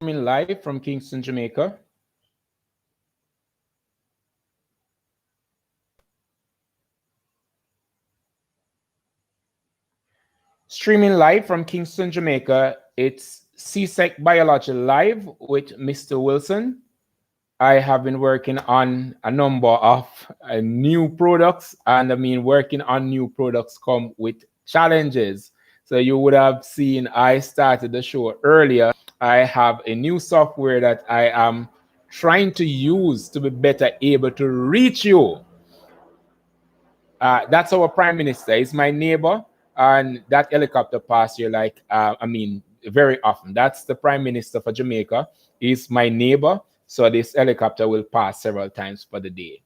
Streaming live from Kingston, Jamaica. Streaming live from Kingston, Jamaica. It's CSEC Biology Live with Mr. Wilson. I have been working on a number of new products, and I mean, working on new products come with challenges. So you would have seen I started the show earlier. I have a new software that I am trying to use to be better able to reach you. That's our prime minister. He's my neighbor, and that helicopter pass here, like very often. That's the prime minister for Jamaica. He's my neighbor, so this helicopter will pass several times for the day.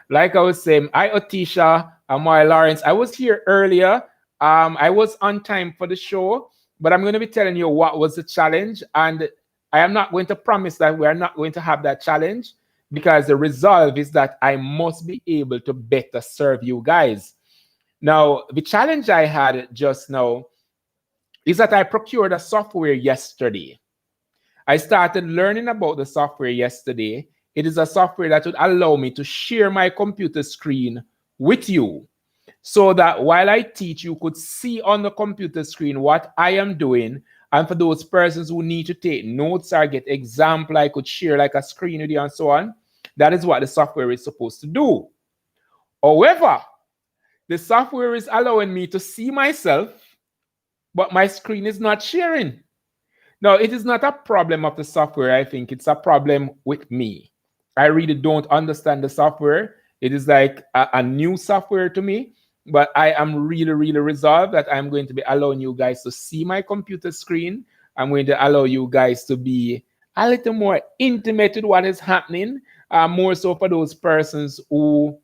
Like I was saying, Otisha, Amari Lawrence. I was here earlier. I was on time for the show, but I'm going to be telling you what was the challenge, and I am not going to promise that we are not going to have that challenge, because the resolve is that I must be able to better serve you guys. Now, the challenge I had just now is that I procured a software yesterday. I started learning about the software yesterday. It is a software that would allow me to share my computer screen with you, so that while I teach, you could see on the computer screen what I am doing. And for those persons who need to take notes or get example, I could share like a screen with you and so on. That is what the software is supposed to do. However, the software is allowing me to see myself, but my screen is not sharing. Now, it is not a problem of the software. I think it's a problem with me. I really don't understand the software. It is like a new software to me, but I am really, really resolved that I'm going to be allowing you guys to see my computer screen. I'm going to allow you guys to be a little more intimate with what is happening, more so for those persons who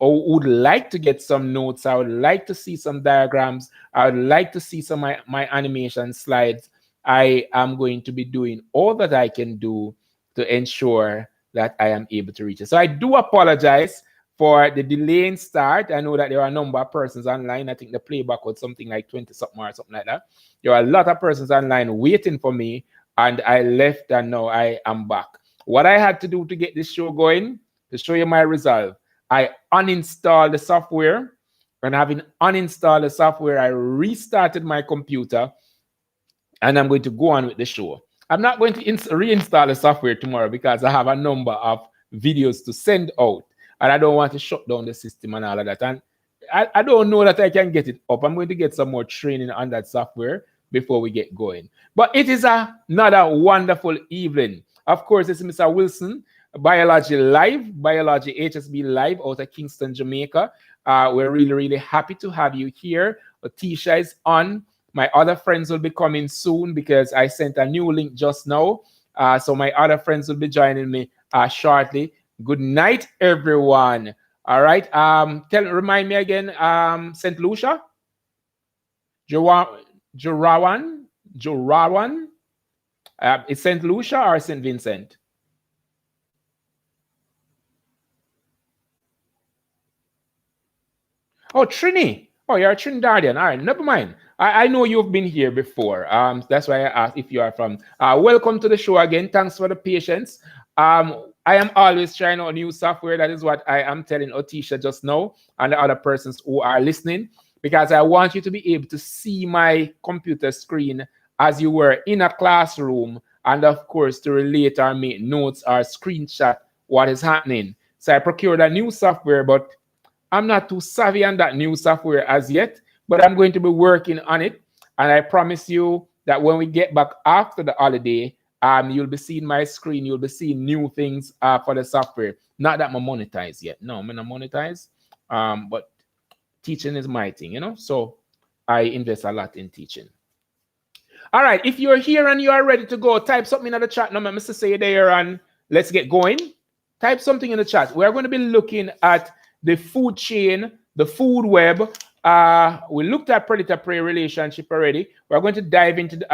would like to get some notes. I would like to see some diagrams. I would like to see some of my animation slides. I am going to be doing all that I can do to ensure that I am able to reach it. So I do apologize for the delay in start. I know that there are a number of persons online. I think the playback was something like 20 something or something like that. There are a lot of persons online waiting for me, and I left and now I am back. What I had to do to get this show going, to show you my resolve, I uninstalled the software, and having uninstalled the software, I restarted my computer, and I'm going to go on with the show. I'm not going to reinstall the software tomorrow because I have a number of videos to send out, and I don't want to shut down the system and all of that. And I don't know that I can get it up. I'm going to get some more training on that software before we get going. But it is another wonderful evening. Of course, it's Mr. Wilson, Biology Live, Biology HSB Live out of Kingston, Jamaica. We're really, really happy to have you here. Otisha is on. My other friends will be coming soon because I sent a new link just now. So my other friends will be joining me shortly. Good night, everyone. All right. Remind me again, St. Lucia? Jorawan? Is St. Lucia or St. Vincent? Oh, Trini. Oh, you're a Trinidadian. All right, never mind. I know you've been here before. That's why I asked if you are from. Welcome to the show again. Thanks for the patience. I am always trying out new software. That is what I am telling Otisha just now and the other persons who are listening, because I want you to be able to see my computer screen as you were in a classroom, and of course to relate or make notes or screenshot what is happening. So I procured a new software, but I'm not too savvy on that new software as yet, but I'm going to be working on it. And I promise you that when we get back after the holiday, you'll be seeing my screen. You'll be seeing new things for the software. Not that I'm monetized yet. No, I'm not monetized. But teaching is my thing, you know? So I invest a lot in teaching. All right. If you're here and you are ready to go, type something in the chat. No, Mr. Say there, and let's get going. Type something in the chat. We're going to be looking at the food chain, the food web. We looked at predator-prey relationship already. We're going to dive into the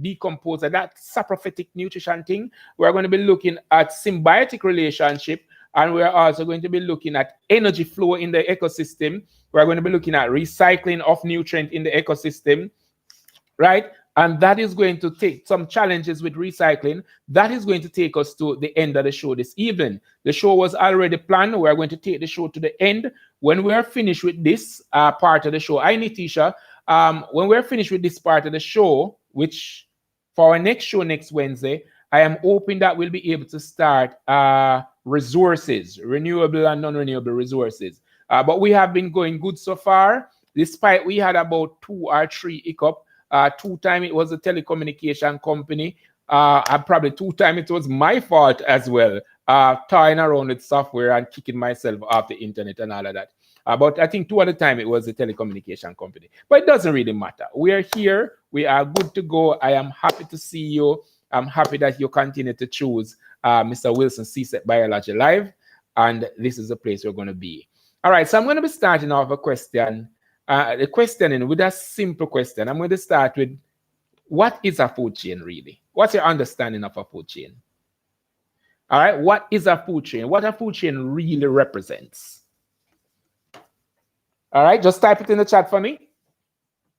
decomposer, that saprophytic nutrition thing. We're going to be looking at symbiotic relationship, and we're also going to be looking at energy flow in the ecosystem. We're going to be looking at recycling of nutrient in the ecosystem, right? And that is going to take some challenges with recycling. That is going to take us to the end of the show this evening. The show was already planned. We're going to take the show to the end. When we're finished with this part of the show, Nitisha, when we're finished with this part of the show, which for our next show next Wednesday, I am hoping that we'll be able to start resources, renewable and non-renewable resources. But we have been going good so far, despite we had about 2 or 3 hiccups. 2 times it was a telecommunication company, and probably 2 times it was my fault as well, toying around with software and kicking myself off the internet and all of that. But I think 2 other times it was a telecommunication company. But it doesn't really matter. We are here. We are good to go. I am happy to see you. I'm happy that you continue to choose Mr. Wilson CSEC Biology Live. And this is the place we're going to be. All right, so I'm going to be starting off a question. The questioning with a simple question. I'm going to start with, what is a food chain really? What's your understanding of a food chain? All right, what is a food chain? What a food chain really represents? All right, just type it in the chat for me.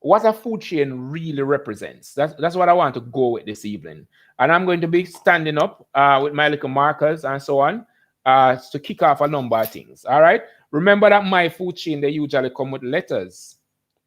What a food chain really represents. That's what I want to go with this evening. And I'm going to be standing up with my little markers and so on to kick off a number of things. All right. Remember that my food chain, they usually come with letters,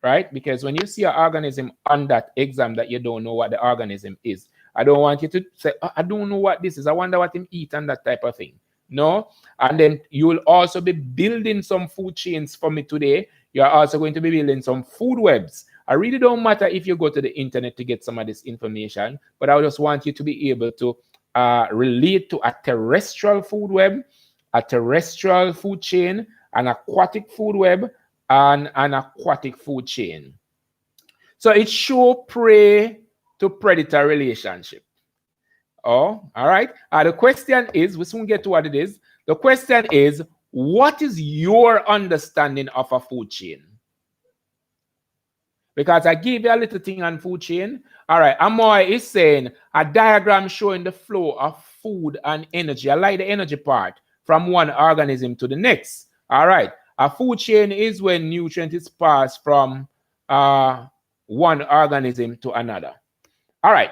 right? Because when you see an organism on that exam that you don't know what the organism is, I don't want you to say, oh, I don't know what this is. I wonder what him eat and that type of thing. No. And then you will also be building some food chains for me today. You're also going to be building some food webs. I really don't matter if you go to the internet to get some of this information, but I just want you to be able to relate to a terrestrial food web, a terrestrial food chain, an aquatic food web, and an aquatic food chain. So it shows prey to predator relationship. Oh, all right. The question is, we soon get to what it is. The question is, what is your understanding of a food chain? Because I gave you a little thing on food chain. All right, Amoy is saying a diagram showing the flow of food and energy. I like the energy part from one organism to the next. All right, a food chain is when nutrient is passed from one organism to another. All right,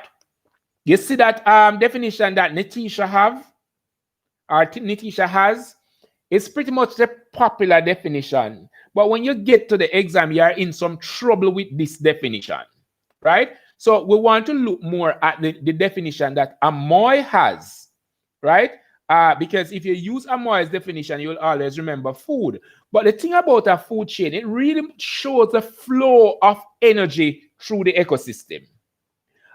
you see that definition that Nitisha has? It's pretty much the popular definition. But when you get to the exam, you are in some trouble with this definition, right? So we want to look more at the definition that Amoy has, right? Because if you use Amoy's definition, you'll always remember food. But the thing about a food chain, it really shows the flow of energy through the ecosystem.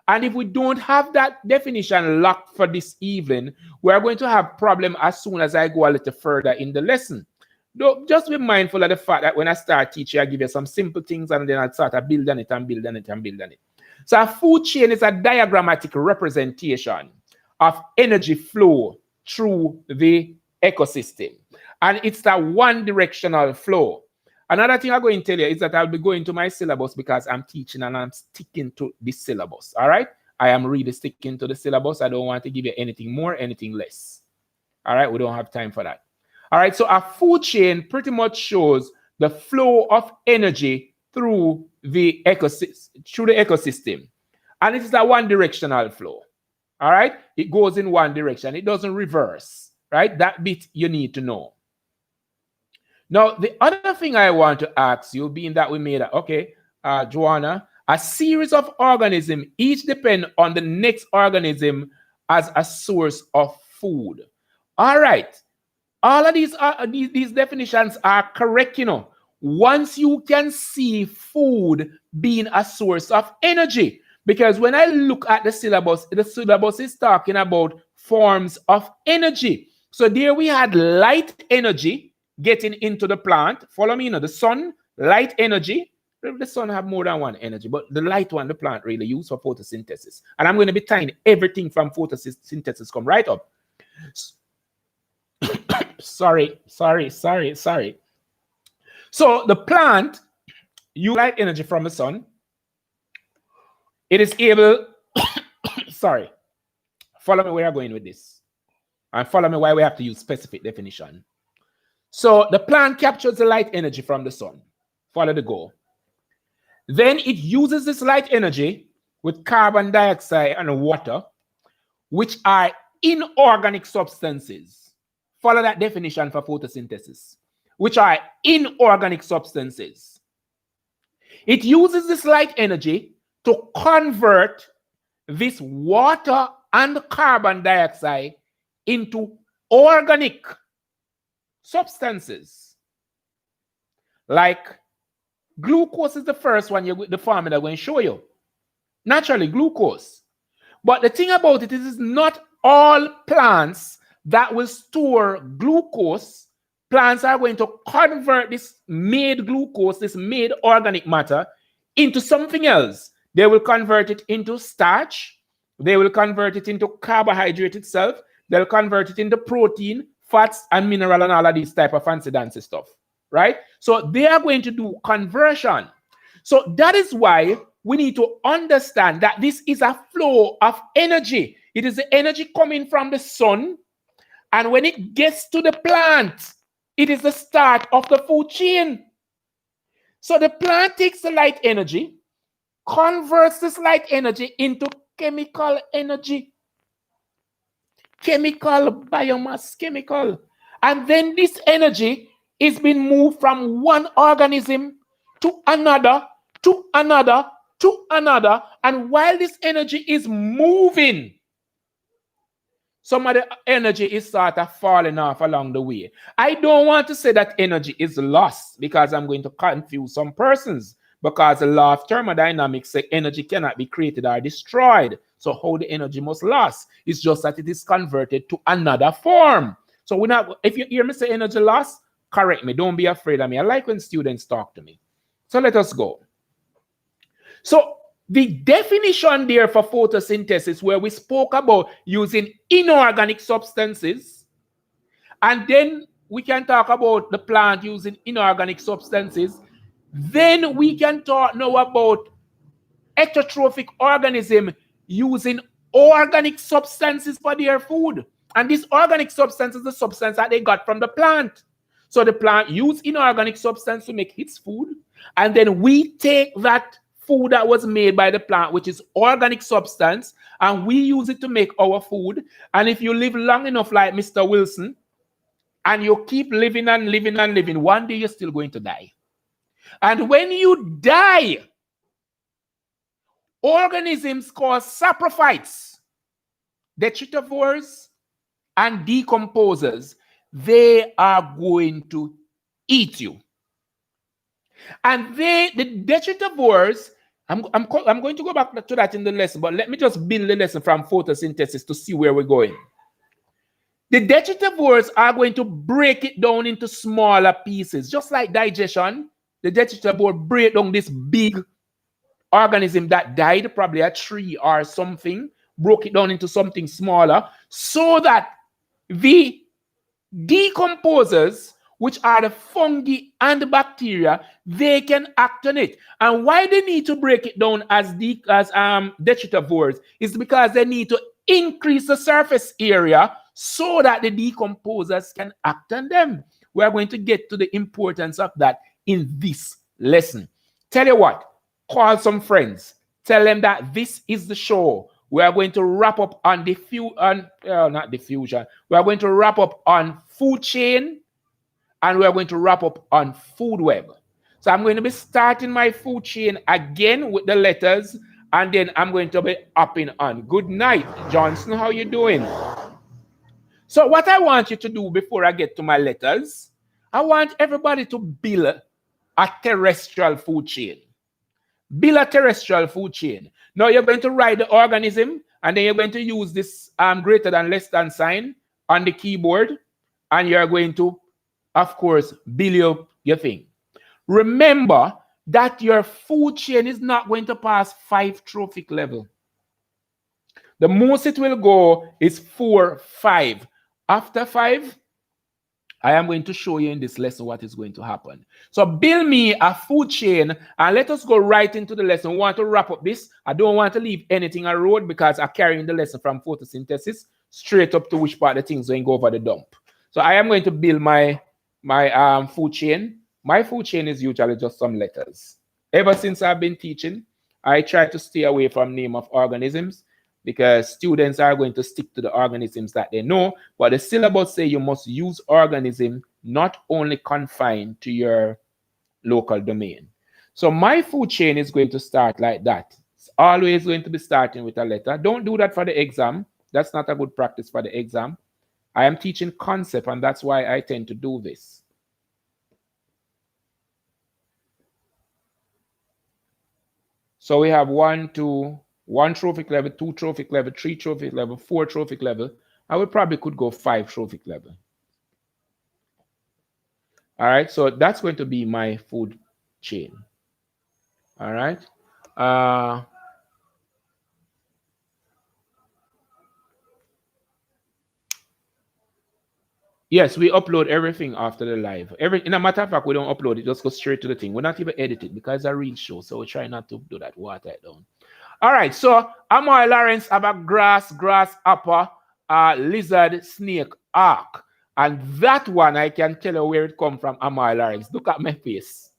And if we don't have that definition locked for this evening, we're going to have problem as soon as I go a little further in the lesson. Though, just be mindful of the fact that when I start teaching, I give you some simple things and then I start to build on it and build on it and build on it. So a food chain is a diagrammatic representation of energy flow through the ecosystem. And it's that one-directional flow. Another thing I'm going to tell you is that I'll be going to my syllabus because I'm teaching and I'm sticking to the syllabus. All right? I am really sticking to the syllabus. I don't want to give you anything more, anything less. All right? We don't have time for that. All right? So a food chain pretty much shows the flow of energy through the ecosystem. And it is a one-directional flow. All right? It goes in one direction. It doesn't reverse. Right? That bit you need to know. Now, the other thing I want to ask you, being that we made Joanna, a series of organisms each depend on the next organism as a source of food. All right. All of these definitions are correct, you know. Once you can see food being a source of energy. Because when I look at the syllabus is talking about forms of energy. So there we had light energy getting into the plant. Follow me, you know, the sun, light energy. The sun have more than one energy, but the light one, the plant really use for photosynthesis. And I'm going to be tying everything from photosynthesis come right up. Sorry. So the plant use light energy from the sun. It is able, sorry, follow me where I'm going with this. And follow me why we have to use specific definition. So the plant captures the light energy from the sun. Follow the goal. Then it uses this light energy with carbon dioxide and water, which are inorganic substances. Follow that definition for photosynthesis, which are inorganic substances. It uses this light energy to convert this water and carbon dioxide into organic substances. Like glucose is the first one, the formula I'm going to show you. Naturally, glucose. But the thing about it is not all plants that will store glucose. Plants are going to convert this made glucose, this made organic matter, into something else. They will convert it into starch. They will convert it into carbohydrate itself. They'll convert it into protein, fats, and mineral, and all of these type of fancy dancy stuff, right? So they are going to do conversion. So that is why we need to understand that this is a flow of energy. It is the energy coming from the sun, and when it gets to the plant, it is the start of the food chain. So the plant takes the light energy, converts this light energy into chemical energy. Chemical biomass, chemical. And then this energy is being moved from one organism to another, to another, to another. And while this energy is moving, some of the energy is sort of falling off along the way. I don't want to say that energy is lost because I'm going to confuse some persons, because the law of thermodynamics says energy cannot be created or destroyed. So how the energy must last? It's just that it is converted to another form. So we're not, if you hear me say energy loss, correct me. Don't be afraid of me. I like when students talk to me. So let us go. So the definition there for photosynthesis, where we spoke about using inorganic substances, and then we can talk about the plant using inorganic substances. Then we can talk now about heterotrophic organism using organic substances for their food. And this organic substance is the substance that they got from the plant. So the plant uses inorganic substance to make its food, and then we take that food that was made by the plant, which is organic substance, and we use it to make our food. And if you live long enough like Mr. Wilson, and you keep living and living and living, one day you're still going to die. And when you die, organisms called saprophytes, detritivores, and decomposers, they are going to eat you. And the detritivores, I'm going to go back to that in the lesson, but let me just build the lesson from photosynthesis to see where we're going. The detritivores are going to break it down into smaller pieces, just like digestion. The detritivore break down this big organism that died, probably a tree or something, broke it down into something smaller, so that the decomposers, which are the fungi and the bacteria, they can act on it. And why they need to break it down as detritivores is because they need to increase the surface area so that the decomposers can act on them. We are going to get to the importance of that in this lesson. Tell you what, call some friends. Tell them that this is the show. We are going to wrap up on not diffusion. We are going to wrap up on food chain, and we are going to wrap up on food web. So I'm going to be starting my food chain again with the letters, and then I'm going to be upping on. Good night, Johnson. How you doing? So what I want you to do before I get to my letters, I want everybody to build a terrestrial food chain. Build a terrestrial food chain. Now you're going to write the organism, and then you're going to use this greater than less than sign on the keyboard, and you're going to, of course, build your thing. Remember that your food chain is not going to pass 5 trophic level. The most it will go is 4, 5. After 5, I am going to show you in this lesson what is going to happen. So build me a food chain, and let us go right into the lesson. We want to wrap up this. I don't want to leave anything on road because I'm carrying the lesson from photosynthesis straight up to which part the things going to go over the dump. So I am going to build my food chain. My food chain is usually just some letters. Ever since I've been teaching, I try to stay away from name of organisms because students are going to stick to the organisms that they know, but the syllabus say you must use organism not only confined to your local domain. So my food chain is going to start like that. It's always going to be starting with a letter. Don't do that for the exam. That's not a good practice for the exam. I am teaching concept, and that's why I tend to do this. So we have 1 trophic level, 2 trophic level, 3 trophic level, 4 trophic level. I would probably could go 5 trophic level. All right, so that's going to be my food chain. All right. Yes, we upload everything after the live. In a matter of fact, we don't upload it, just go straight to the thing. We're not even edit it because it's a real show, so we try not to do that. Water it down. All right, so Amoy Lawrence have a grasshopper, lizard, snake, ark. And that one, I can tell you where it come from, Amoy Lawrence. Look at my face.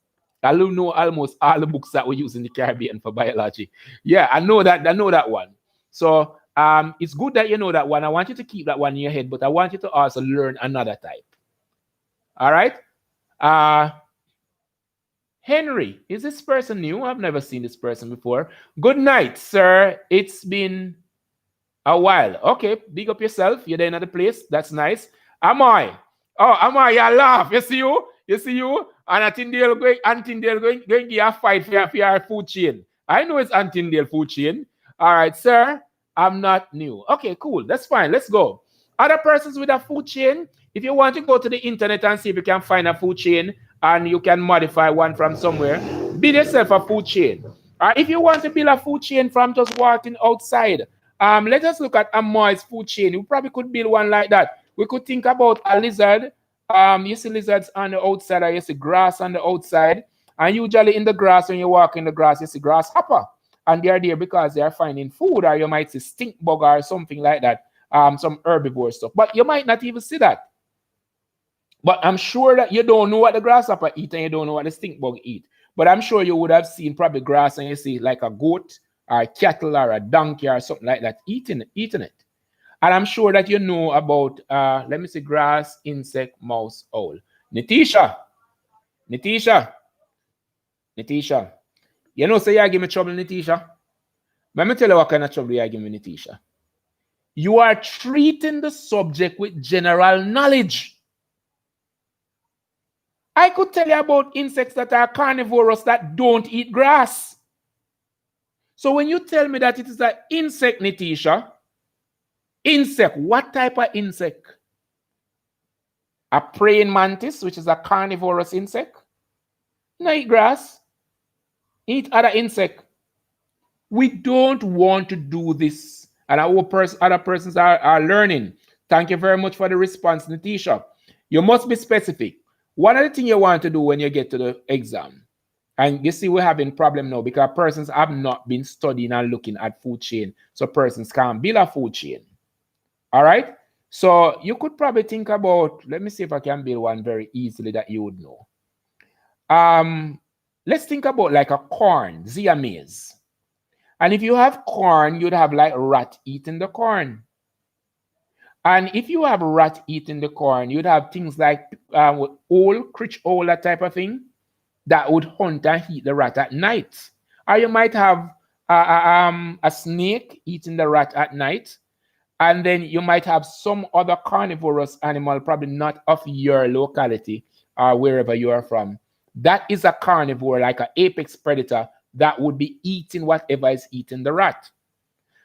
I know almost all the books that we use in the Caribbean for biology. Yeah, I know that one. So it's good that you know that one. I want you to keep that one in your head, but I want you to also learn another type. All right? Henry, is this person new? I've never seen this person before. Good night, sir. It's been a while. Okay, big up yourself. You're there in another place. That's nice. Amoy. Oh, Amoy, you laugh. You see you? You see you? And Antindale going to give a fight for your food chain. I know it's Antindale food chain. All right, sir. I'm not new. Okay, cool. That's fine. Let's go. Other persons with a food chain, if you want to go to the internet and see if you can find a food chain and you can modify one from somewhere, build yourself a food chain. If you want to build a food chain from just walking outside, let us look at Amoy's food chain. We probably could build one like that. We could think about a lizard. You see lizards on the outside, or you see grass on the outside. And usually in the grass, when you walk in the grass, you see grasshopper. And they're there because they are finding food, or you might see stink bug or something like that, some herbivore stuff. But you might not even see that. But I'm sure that you don't know what the grasshopper eat and you don't know what the stink bug eat. But I'm sure you would have seen probably grass and you see like a goat or a cattle or a donkey or something like that eating it. And I'm sure that you know about, let me see, grass, insect, mouse, owl. Natisha. You know, say you give me trouble, Natisha. Let me tell you what kind of trouble you give me, Natisha. You are treating the subject with general knowledge. I could tell you about insects that are carnivorous that don't eat grass. So when you tell me that it is an insect, Natisha, insect, what type of insect? A praying mantis, which is a carnivorous insect. No, eat grass. Eat other insect. We don't want to do this. And other persons are learning. Thank you very much for the response, Natisha. You must be specific. One of the things you want to do when you get to the exam, and you see we're having problem now because persons have not been studying and looking at food chain. So persons can't build a food chain. All right? So you could probably think about, let me see if I can build one very easily that you would know. Let's think about like a corn, Zea maize. And if you have corn, you'd have like rat eating the corn. And if you have rat eating the corn, you'd have things like owl, critch owl, that type of thing, that would hunt and eat the rat at night. Or you might have a snake eating the rat at night. And then you might have some other carnivorous animal, probably not of your locality or wherever you are from. That is a carnivore, like an apex predator, that would be eating whatever is eating the rat.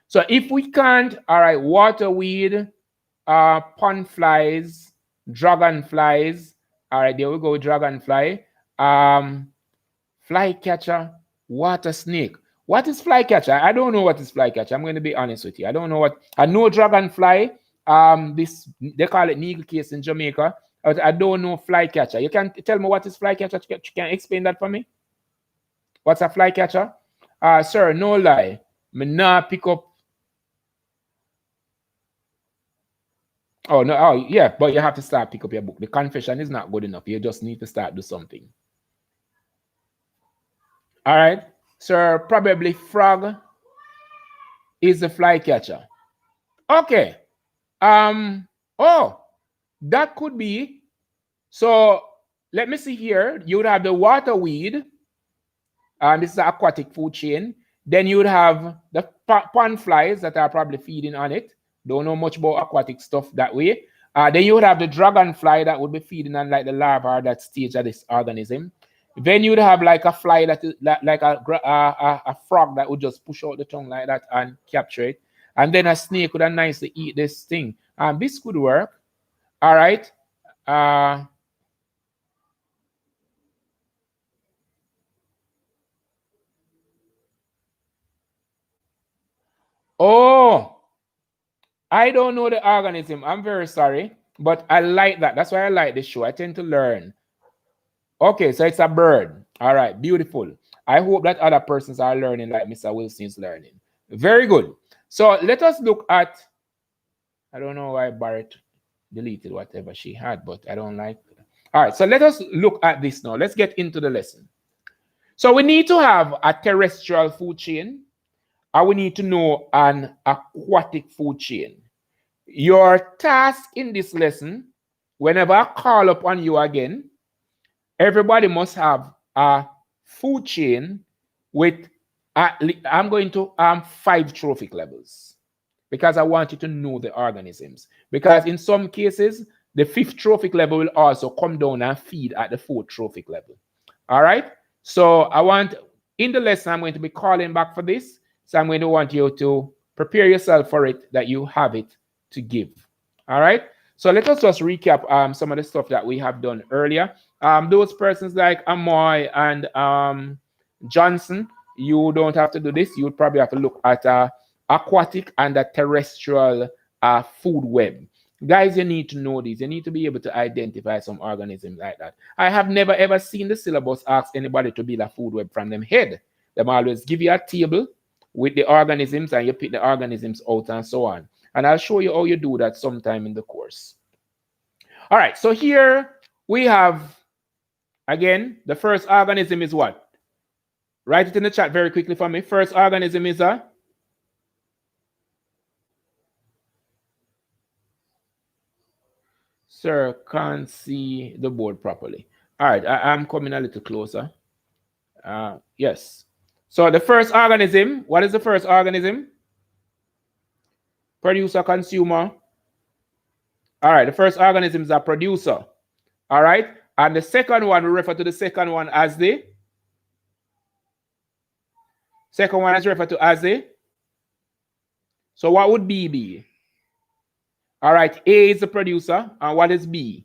So if we can't, all right, waterweed, pond flies, dragonflies, all right, there we go, dragonfly, flycatcher, water snake. What is flycatcher? I don't know what is flycatcher. I'm going to be honest with you. I don't know what. I know dragonfly. This they call it needle case in Jamaica. I don't know flycatcher. You can tell me what is flycatcher? You can explain that for me? What's a flycatcher? Sir, no lie. Me not pick up. Oh no, oh yeah, but you have to start pick up your book. The confession is not good enough. You just need to start do something. All right. Sir, probably frog is the flycatcher. Okay. Oh, that could be. So let me see here. You would have the waterweed. This is the aquatic food chain. Then you would have the pond flies that are probably feeding on it. Don't know much about aquatic stuff that way. Then you would have the dragonfly that would be feeding on like the larva that stage of this organism. Then you would have like a fly that is like a frog that would just push out the tongue like that and capture it. And then a snake would have nicely eat this thing. This could work. All right. Oh, I don't know the organism. I'm very sorry, but I like that. That's why I like this show. I tend to learn. Okay, so it's a bird. All right, beautiful. I hope that other persons are learning like Mr. Wilson is learning. Very good. So let us look at, I don't know why Barrett deleted whatever she had, but I don't like it. All right, so let us look at this now. Let's get into the lesson. So we need to have a terrestrial food chain, and we need to know an aquatic food chain. Your task in this lesson, whenever I call upon you again, everybody must have a food chain with, I'm going to 5 trophic levels, because I want you to know the organisms. Because in some cases, the 5th trophic level will also come down and feed at the 4th trophic level. All right? So I want, in the lesson, I'm going to be calling back for this. So I'm going to want you to prepare yourself for it, that you have it to give. All right? So let us just recap some of the stuff that we have done earlier. Those persons like Amoy and Johnson, you don't have to do this. You would probably have to look at aquatic and a terrestrial food web. Guys, you need to know these. You need to be able to identify some organisms like that. I have never ever seen the syllabus ask anybody to build a food web from them head. They always give you a table with the organisms, and you pick the organisms out and so on. And I'll show you how you do that sometime in the course. All right, so here we have, again, the first organism is what? Write it in the chat very quickly for me. First organism is a? Sir, can't see the board properly. All right, I'm coming a little closer. Yes. So the first organism, what is the first organism? Producer, consumer. All right, the first organism is a producer. All right, and the second one, we refer to the second one as the? Second one is referred to as the? So what would B be? All right, A is the producer, and what is B?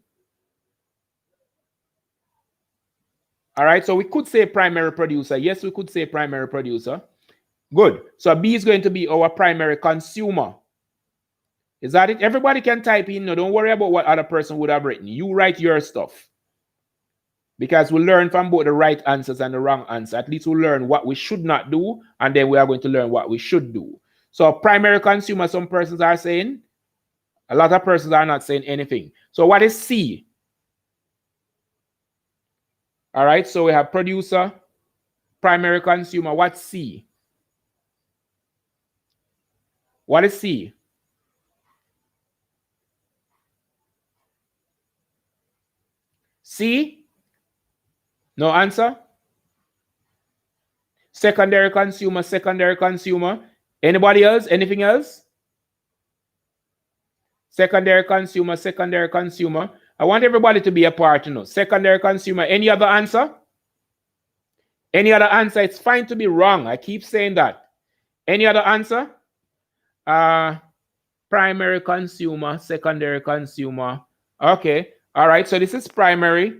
All right, so we could say primary producer. Yes, we could say primary producer. Good. So B is going to be our primary consumer. Is that it? Everybody can type in. No, don't worry about what other person would have written. You write your stuff. Because we learn from both the right answers and the wrong answer. At least we learn what we should not do, and then we are going to learn what we should do. So primary consumer, some persons are saying. A lot of persons are not saying anything. So what is C? All right, so we have producer, primary consumer. What's C? What is C? C? No answer? Secondary consumer, secondary consumer. Anybody else? Anything else? Secondary consumer, secondary consumer. I want everybody to be a part, you know. Secondary consumer. Any other answer? Any other answer? It's fine to be wrong. I keep saying that. Any other answer? Primary consumer, secondary consumer. Okay. All right. So this is primary.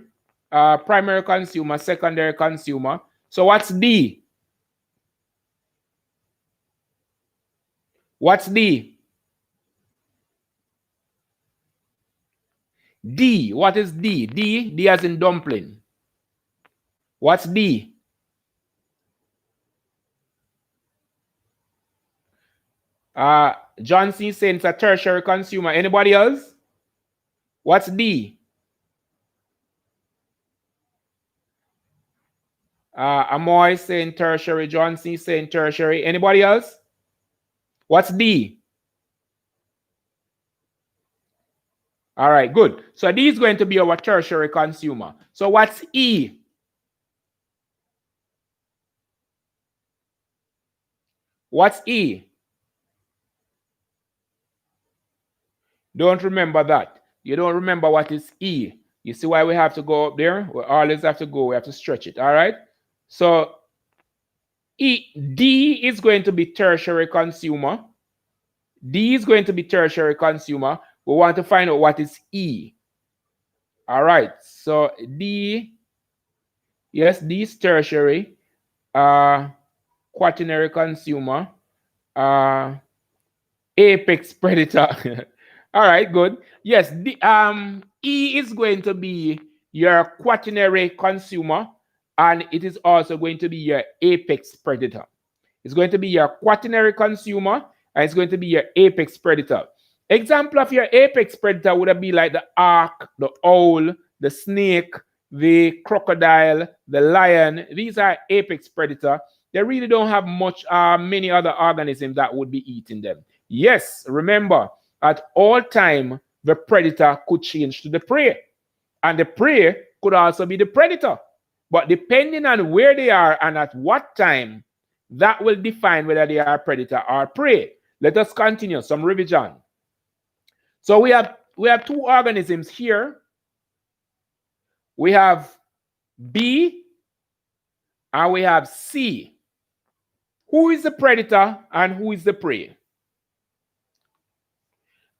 Primary consumer, secondary consumer. So what's D? What's D? D. What is D? D as in dumpling. What's D? John C. saying it's a tertiary consumer. Anybody else? What's D? Amoy saying tertiary. John C saying tertiary. Anybody else? What's D? All right, good. So D is going to be our tertiary consumer. So what's E? What's E? Don't remember that. You don't remember what is E. You see why we have to go up there? We always have to go. We have to stretch it. All right. So D is going to be tertiary consumer. D is going to be tertiary consumer. We want to find out what is E. All right. So D, yes, D is tertiary. Quaternary consumer. Apex predator. All right, good. Yes, the E is going to be your quaternary consumer, and it is also going to be your apex predator. It's going to be your quaternary consumer, and it's going to be your apex predator. Example of your apex predator would be like the ark, the owl, the snake, the crocodile, the lion. These are apex predator. They really don't have much, many other organisms that would be eating them. Yes, remember, at all time, the predator could change to the prey. And the prey could also be the predator. But depending on where they are and at what time, that will define whether they are predator or prey. Let us continue. Some revision. So we have two organisms here. We have B and we have C. Who is the predator and who is the prey?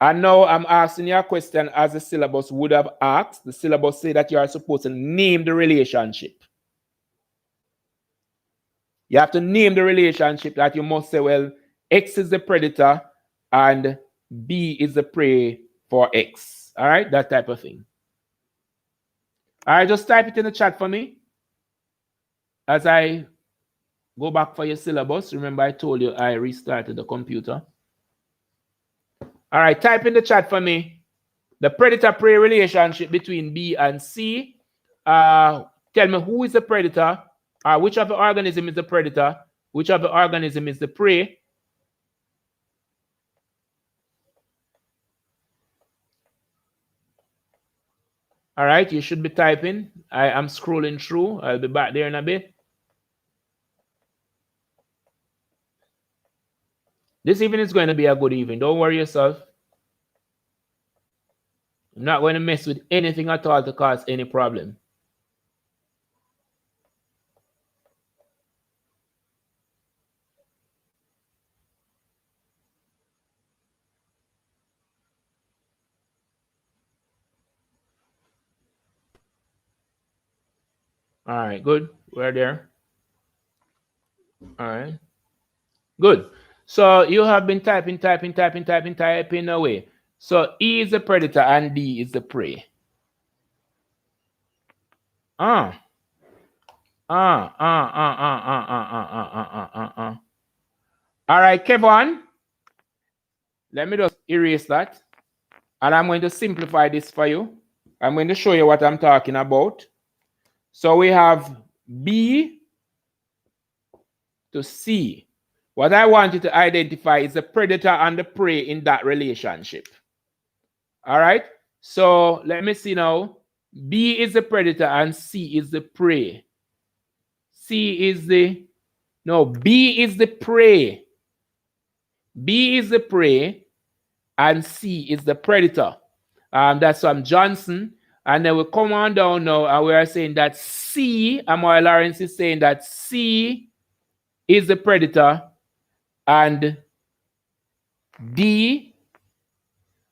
And now I'm asking you a question as the syllabus would have asked. The syllabus say that you are supposed to name the relationship. You have to name the relationship that you must say, well, X is the predator and B is the prey for X. All right, that type of thing. All right, just type it in the chat for me. As I go back for your syllabus, remember I told you I restarted the computer. All right, type in the chat for me the predator-prey relationship between B and C. Tell me who is the predator, or which of the organism is the predator, which of the organism is the prey. All right, you should be typing. I am scrolling through. I'll be back there in a bit. This evening is going to be a good evening. Don't worry yourself. I'm not going to mess with anything at all to cause any problem. All right, good. We're there. All right. Good. So you have been typing away. So E is the predator and D is the prey. All right, Kevin. Let me just erase that. And I'm going to simplify this for you. I'm going to show you what I'm talking about. So we have B to C. What I want you to identify is the predator and the prey in that relationship. All right. So let me see now. B is the predator and C is the prey. B is the prey. B is the prey and C is the predator. That's from Johnson. And then we come on down now and we are saying that C, Amoy Lawrence is saying that C is the predator and D,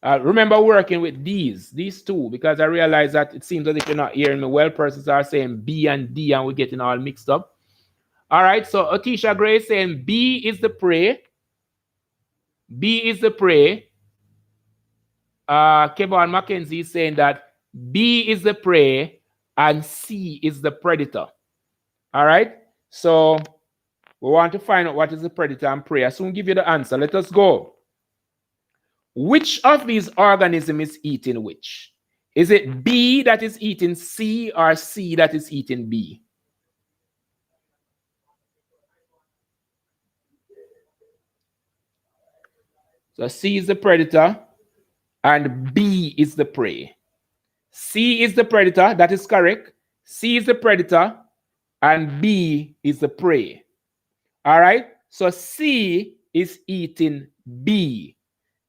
remember working with these two, because I realize that it seems as if you're not hearing me well. Persons are saying B and D and we're getting all mixed up. All right, so Atisha Gray is saying B is the prey. B is the prey. Kevin Mackenzie is saying that B is the prey and C is the predator. All right, so we want to find out what is the predator and prey. I soon give you the answer. Let us go. Which of these organisms is eating which? Is it B that is eating C or C that is eating B? So C is the predator and B is the prey. C is the predator, that is correct. C is the predator and B is the prey. All right, so C is eating B.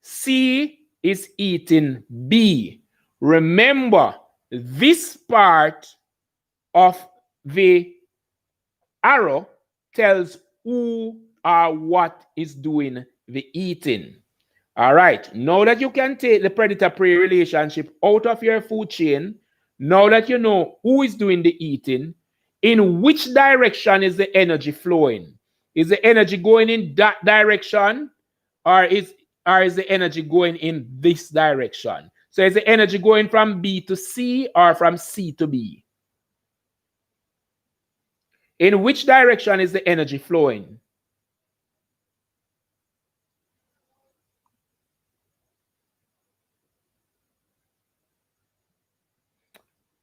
C is eating B. Remember, this part of the arrow tells who or what is doing the eating. All right, now that you can take the predator-prey relationship out of your food chain, now that you know who is doing the eating, in which direction is the energy flowing? Is the energy going in that direction, or is the energy going in this direction? So is the energy going from B to C or from C to B? In which direction is the energy flowing?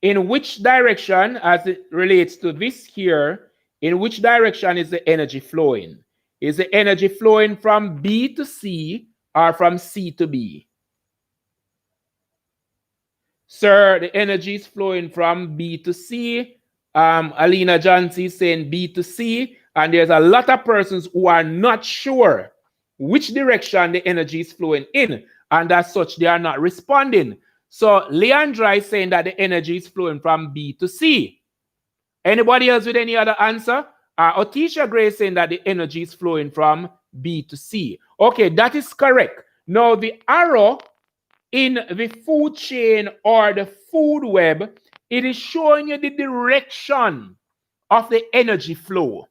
In which direction, as it relates to this here, in which direction is the energy flowing? Is the energy flowing from B to C or from C to B? Sir, the energy is flowing from B to C. Alina Johnson is saying B to C, and there's a lot of persons who are not sure which direction the energy is flowing in, and as such, they are not responding. So Leandra is saying that the energy is flowing from B to C. Anybody else with any other answer? Otisha Gray is saying that the energy is flowing from B to C. Okay, that is correct. Now the arrow in the food chain or the food web, it is showing you the direction of the energy flow.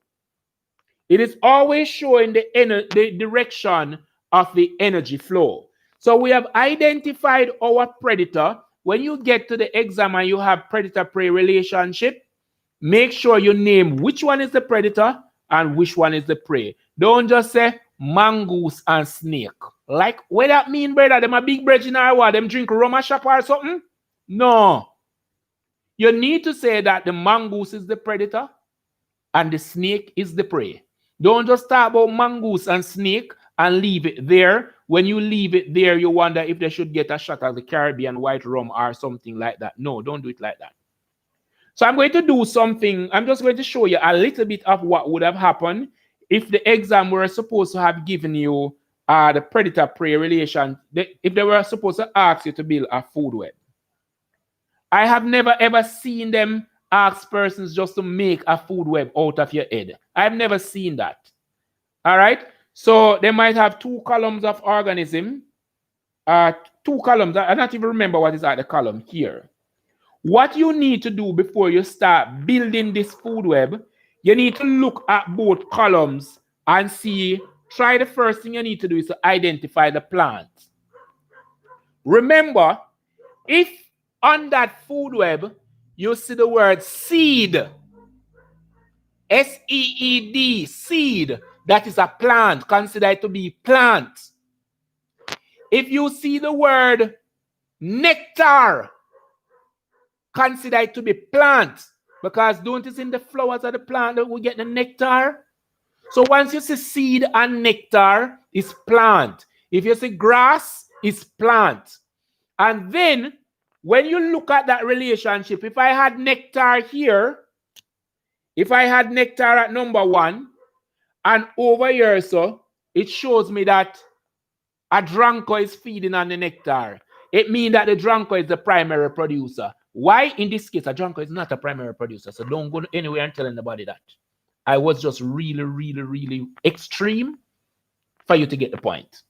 It is always showing the direction of the energy flow. So we have identified our predator. When you get to the exam and you have predator-prey relationship, make sure you name which one is the predator and which one is the prey. Don't just say mongoose and snake. Like, what that mean, brother? Them a big bridge in our what? Them drink rum or shop or something? No. You need to say that the mongoose is the predator and the snake is the prey. Don't just talk about mongoose and snake and leave it there. When you leave it there, you wonder if they should get a shot of the Caribbean white rum or something like that. No, don't do it like that. So I'm going to do something. I'm just going to show you a little bit of what would have happened if the exam were supposed to have given you the predator-prey relation, if they were supposed to ask you to build a food web. I have never ever seen them ask persons just to make a food web out of your head. I've never seen that. All right? So they might have two columns of organism. Two columns. I don't even remember what is at the column here. What you need to do before you start building this food web, you need to look at both columns and see. Try the first thing you need to do is to identify the plant. Remember, if on that food web you see the word seed, S-E-E-D, seed, that is a plant, consider it to be plant. If you see the word nectar, consider it to be plant, because don't you see in the flowers of the plant that we get the nectar? So once you see seed and nectar, it's plant. If you see grass, it's plant. And then when you look at that relationship, if I had nectar here, if I had nectar at number 1, and over here, so it shows me that a dranko is feeding on the nectar. It means that the dranko is the primary producer. Why? In this case, a dranko is not a primary producer. So don't go anywhere and tell anybody that. I was just really, really, really extreme for you to get the point.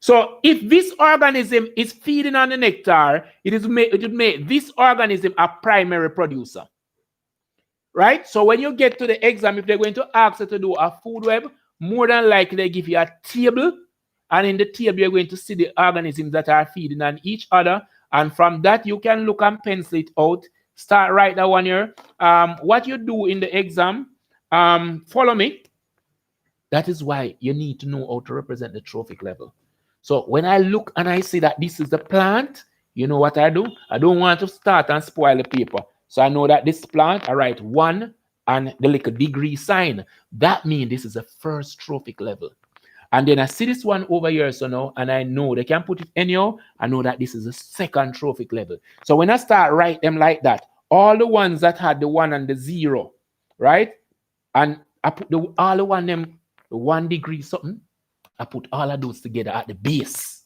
So if this organism is feeding on the nectar, it would make this organism a primary producer. Right? So when you get to the exam, if they're going to ask you to do a food web, more than likely they give you a table. And in the table, you're going to see the organisms that are feeding on each other. And from that, you can look and pencil it out. Start right that one here. What you do in the exam, follow me. That is why you need to know how to represent the trophic level. So when I look and I see that this is the plant, you know what I do? I don't want to start and spoil the paper. So I know that this plant, I write 1 and the little degree sign. That means this is the first trophic level. And then I see this one over here, so now, and I know they can put it anyhow. I know that this is a second trophic level. So when I start write them like that, all the ones that had the 1 and the 0, right? And I put all the one them 1 degree something. I put all of those together at the base.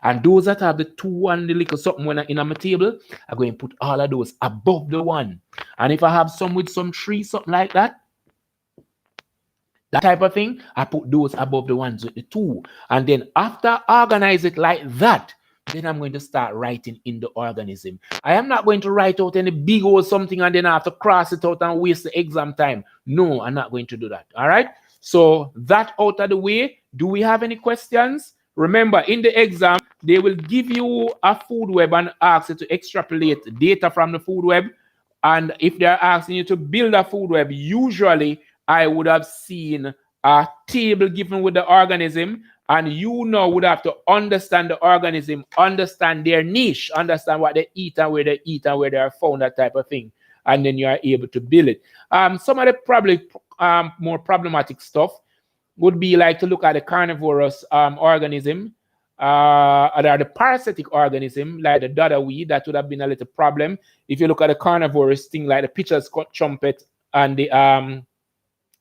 And those that have the 2 and the little something when I in on my table, I'm going to put all of those above the 1. And if I have some with some 3, something like that type of thing, I put those above the ones with the 2. And then after I organize it like that, then I'm going to start writing in the organism. I am not going to write out any big old something and then I have to cross it out and waste the exam time. No, I'm not going to do that. All right. So that out of the way. Do we have any questions? Remember, in the exam, they will give you a food web and ask you to extrapolate data from the food web. And if they're asking you to build a food web, usually I would have seen a table given with the organism, and you now would have to understand the organism, understand their niche, understand what they eat and where they eat and where they are found, that type of thing. And then you are able to build it. Some of the probably more problematic stuff would be like to look at the carnivorous organism, or the parasitic organism, like the dada weed. That would have been a little problem. If you look at the carnivorous thing, like the pitcher's trumpet and the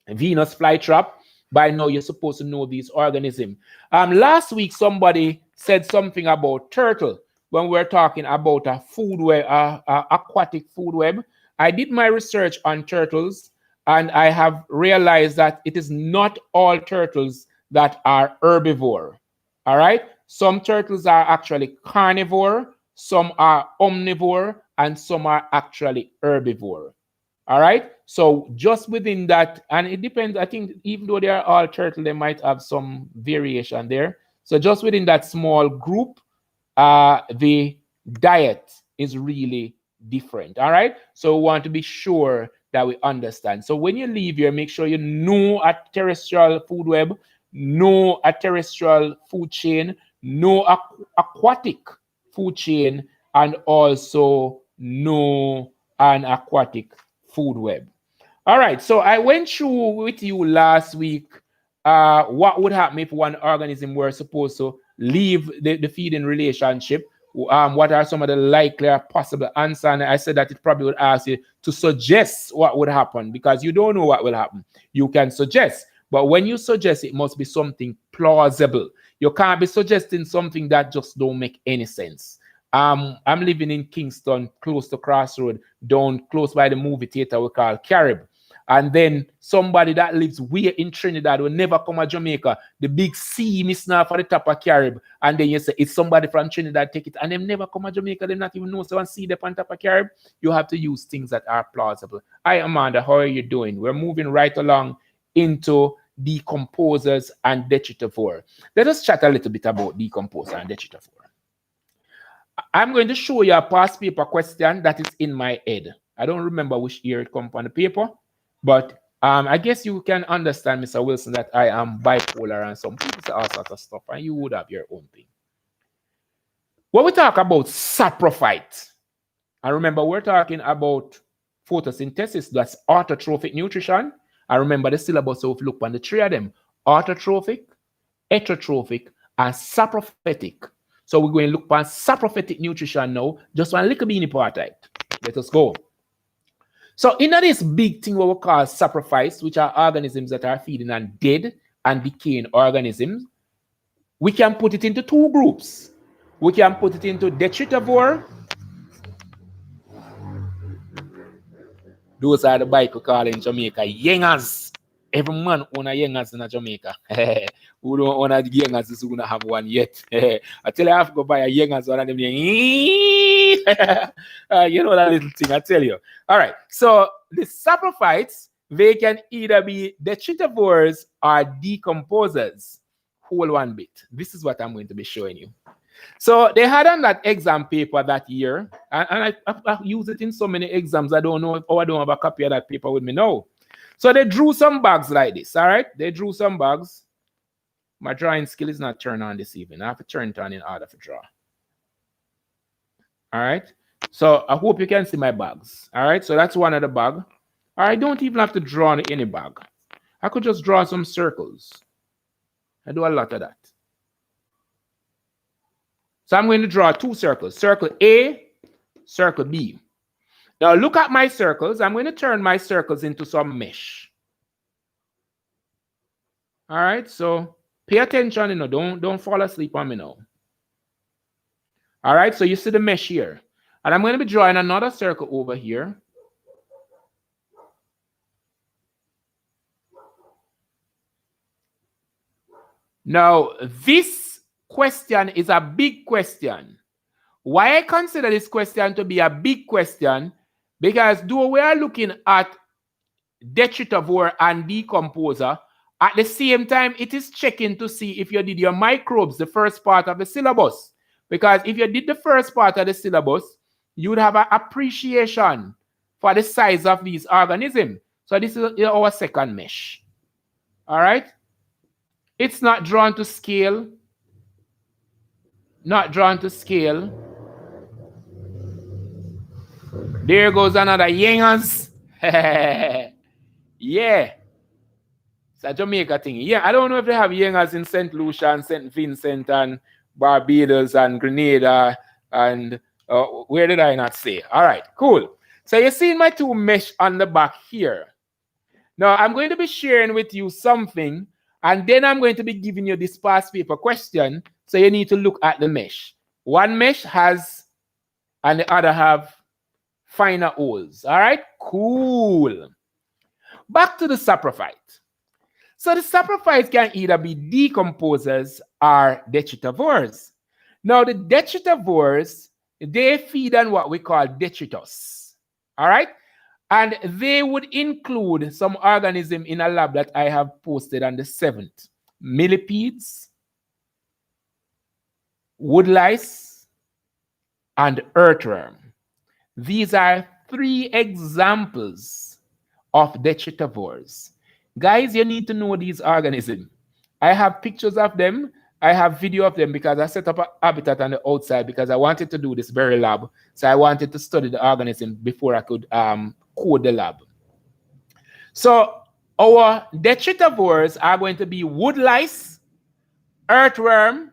Venus flytrap, by now you're supposed to know these organisms. Last week, somebody said something about turtle when we were talking about a food web, aquatic food web. I did my research on turtles, and I have realized that it is not all turtles that are herbivore. All right? Some turtles are actually carnivore, some are omnivore, and some are actually herbivore. All right? So just within that, and it depends, I think even though they are all turtle, they might have some variation there. So just within that small group, the diet is really different. All right? So we want to be sure that we understand. So when you leave here, make sure you know a terrestrial food web, know a terrestrial food chain, know aquatic food chain, and also know an aquatic food web. All right, so I went through with you last week what would happen if one organism were supposed to leave the feeding relationship. What are some of the likely or possible answers? And I said that it probably would ask you to suggest what would happen, because you don't know what will happen. You can suggest, but when you suggest, it must be something plausible. You can't be suggesting something that just don't make any sense. I'm living in Kingston, close to Crossroad, down close by the movie theater we call Carib. And then somebody that lives way in Trinidad will never come to Jamaica. The big sea missing off at the top of Carib. And then you say, it's somebody from Trinidad, take it. And them never come to Jamaica. They not even know someone see them on top of Carib. You have to use things that are plausible. Hi, Amanda. How are you doing? We're moving right along into decomposers and detritivore. Let us chat a little bit about decomposer and detritivore. I'm going to show you a past paper question that is in my head. I don't remember which year it comes on the paper, but I guess you can understand, Mr. Wilson, that I am bipolar and some people say all sorts of stuff, and you would have your own thing. When we talk about saprophyte, and remember we're talking about photosynthesis, that's autotrophic nutrition. I remember the syllabus, so if you look on the 3 of them, autotrophic, heterotrophic, and saprophytic. So we're going to look at saprophytic nutrition now, just one little beanie partite. Let us go. So in this big thing what we call saprophytes, which are organisms that are feeding on dead and decaying organisms, we can put it into 2 groups. We can put it into detritivore. Those are the bike we call in Jamaica yengers. Every man own a yengers in Jamaica. Who don't own a yengers is going to have one yet. I tell you, I have to go buy a yengers one of them. You know that little thing, I tell you. All right. So the saprophytes, they can either be detritivores or decomposers. Hold one bit. This is what I'm going to be showing you. So they had on that exam paper that year, and I use it in so many exams, I don't know if I don't have a copy of that paper with me now. So they drew some bags like this, all right? They drew some bags. My drawing skill is not turned on this evening. I have to turn it on in order to draw. All right? So I hope you can see my bags. All right? So that's one of the bag. I don't even have to draw on any bag. I could just draw some circles. I do a lot of that. So I'm going to draw two circles, circle A, circle B. Now look at my circles. I'm going to turn my circles into some mesh. All right, so pay attention, you know, don't fall asleep on me now. All right, so you see the mesh here. And I'm going to be drawing another circle over here. Now, this question is a big question. Why I consider this question to be a big question? Because though we are looking at detritivore and decomposer, at the same time, it is checking to see if you did your microbes, the first part of the syllabus. Because if you did the first part of the syllabus, you would have an appreciation for the size of these organisms. So this is our second mesh. All right? It's not drawn to scale. Not drawn to scale. There goes another yingers. Yeah. It's a Jamaica thing. Yeah, I don't know if they have yingers in St. Lucia and St. Vincent and Barbados and Grenada and where did I not say? All right, cool. So you see my two mesh on the back here. Now I'm going to be sharing with you something, and then I'm going to be giving you this past paper question. So you need to look at the mesh. One mesh has, and the other have finer holes. All right, cool. Back to the saprophyte. So the saprophytes can either be decomposers or detritivores. Now the detritivores, they feed on what we call detritus. All right? And they would include some organism in a lab that I have posted on the 7th. Millipedes, woodlice, and earthworm. These are 3 examples of detritivores. Guys, you need to know these organisms. I have pictures of them. I have video of them because I set up a habitat on the outside because I wanted to do this berry lab. So I wanted to study the organism before I could code the lab. So our detritivores are going to be woodlice, earthworm,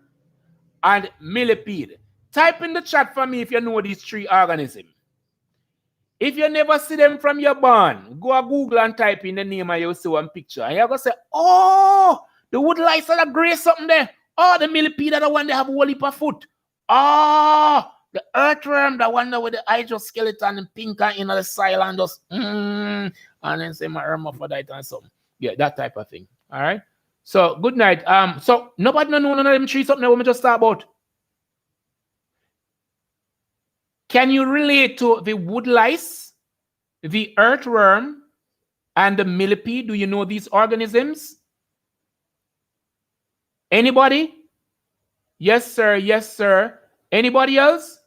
and millipede. Type in the chat for me if you know these 3 organisms. If you never see them from your barn, go to Google and type in the name and you'll see one picture. And you're going to say, oh, the woodlice are the gray something there. Oh, the millipede are the one that have a whole heap of foot. Oh, the earthworm, the one that with the hydroskeleton and pink and in the soil and just, and then say my hermaphrodite and something. Yeah, that type of thing. All right. So, good night. So, nobody know none of them 3 something that we just talk about. Can you relate to the woodlice, the earthworm, and the millipede? Do you know these organisms? Anybody? Yes, sir. Yes, sir. Anybody else?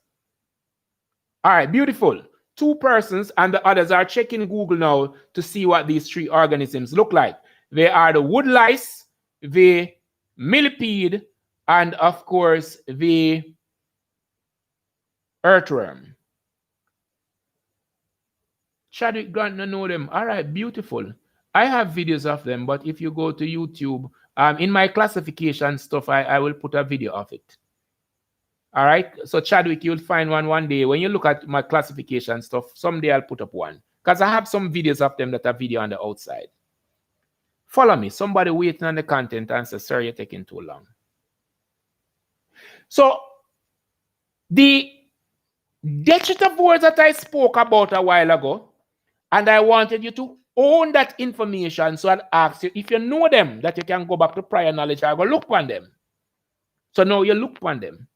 All right, beautiful. 2 persons, and the others are checking Google now to see what these 3 organisms look like. They are the woodlice, the millipede, and of course, the earthworm. Chadwick Grant, no know them. All right, beautiful. I have videos of them, but if you go to YouTube, in my classification stuff, I will put a video of it. All right, so Chadwick, you'll find one day. When you look at my classification stuff, someday I'll put up one. Because I have some videos of them that are video on the outside. Follow me. Somebody waiting on the content and say, sir, you're taking too long. So, the detritivores that I spoke about a while ago, and I wanted you to own that information, so I'd ask you if you know them, that you can go back to prior knowledge or go look on them. So now you look on them.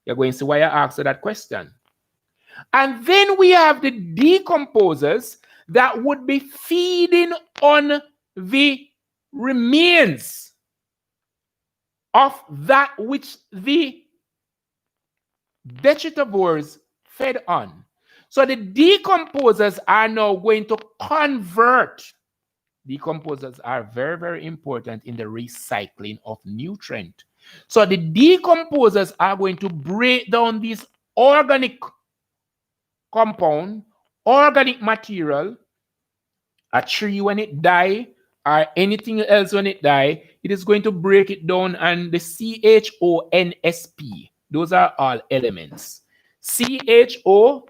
You're going to see why I asked you that question. And then we have the decomposers that would be feeding on the remains of that which the detritivores fed on. So the decomposers are now going to convert. Decomposers are very, very important in the recycling of nutrient. So the decomposers are going to break down this organic compound, organic material. A tree, when it dies, or anything else when it die, it is going to break it down, and the CHONSP, those are all elements. CHONSP.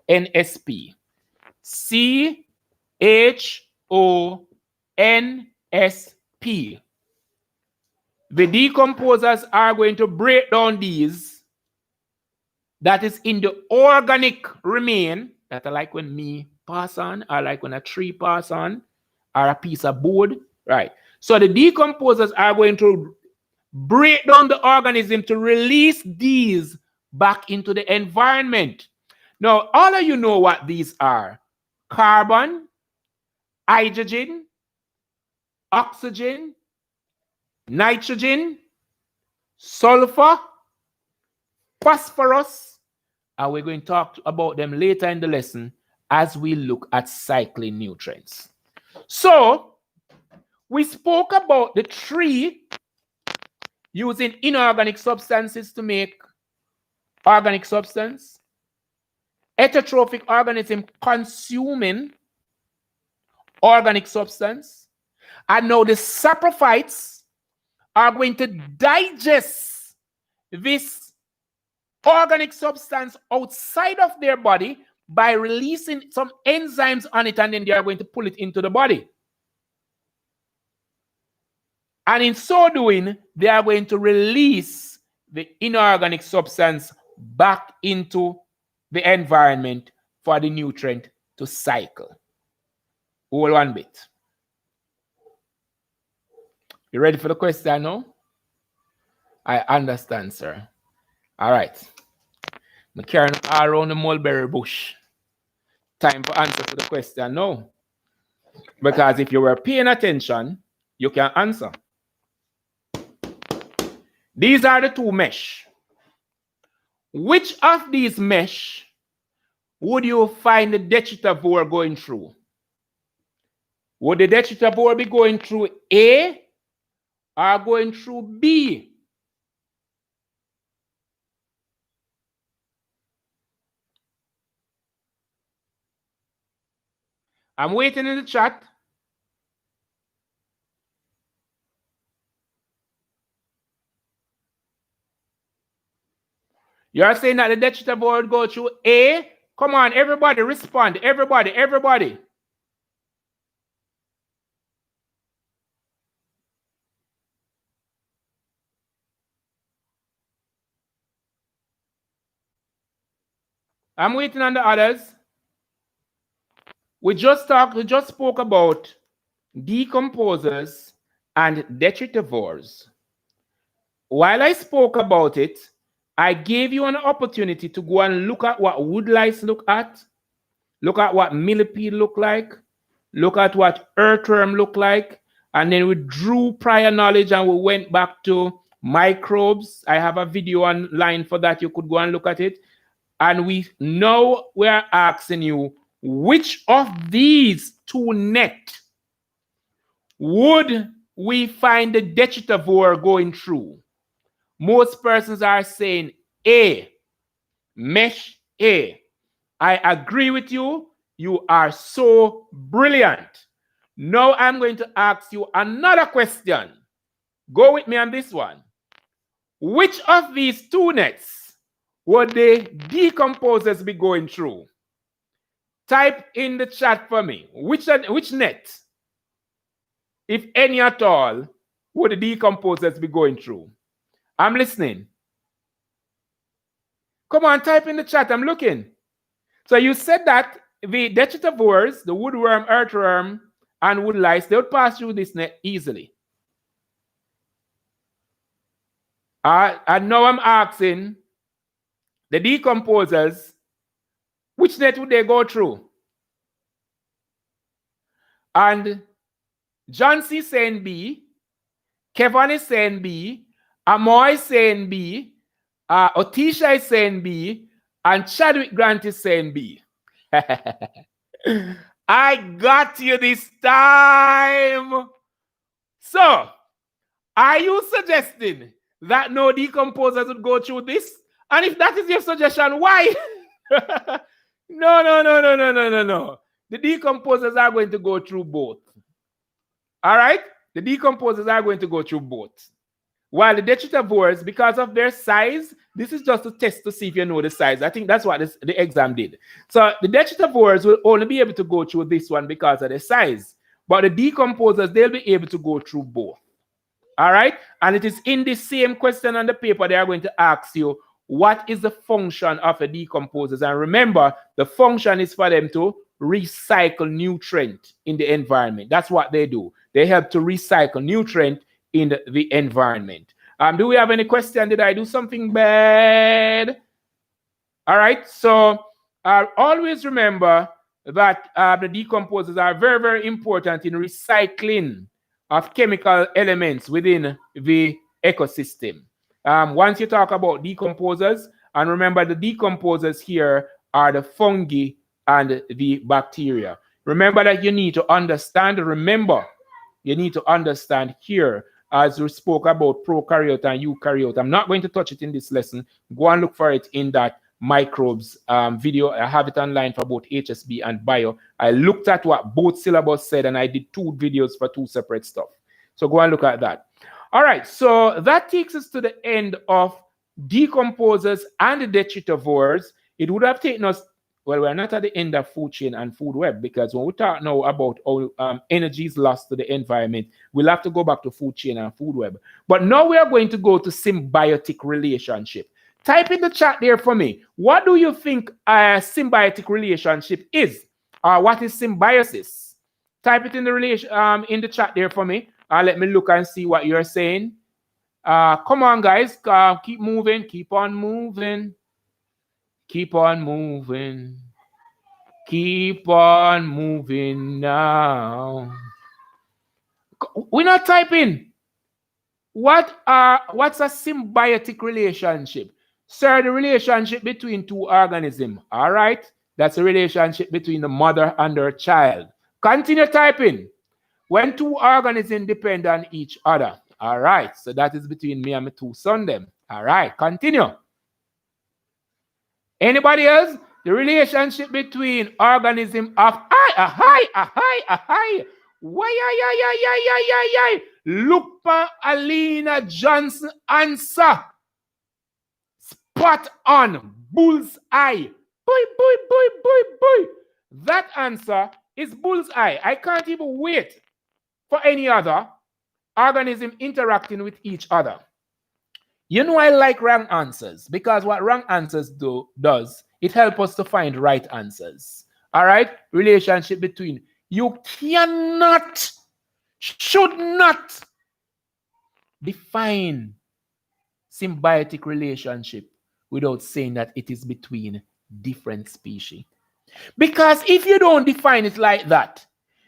CHONSP. The decomposers are going to break down these that is in the organic remain, that are like when me pass on, or like when a tree pass on, or a piece of board, right? So the decomposers are going to break down the organism to release these back into the environment. Now, all of you know what these are: carbon, hydrogen, oxygen, nitrogen, sulfur, phosphorus, and we're going to talk about them later in the lesson as we look at cycling nutrients. So, we spoke about the tree using inorganic substances to make organic substance, heterotrophic organism consuming organic substance, and now the saprophytes are going to digest this organic substance outside of their body by releasing some enzymes on it, and then they are going to pull it into the body. And in so doing, they are going to release the inorganic substance back into the environment for the nutrient to cycle. Hold one bit. You ready for the question now? I understand, sir. All right. I'm carrying all around the mulberry bush. Time for answer to the question now. Because if you were paying attention, you can answer. These are the two mesh. Which of these mesh would you find the detritivore going through? Would the detritivore be going through A or going through B? I'm waiting in the chat. You're saying that the detritivore would go through A? Come on, everybody, respond. Everybody. I'm waiting on the others. We just spoke about decomposers and detritivores. While I spoke about it, I gave you an opportunity to go and look at what woodlice look at what millipede look like, look at what earthworm look like, and then we drew prior knowledge and we went back to microbes. I have a video online for that. You could go and look at it. And we're asking you, which of these two net would we find the detritivore going through? Most persons are saying A, mesh A. I agree with you. You are so brilliant. Now I'm going to ask you another question. Go with me on this one. Which of these two nets would the decomposers be going through? Type in the chat for me. Which net, if any at all, would the decomposers be going through? I'm listening. Come on, type in the chat. I'm looking. So you said that the detritivores, the woodworm, earthworm, and woodlice, they would pass through this net easily. And now I'm asking the decomposers, which net would they go through? And John C. saying B, Kevin is saying B, Amoy is saying B, Otisha is saying B, and Chadwick Grant is saying B. I got you this time. So, are you suggesting that no decomposers would go through this? And if that is your suggestion, why? No. The decomposers are going to go through both. All right? The decomposers are going to go through both. While the detritivores, because of their size, this is just a test to see if you know the size. I think that's what the exam did. So the detritivores will only be able to go through this one because of the size. But the decomposers, they'll be able to go through both. All right? And it is in the same question on the paper they are going to ask you, what is the function of the decomposers? And remember, the function is for them to recycle nutrient in the environment. That's what they do. They help to recycle nutrient in the environment. Do we have any question? Did I do something bad? All right. So always remember that the decomposers are very, very important in recycling of chemical elements within the ecosystem. Once you talk about decomposers, and remember the decomposers here are the fungi and the bacteria. Remember that you need to understand, you need to understand here, as we spoke about prokaryote and eukaryote. I'm not going to touch it in this lesson. Go and look for it in that microbes video. I have it online for both HSB and bio. I looked at what both syllabus said, and I did 2 videos for 2 separate stuff. So go and look at that. All right, so that takes us to the end of decomposers and the detritivores. It would have taken us, well, we're not at the end of food chain and food web, because when we talk now about energy is lost to the environment, we'll have to go back to food chain and food web. But now we are going to go to symbiotic relationship. Type in the chat there for me. What do you think a symbiotic relationship is? What is symbiosis? Type it in the chat there for me. Let me look and see what you're saying. Come on, guys. Keep moving. Keep on moving. Keep on moving. Keep on moving now. We're not typing. What's a symbiotic relationship? Sir, the relationship between 2 organisms. All right? That's a relationship between the mother and her child. Continue typing. When 2 organisms depend on each other. All right. So that is between me and my 2 sons them. All right. Continue. Anybody else? The relationship between organism of Look for Alina Johnson answer. Spot on. Bullseye. Boy. That answer is bullseye. I can't even wait for any other organism interacting with each other. You know I like wrong answers, because what wrong answers does, it helps us to find right answers. All right? Relationship between. You cannot, should not define symbiotic relationship without saying that it is between different species. Because if you don't define it like that,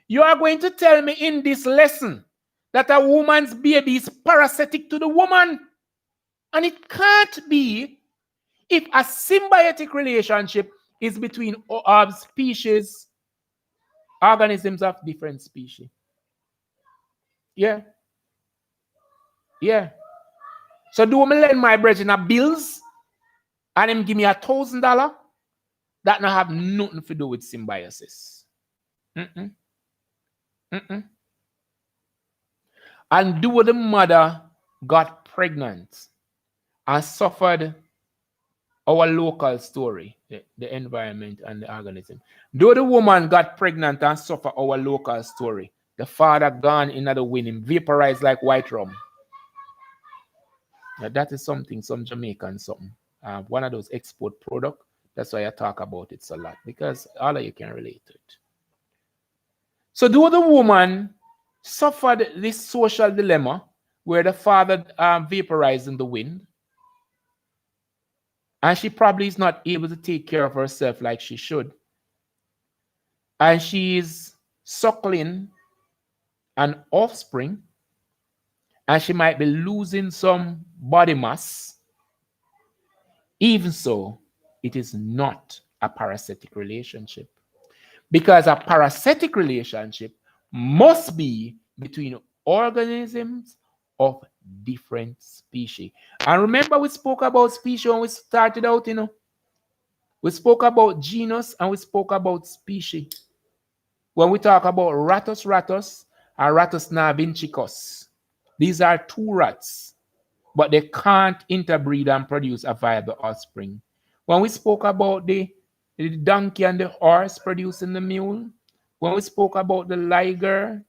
you are going to tell me in this lesson that a woman's baby is parasitic to the woman. And it can't be if a symbiotic relationship is between species, organisms of different species. Yeah. So do me lend my brethren a bills and him give me $1,000? That not have nothing to do with symbiosis. And do the mother got pregnant and suffered our local story, the environment and the organism. Though the woman got pregnant and suffered our local story, the father gone in the wind and vaporized like white rum. Now that is something, some Jamaican something. One of those export products. That's why I talk about it a lot, because all of you can relate to it. So though the woman suffered this social dilemma where the father vaporized in the wind, and she probably is not able to take care of herself like she should, and she's suckling an offspring, and she might be losing some body mass. Even so, it is not a parasitic relationship, because a parasitic relationship must be between organisms of different species. And remember, we spoke about species when we started out, we spoke about genus and we spoke about species. When we talk about ratus are Rattus navincicus. These are two rats, but they can't interbreed and produce a viable offspring. When we spoke about the donkey and the horse producing the mule, when we spoke about the liger,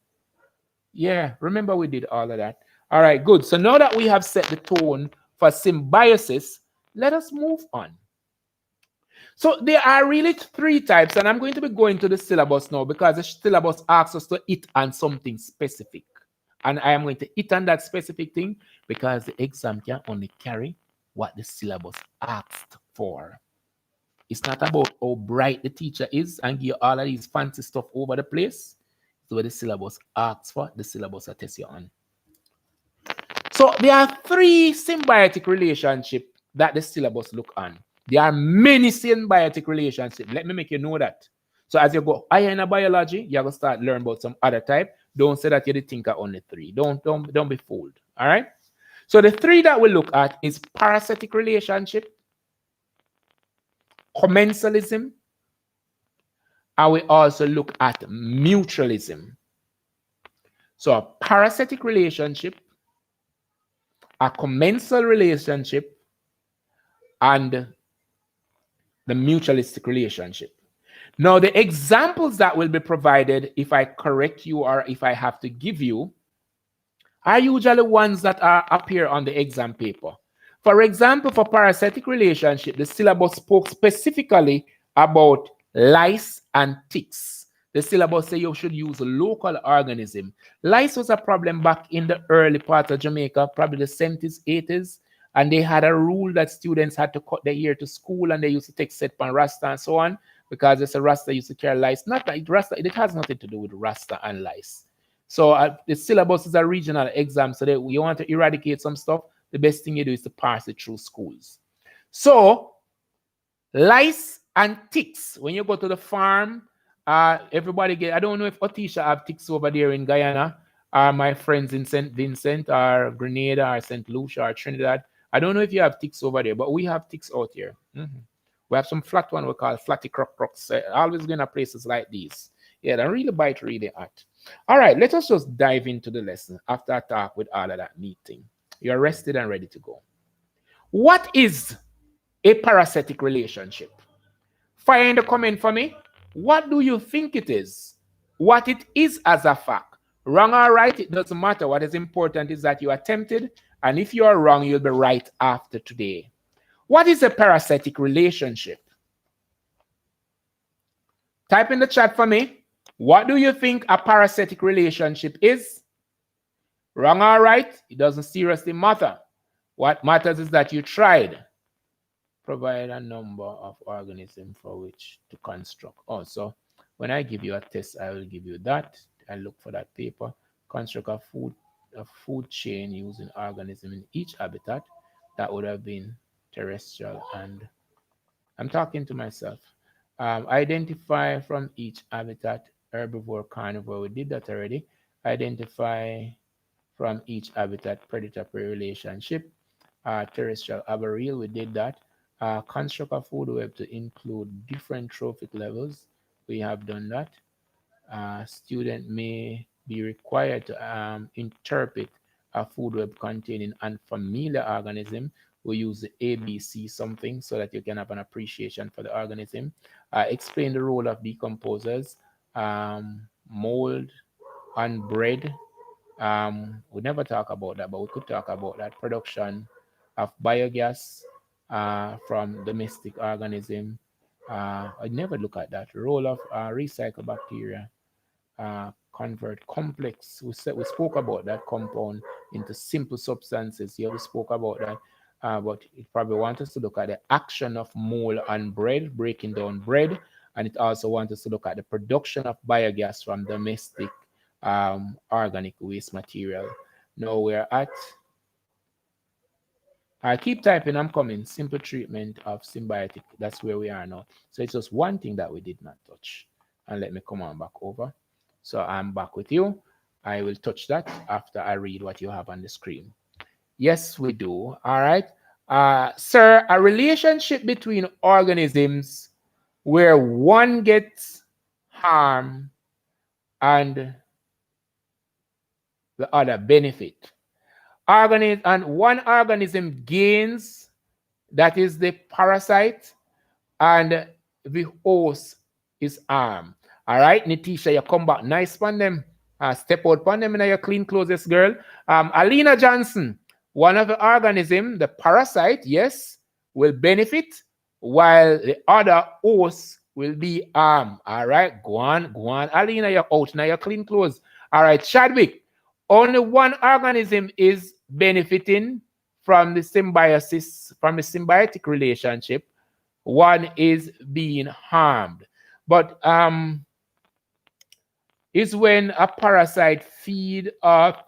yeah, remember we did all of that. All right, good. So now that we have set the tone for symbiosis, let us move on. So there are really three types, and I'm going to be going to the syllabus now because the syllabus asks us to hit on something specific. And I am going to hit on that specific thing because the exam can only carry what the syllabus asked for. It's not about how bright the teacher is and give you all of these fancy stuff over the place. It's what the syllabus asks for, the syllabus will test you on. So there are three symbiotic relationships that the syllabus look on. There are many symbiotic relationships. Let me make you know that. So as you go higher in a biology, you're going to start learn about some other type. Don't say that you think are only three. Don't be fooled. All right? So the three that we look at is parasitic relationship, commensalism, and we also look at mutualism. So a parasitic relationship, a commensal relationship, and the mutualistic relationship. Now, the examples that will be provided, if I correct you or if I have to give you, are usually ones that appear on the exam paper. For example, for parasitic relationship, the syllabus spoke specifically about lice and ticks. The syllabus says you should use a local organism. Lice was a problem back in the early part of Jamaica, probably the 70s, 80s, and they had a rule that students had to cut their hair to school, and they used to take set on Rasta and so on, because it's a Rasta used to carry lice. Not like Rasta, it has nothing to do with Rasta and lice. So the syllabus is a regional exam, so that you want to eradicate some stuff, the best thing you do is to pass it through schools. So lice and ticks, when you go to the farm, everybody get, I don't know if Otisha have ticks over there in Guyana, or my friends in St. Vincent, or Grenada, or St. Lucia, or Trinidad. I don't know if you have ticks over there, but we have ticks out here. We have some flat one we call flatty croc crocs. Always going to places like these. Yeah, they really bite really hot. All right, let us just dive into the lesson after I talk with all of that meeting. You're rested and ready to go. What is a parasitic relationship? Fire in the comment for me. What do you think it is? What it is as a fact? Wrong or right, it doesn't matter. What is important is that you attempted, and if you are wrong, you'll be right after today. What is a parasitic relationship? Type in the chat for me. What do you think a parasitic relationship is? Wrong or right, it doesn't seriously matter. What matters is that you tried. Provide a number of organisms for which to construct. Also, when I give you a test, I will give you that. I look for that paper. Construct a food chain using organism in each habitat. That would have been terrestrial, and I'm talking to myself. Identify from each habitat, herbivore, carnivore, we did that already. Identify from each habitat, predator-prey relationship. Terrestrial, arboreal, we did that. Construct a food web to include different trophic levels. We have done that. Student may be required to interpret a food web containing unfamiliar organism. We use the ABC something so that you can have an appreciation for the organism. Explain the role of decomposers, mold, and bread. We never talk about that, but we could talk about that. Production of biogas from domestic organism. I never look at that. Role of recycled bacteria. Convert complex. We spoke about that compound into simple substances. Yeah, we spoke about that. But it probably wants us to look at the action of mold on bread, breaking down bread, and it also wants us to look at the production of biogas from domestic organic waste material. Now we're at, I keep typing, I'm coming, simple treatment of symbiotic. That's where we are now. So it's just one thing that we did not touch. And let me come on back over. So I'm back with you. I will touch that after I read what you have on the screen. Yes, we do. All right. Sir, a relationship between organisms where one gets harm and the other benefit. And one organism gains, that is the parasite, and the host is harmed. All right, Nitisha, you come back nice on them. Step out on them in your clean clothes, girl. Alina Johnson, one of the organism, the parasite, yes, will benefit, while the other host will be harmed. All right, go on. Alina, you're out now, your clean clothes. All right, Chadwick, only one organism is benefiting from the symbiosis, from the symbiotic relationship. One is being harmed. But is when a parasite feed off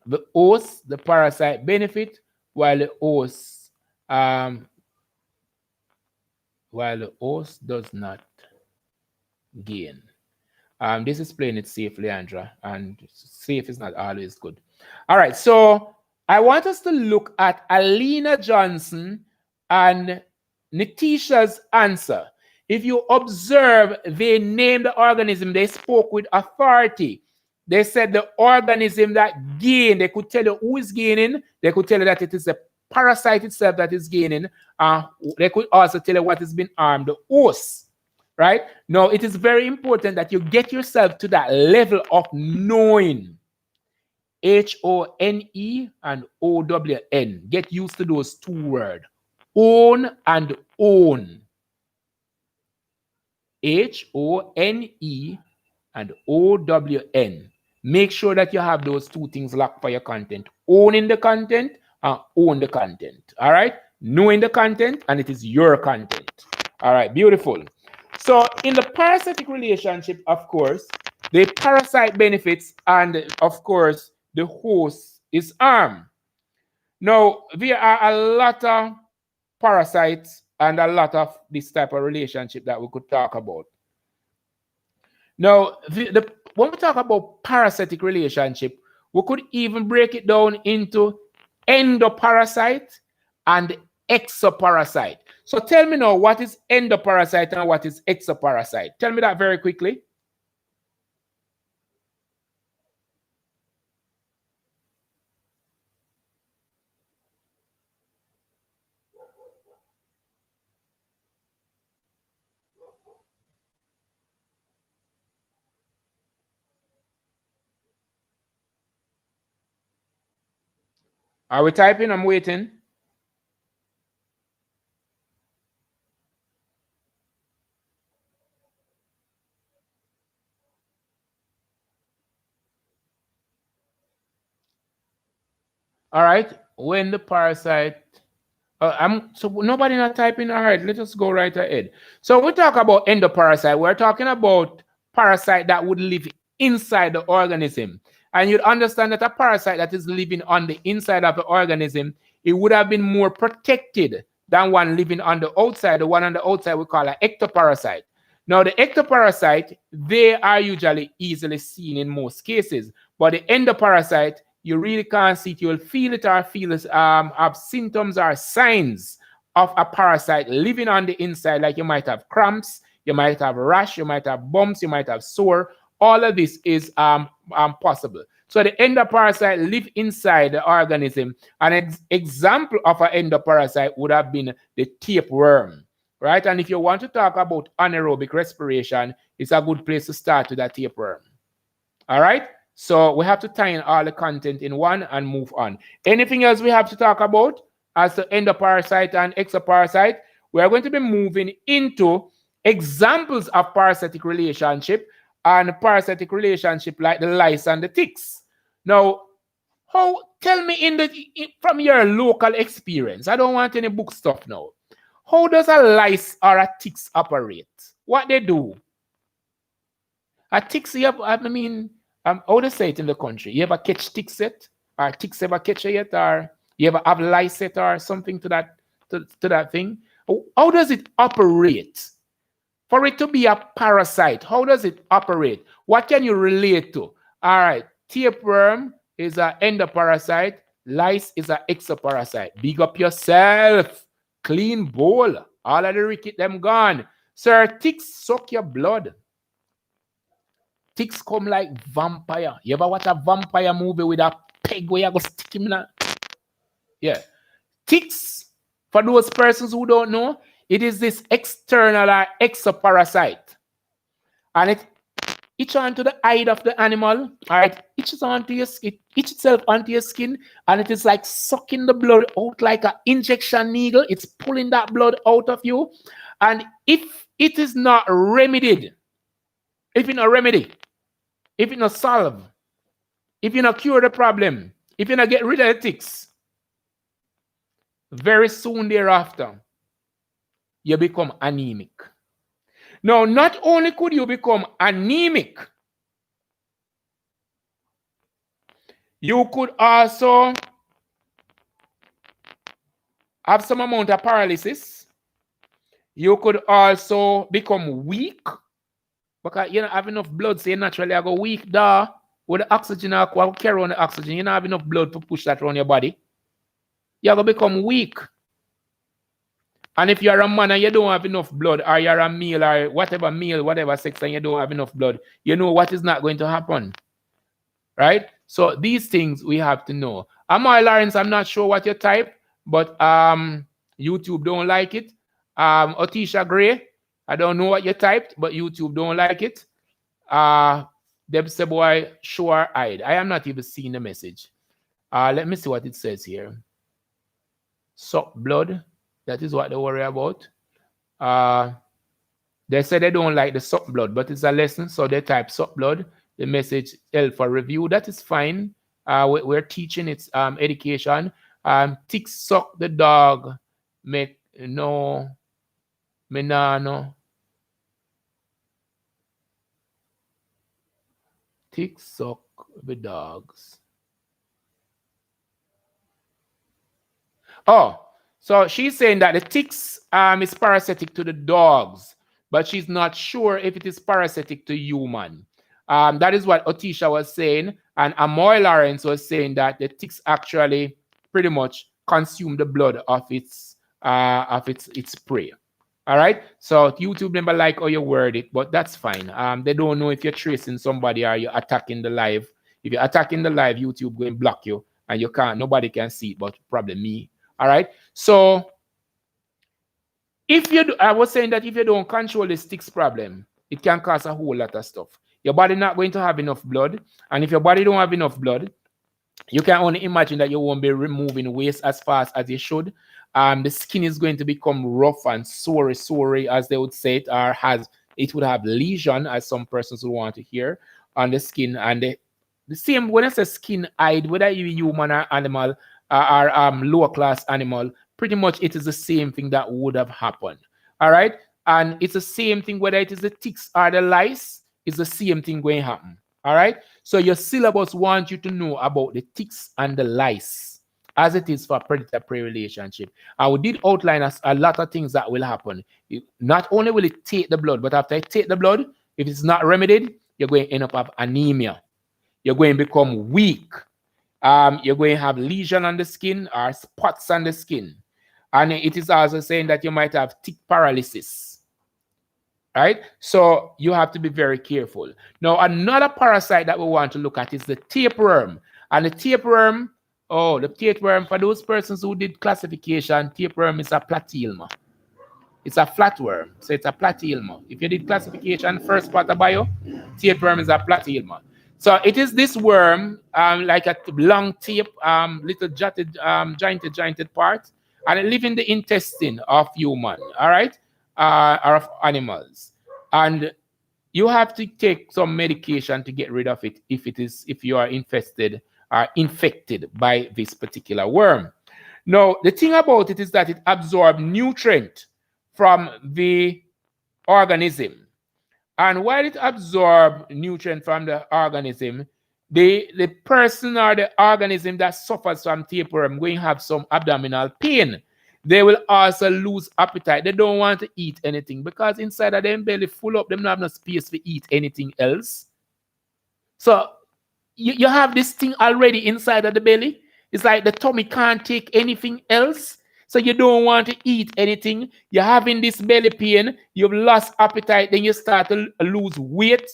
the host, the parasite benefit, while the host does not gain. This is playing it safe, Leandra, and safe is not always good. All right, so I want us to look at Alina Johnson and Nitisha's answer. If you observe, they named the organism, they spoke with authority. They said the organism that gained, they could tell you who is gaining, they could tell you that it is the parasite itself that is gaining. They could also tell you what has been harmed, the host. Right? Now, it is very important that you get yourself to that level of knowing. H-O-N-E and O-W-N. Get used to those two words. Own and own. H-O-N-E and O-W-N. Make sure that you have those two things locked for your content. Owning the content and own the content. All right? Knowing the content, and it is your content. All right, beautiful. So in the parasitic relationship, of course, the parasite benefits, and of course, the host is harmed. Now, there are a lot of parasites and a lot of this type of relationship that we could talk about. Now, when we talk about parasitic relationship, we could even break it down into endoparasite and exoparasite. So tell me now, what is endoparasite and what is exoparasite? Tell me that very quickly. Are we typing? I'm waiting. All right. When the parasite, so nobody not typing. All right, let us go right ahead. So we talk about endoparasite. We're talking about parasite that would live inside the organism. And you'd understand that a parasite that is living on the inside of the organism, it would have been more protected than one living on the outside. The one on the outside we call an ectoparasite. Now, the ectoparasite, they are usually easily seen in most cases. But the endoparasite, you really can't see it. You will feel it or feel it, have symptoms or signs of a parasite living on the inside, like you might have cramps, you might have rash, you might have bumps, you might have sore. All of this is possible. So the endoparasite live inside the organism. An example of an endoparasite would have been the tapeworm, right? And if you want to talk about anaerobic respiration, it's a good place to start with that tapeworm. All right? So we have to tie in all the content in one and move on. Anything else we have to talk about as the endoparasite and exoparasite? We are going to be moving into examples of parasitic relationship and parasitic relationship like the lice and the ticks. Now, tell me from your local experience, I don't want any book stuff now. How does a lice or a ticks operate? What they do? A ticks, how to say it in the country? You ever catch ticks yet? Or ticks ever catch you yet? Or you ever have lice yet or something to that thing? How does it operate? For it to be a parasite, how does it operate? What can you relate to? All right, tapeworm is an endoparasite. Lice is an exoparasite. Big up yourself. Clean bowl. All of the ricket them gone. Sir, ticks suck your blood. ticks come like vampire. You ever watch a vampire movie with a peg where you go stick him in? Yeah. Ticks, for those persons who don't know, it is this external or exoparasite. And it itch onto the hide of the animal, all right? Itches onto your skin, itch itself onto your skin, and it is like sucking the blood out like an injection needle. It's pulling that blood out of you. And if it is not remedied, if you not remedy, if you not solve, if you not cure the problem, if you not get rid of the ticks, very soon thereafter, you become anemic. Now, not only could you become anemic, you could also have some amount of paralysis. You could also become weak because you don't have enough blood, so you naturally go weak. With the oxygen, or carry on the oxygen, you don't have enough blood to push that around your body. You're going to become weak. And if you're a man and you don't have enough blood, or you're a male, or whatever sex, and you don't have enough blood, you know what is not going to happen. Right? So these things we have to know. Amoy Lawrence, I'm not sure what you type, but YouTube don't like it. Otisha Gray, I don't know what you typed, but YouTube don't like it. Deb Seboy, sure-eyed. I am not even seeing the message. Let me see what it says here. Suck blood. That is what they worry about. They say they don't like the suck blood, but it's a lesson, so they type suck blood. The message L for review. That is fine. We're teaching it's education. Ticks suck the dog. No. Ticks suck the dogs. Oh, so she's saying that the ticks is parasitic to the dogs, but she's not sure if it is parasitic to human. That is what Otisha was saying, and Amoy Lawrence was saying that the ticks actually pretty much consume the blood of its prey. All right. So YouTube never like how you word it, but that's fine. They don't know if you're tracing somebody or you're attacking the live. If you're attacking the live, YouTube going to block you, and you can't. Nobody can see it, but probably me. All right. So I was saying that if you don't control the ticks problem, it can cause a whole lot of stuff. Your body not going to have enough blood, and if your body don't have enough blood, you can only imagine that you won't be removing waste as fast as you should. The skin is going to become rough and sore, as they would say it, or it would have lesion, as some persons would want to hear, on the skin. And the same, when I say skin eyed, whether you're human or animal or lower class animal, pretty much it is the same thing that would have happened. All right. And it's the same thing whether it is the ticks or the lice, it's the same thing going to happen. All right. So your syllabus wants you to know about the ticks and the lice, as it is for predator-prey relationship. And we did outline a lot of things that will happen. Not only will it take the blood, but after it take the blood, if it's not remedied, you're going to end up with anemia. You're going to become weak. You're going to have lesion on the skin or spots on the skin. And it is also saying that you might have tick paralysis. Right? So you have to be very careful. Now, another parasite that we want to look at is the tapeworm. And the tapeworm, for those persons who did classification, tapeworm is a platyhelma. It's a flatworm, so it's a platyhelma. If you did classification, first part of bio, tapeworm is a platyhelma. So it is this worm, like a long tape, little jointed part, and it lives in the intestine of human, all right, or of animals. And you have to take some medication to get rid of it if you are infested or infected by this particular worm. Now, the thing about it is that it absorbs nutrient from the organism. And while it absorbs nutrient from the organism, the person or the organism that suffers from tapeworm going to have some abdominal pain. They will also lose appetite. They don't want to eat anything because inside of them belly full up, them not have no space to eat anything else. So you have this thing already inside of the belly. It's like the tummy can't take anything else. So you don't want to eat anything. You're having this belly pain. You've lost appetite. Then you start to lose weight.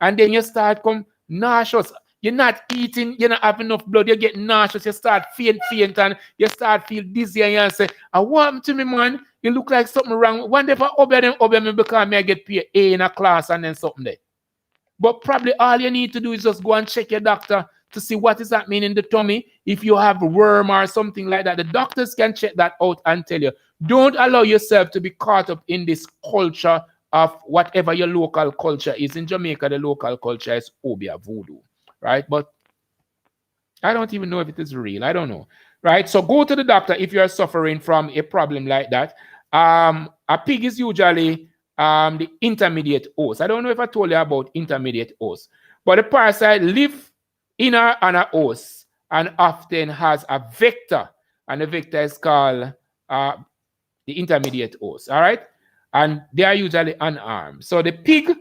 and then you start come nauseous. You're not eating, you're not having enough blood, you get nauseous, you start faint, and you start feel dizzy, and you say, I want to me, man. You look like something wrong. One day for obey me because me I get paid A in a class and then something there. But probably all you need to do is just go and check your doctor to see what is happening in the tummy. If you have a worm or something like that, the doctors can check that out and tell you. Don't allow yourself to be caught up in this culture of whatever your local culture is. In Jamaica, the local culture is Obia voodoo, right? But I don't even know if it is real. I don't know, right? So go to the doctor if you are suffering from a problem like that. A pig is usually the intermediate host. I don't know if I told you about intermediate host, but the parasite live in a host and often has a vector, and the vector is called the intermediate host. All right, and they are usually unarmed. So the pig,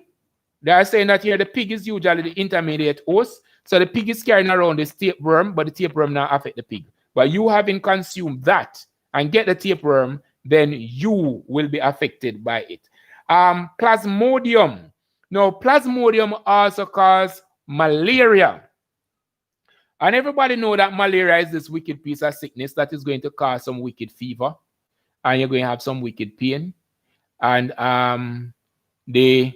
they are saying that here the pig is usually the intermediate host. So the pig is carrying around this tapeworm, but the tapeworm now affect the pig. But you having consumed that and get the tapeworm, then you will be affected by it. Plasmodium. Now, plasmodium also causes malaria. And everybody know that malaria is this wicked piece of sickness that is going to cause some wicked fever. And you're going to have some wicked pain. And the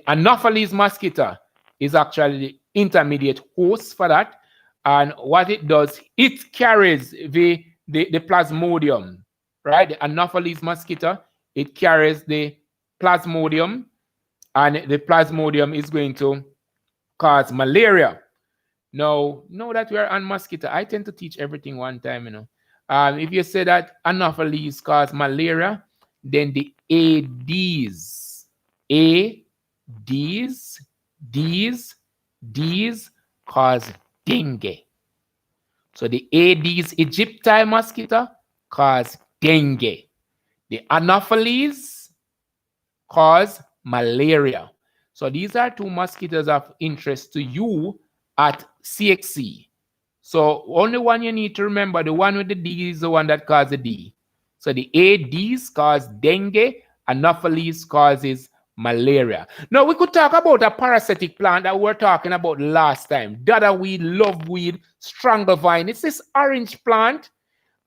Anopheles mosquito is actually the intermediate host for that. And what it does, it carries the plasmodium, right? The Anopheles mosquito, it carries the plasmodium, and the plasmodium is going to cause malaria. Now that we are on mosquito, I tend to teach everything one time, you know. If you say that Anopheles cause malaria, then the Aedes cause dengue. So the Aedes aegypti mosquito cause dengue. The Anopheles cause malaria. So these are two mosquitoes of interest to you at CXC. So only one you need to remember, the one with the D is the one that causes the D. So the Aedes cause dengue, Anopheles causes malaria. Now we could talk about a parasitic plant that we were talking about last time. Dadaweed, loveweed, stranglevine. It's this orange plant,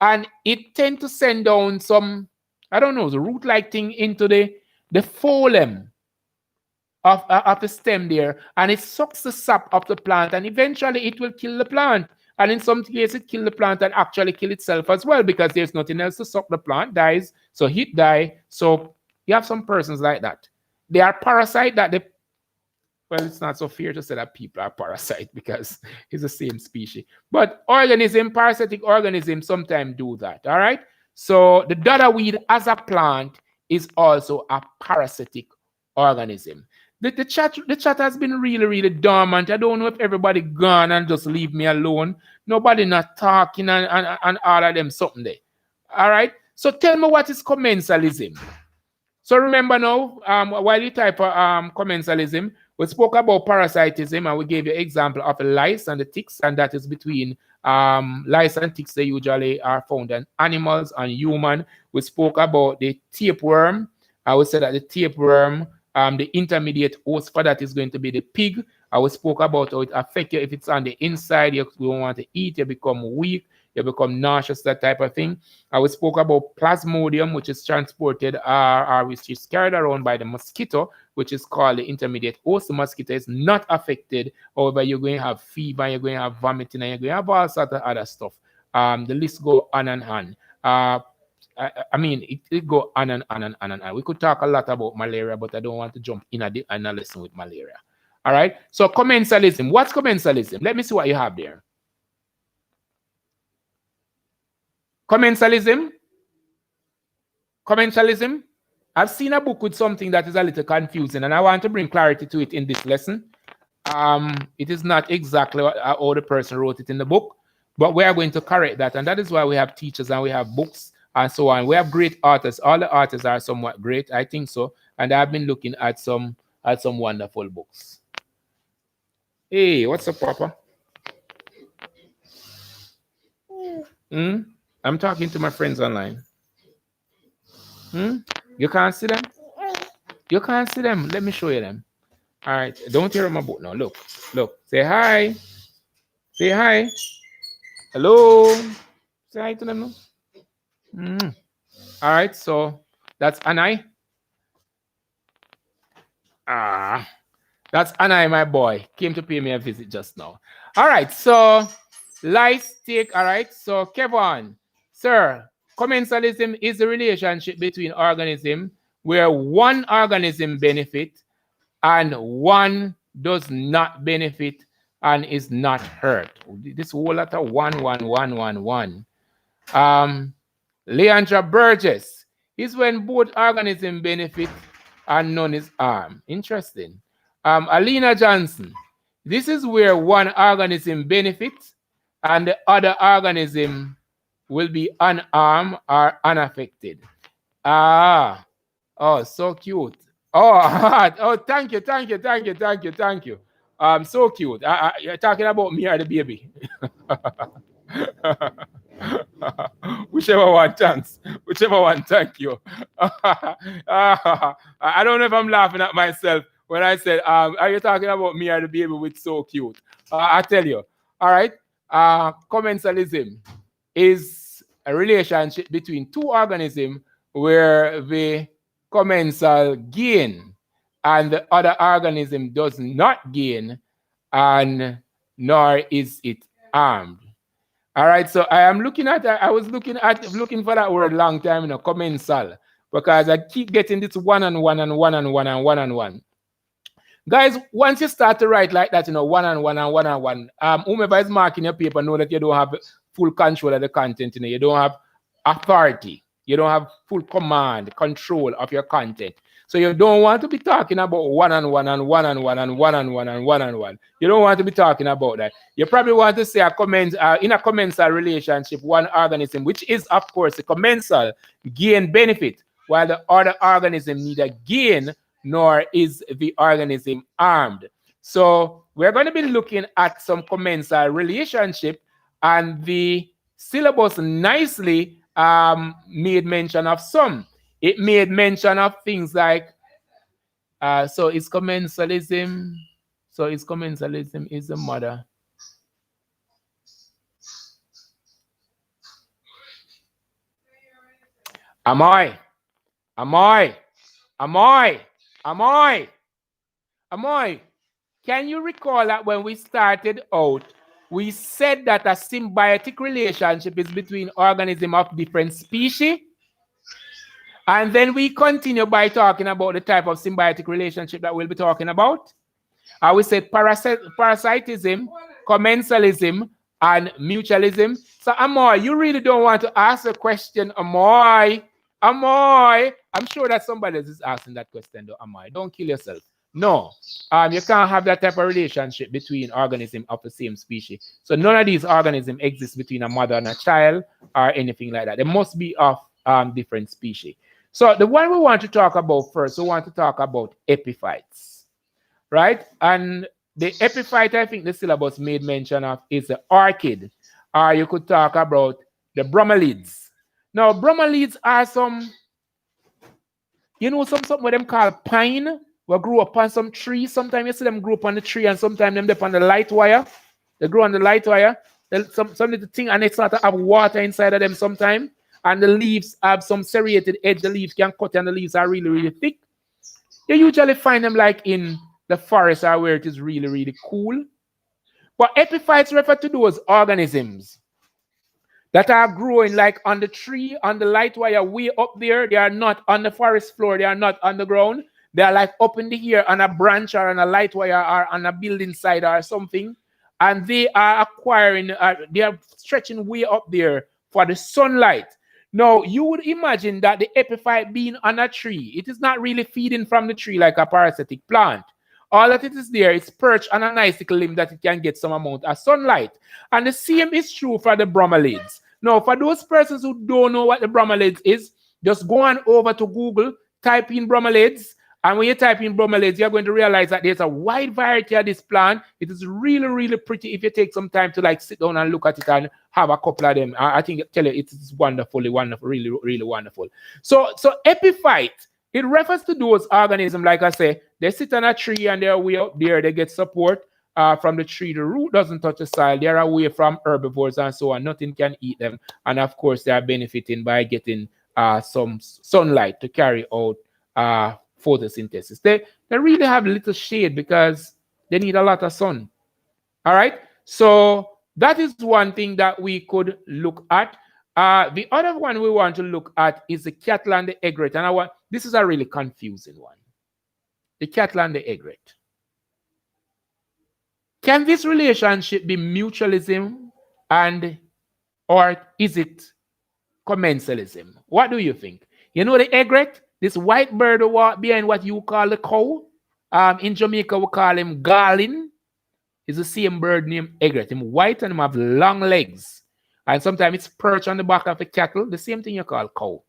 and it tends to send down some, I don't know, the root-like thing into the phloem of the stem there, and it sucks the sap of the plant, and eventually it will kill the plant. And in some cases, it kill the plant and actually kill itself as well, because there's nothing else to suck. The plant dies, so it die. So you have some persons like that. They are parasite that they, well, it's not so fair to say that people are parasite because it's the same species. But parasitic organisms sometimes do that, all right? So the dadaweed as a plant is also a parasitic organism. The chat has been really, really dormant. I don't know if everybody gone and just leave me alone. Nobody not talking and all of them something there. All right? So tell me, what is commensalism? So remember now, while you type commensalism, we spoke about parasitism, and we gave you an example of lice and the ticks, and that is between lice and ticks. They usually are found in animals and human. We spoke about the tapeworm. I would say that the tapeworm, the intermediate host for that is going to be the pig. I spoke about how it affects you. If it's on the inside, you don't want to eat, you become weak, you become nauseous, that type of thing. I spoke about plasmodium, which is transported or which is carried around by the mosquito, which is called the intermediate host. The mosquito is not affected. However, you're going to have fever, you're going to have vomiting, and you're going to have all sorts of other stuff. The list go on and on. I mean, it go on and on and on and on. We could talk a lot about malaria, but I don't want to jump in a lesson with malaria. All right? So commensalism. What's commensalism? Let me see what you have there. Commensalism. I've seen a book with something that is a little confusing, and I want to bring clarity to it in this lesson. It is not exactly how the person wrote it in the book, but we are going to correct that, and that is why we have teachers and we have books and so on. We have great authors. All the authors are somewhat great, I think so, and I've been looking at some wonderful books. Hey, what's up, Papa? I'm talking to my friends online. You can't see them? You can't see them. Let me show you them. All right. Don't hear him about now. Look. Say hi. Say hi. Hello. Say hi to them now. All right. So that's Anai. That's Anai, my boy. Came to pay me a visit just now. All right. So let's take. All right. So Kevin, sir, commensalism is the relationship between organisms where one organism benefits and one does not benefit and is not hurt. This whole lot of 1, 1, 1, 1, 1. Leandra Burgess is when both organisms benefit and none is harmed. Interesting. Alina Johnson, this is where one organism benefits and the other organism will be unarmed or unaffected. Oh, so cute. Oh, thank you. So cute. You're talking about me or the baby. Whichever one, thanks. Whichever one, thank you. I don't know if I'm laughing at myself when I said, are you talking about me or the baby with so cute? I tell you. All right. Commensalism is a relationship between two organisms where the commensal gain and the other organism does not gain, and nor is it harmed. All right, so I was looking for that word long time, commensal, because I keep getting this one and one and one and one and one and one. Guys, once you start to write like that, one and one and one and one, whomever is marking your paper know that you don't have full control of the content, you don't have authority. You don't have full command, control of your content. So you don't want to be talking about one and one and one and one and one and one and one and one. You don't want to be talking about that. You probably want to say in a commensal relationship, one organism, which is of course a commensal, gain benefit, while the other organism neither gain nor is the organism harmed. So we're going to be looking at some commensal relationship, and the syllabus nicely made mention of some. It made mention of things like, so is commensalism is the mother. Am I? Can you recall that when we started out, we said that a symbiotic relationship is between organisms of different species? And then we continue by talking about the type of symbiotic relationship that we'll be talking about. We said parasitism, commensalism, and mutualism. So, Amoy, you really don't want to ask a question, Amoy. I'm sure that somebody else is asking that question, though, Amoy. Don't kill yourself. No, you can't have that type of relationship between organisms of the same species. So none of these organisms exist between a mother and a child or anything like that. They must be of different species. So the one we want to talk about first, we want to talk about epiphytes, right? And the epiphyte, I think the syllabus made mention of, is the orchid, or you could talk about the bromeliads. Now, bromeliads are some, something what them call pine, will grow up on some tree. Sometimes you see them grow up on the tree, and sometimes them dip on the light wire. They grow on the light wire. Some little thing, and it's not to have water inside of them sometimes. And the leaves have some serrated edge. The leaves can cut, and the leaves are really, really thick. You usually find them like in the forest or where it is really, really cool. But epiphytes refer to those organisms that are growing like on the tree, on the light wire, way up there. They are not on the forest floor. They are not on the ground. They are like up in the air on a branch or on a light wire or on a building side or something. And they are acquiring, they are stretching way up there for the sunlight. Now, you would imagine that the epiphyte being on a tree, it is not really feeding from the tree like a parasitic plant. All that it is there is perched on an icicle limb that it can get some amount of sunlight. And the same is true for the bromeliads. Now, for those persons who don't know what the bromeliads is, just go on over to Google, type in bromeliads, and when you type in bromeliads, you're going to realize that there's a wide variety of this plant. It is really, really pretty if you take some time to like sit down and look at it and have a couple of them. I think, tell you, it is wonderfully wonderful, really, really wonderful. So epiphyte It refers to those organisms, like I say, they sit on a tree and they're way up there, they get support from the tree. The root doesn't touch the soil, they're away from herbivores and so on. Nothing can eat them. And of course, they are benefiting by getting some sunlight to carry out photosynthesis. They really have little shade because they need a lot of sun. All right. So that is one thing that we could look at. The other one we want to look at is the cattle and the egret. And this is a really confusing one. The cattle and the egret. Can this relationship be mutualism or is it commensalism? What do you think? You know the egret, this white bird who walk behind what you call the cow. In Jamaica we call him garlin. It's the same bird named egret. Him white and him have long legs. And sometimes it's perched on the back of the cattle. The same thing you call cow.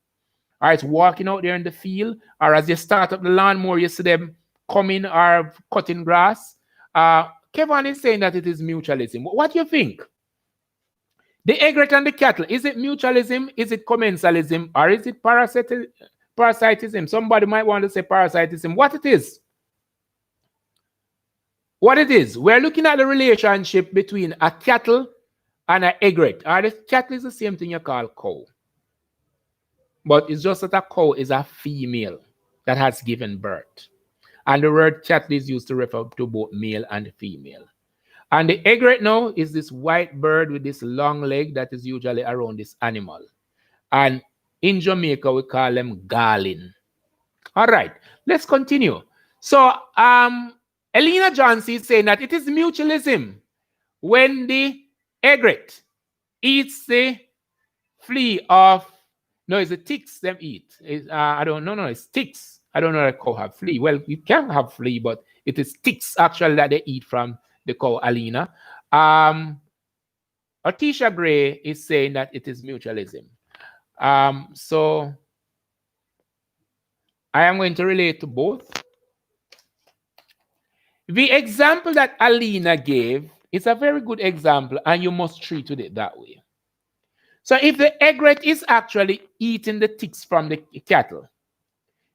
Or it's walking out there in the field. Or as you start up the lawnmower, you see them coming or cutting grass. Kevin is saying that it is mutualism. What do you think? The egret and the cattle, is it mutualism? Is it commensalism? Or is it parasitism? Somebody might want to say parasitism. What it is? What it is? We're looking at the relationship between a cattle and an egret. The cattle is the same thing you call cow. But it's just that a cow is a female that has given birth. And the word cattle is used to refer to both male and female. And the egret now is this white bird with this long leg that is usually around this animal. And in Jamaica, we call them garlin. All right, let's continue. So, Elena Johnson is saying that it is mutualism when the egret eats the flea of, no, it's the ticks them eat. I don't know, no, it's ticks. I don't know if cow have flea. Well, you can have flea, but it is ticks actually that they eat from the cow, Alina. Artisha Gray is saying that it is mutualism. So I am going to relate to both. The example that Alina gave is a very good example, and you must treat with it that way. So if the egret is actually eating the ticks from the cattle,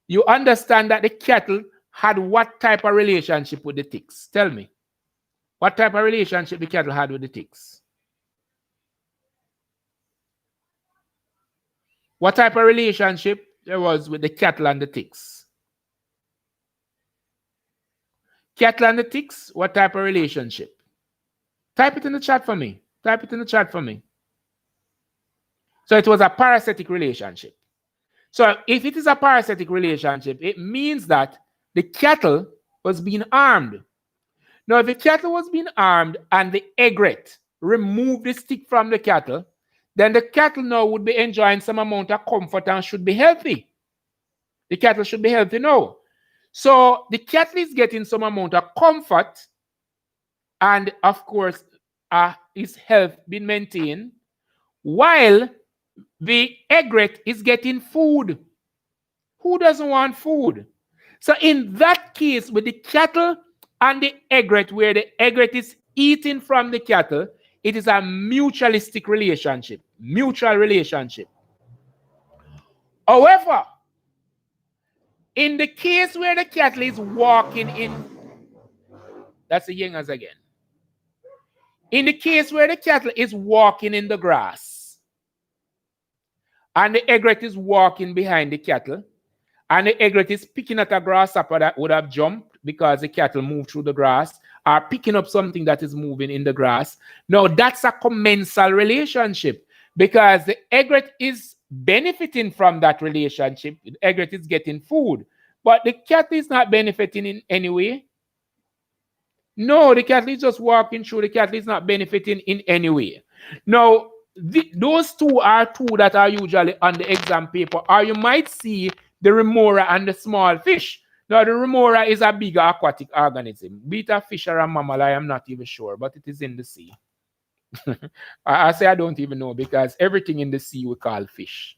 you understand that the cattle had what type of relationship with the ticks? Tell me. What type of relationship the cattle had with the ticks? What type of relationship there was with the cattle and the ticks? Cattle and the ticks, what type of relationship? Type it in the chat for me. Type it in the chat for me. So it was a parasitic relationship. So if it is a parasitic relationship, it means that the cattle was being armed. Now, if the cattle was being armed and the egret removed the stick from the cattle, then the cattle now would be enjoying some amount of comfort and should be healthy. The cattle should be healthy now. So the cattle is getting some amount of comfort and, of course, his health being maintained, while the egret is getting food. Who doesn't want food? So in that case, with the cattle and the egret, where the egret is eating from the cattle, it is a mutualistic relationship, mutual relationship. However, in the case where the cattle is walking in, that's the yingers again. In the case where the cattle is walking in the grass, and the egret is walking behind the cattle, and the egret is picking at a grasshopper that would have jumped because the cattle moved through the grass, or picking up something that is moving in the grass. Now, that's a commensal relationship because the egret is benefiting from that relationship. The egret is getting food, but the cattle is not benefiting in any way. No, the cattle is just walking through. The cattle is not benefiting in any way. Now, those two are two that are usually on the exam paper, or you might see the remora and the small fish. Now, the remora is a bigger aquatic organism. Be it a fish or a mammal, I am not even sure, but it is in the sea. I say I don't even know because everything in the sea we call fish.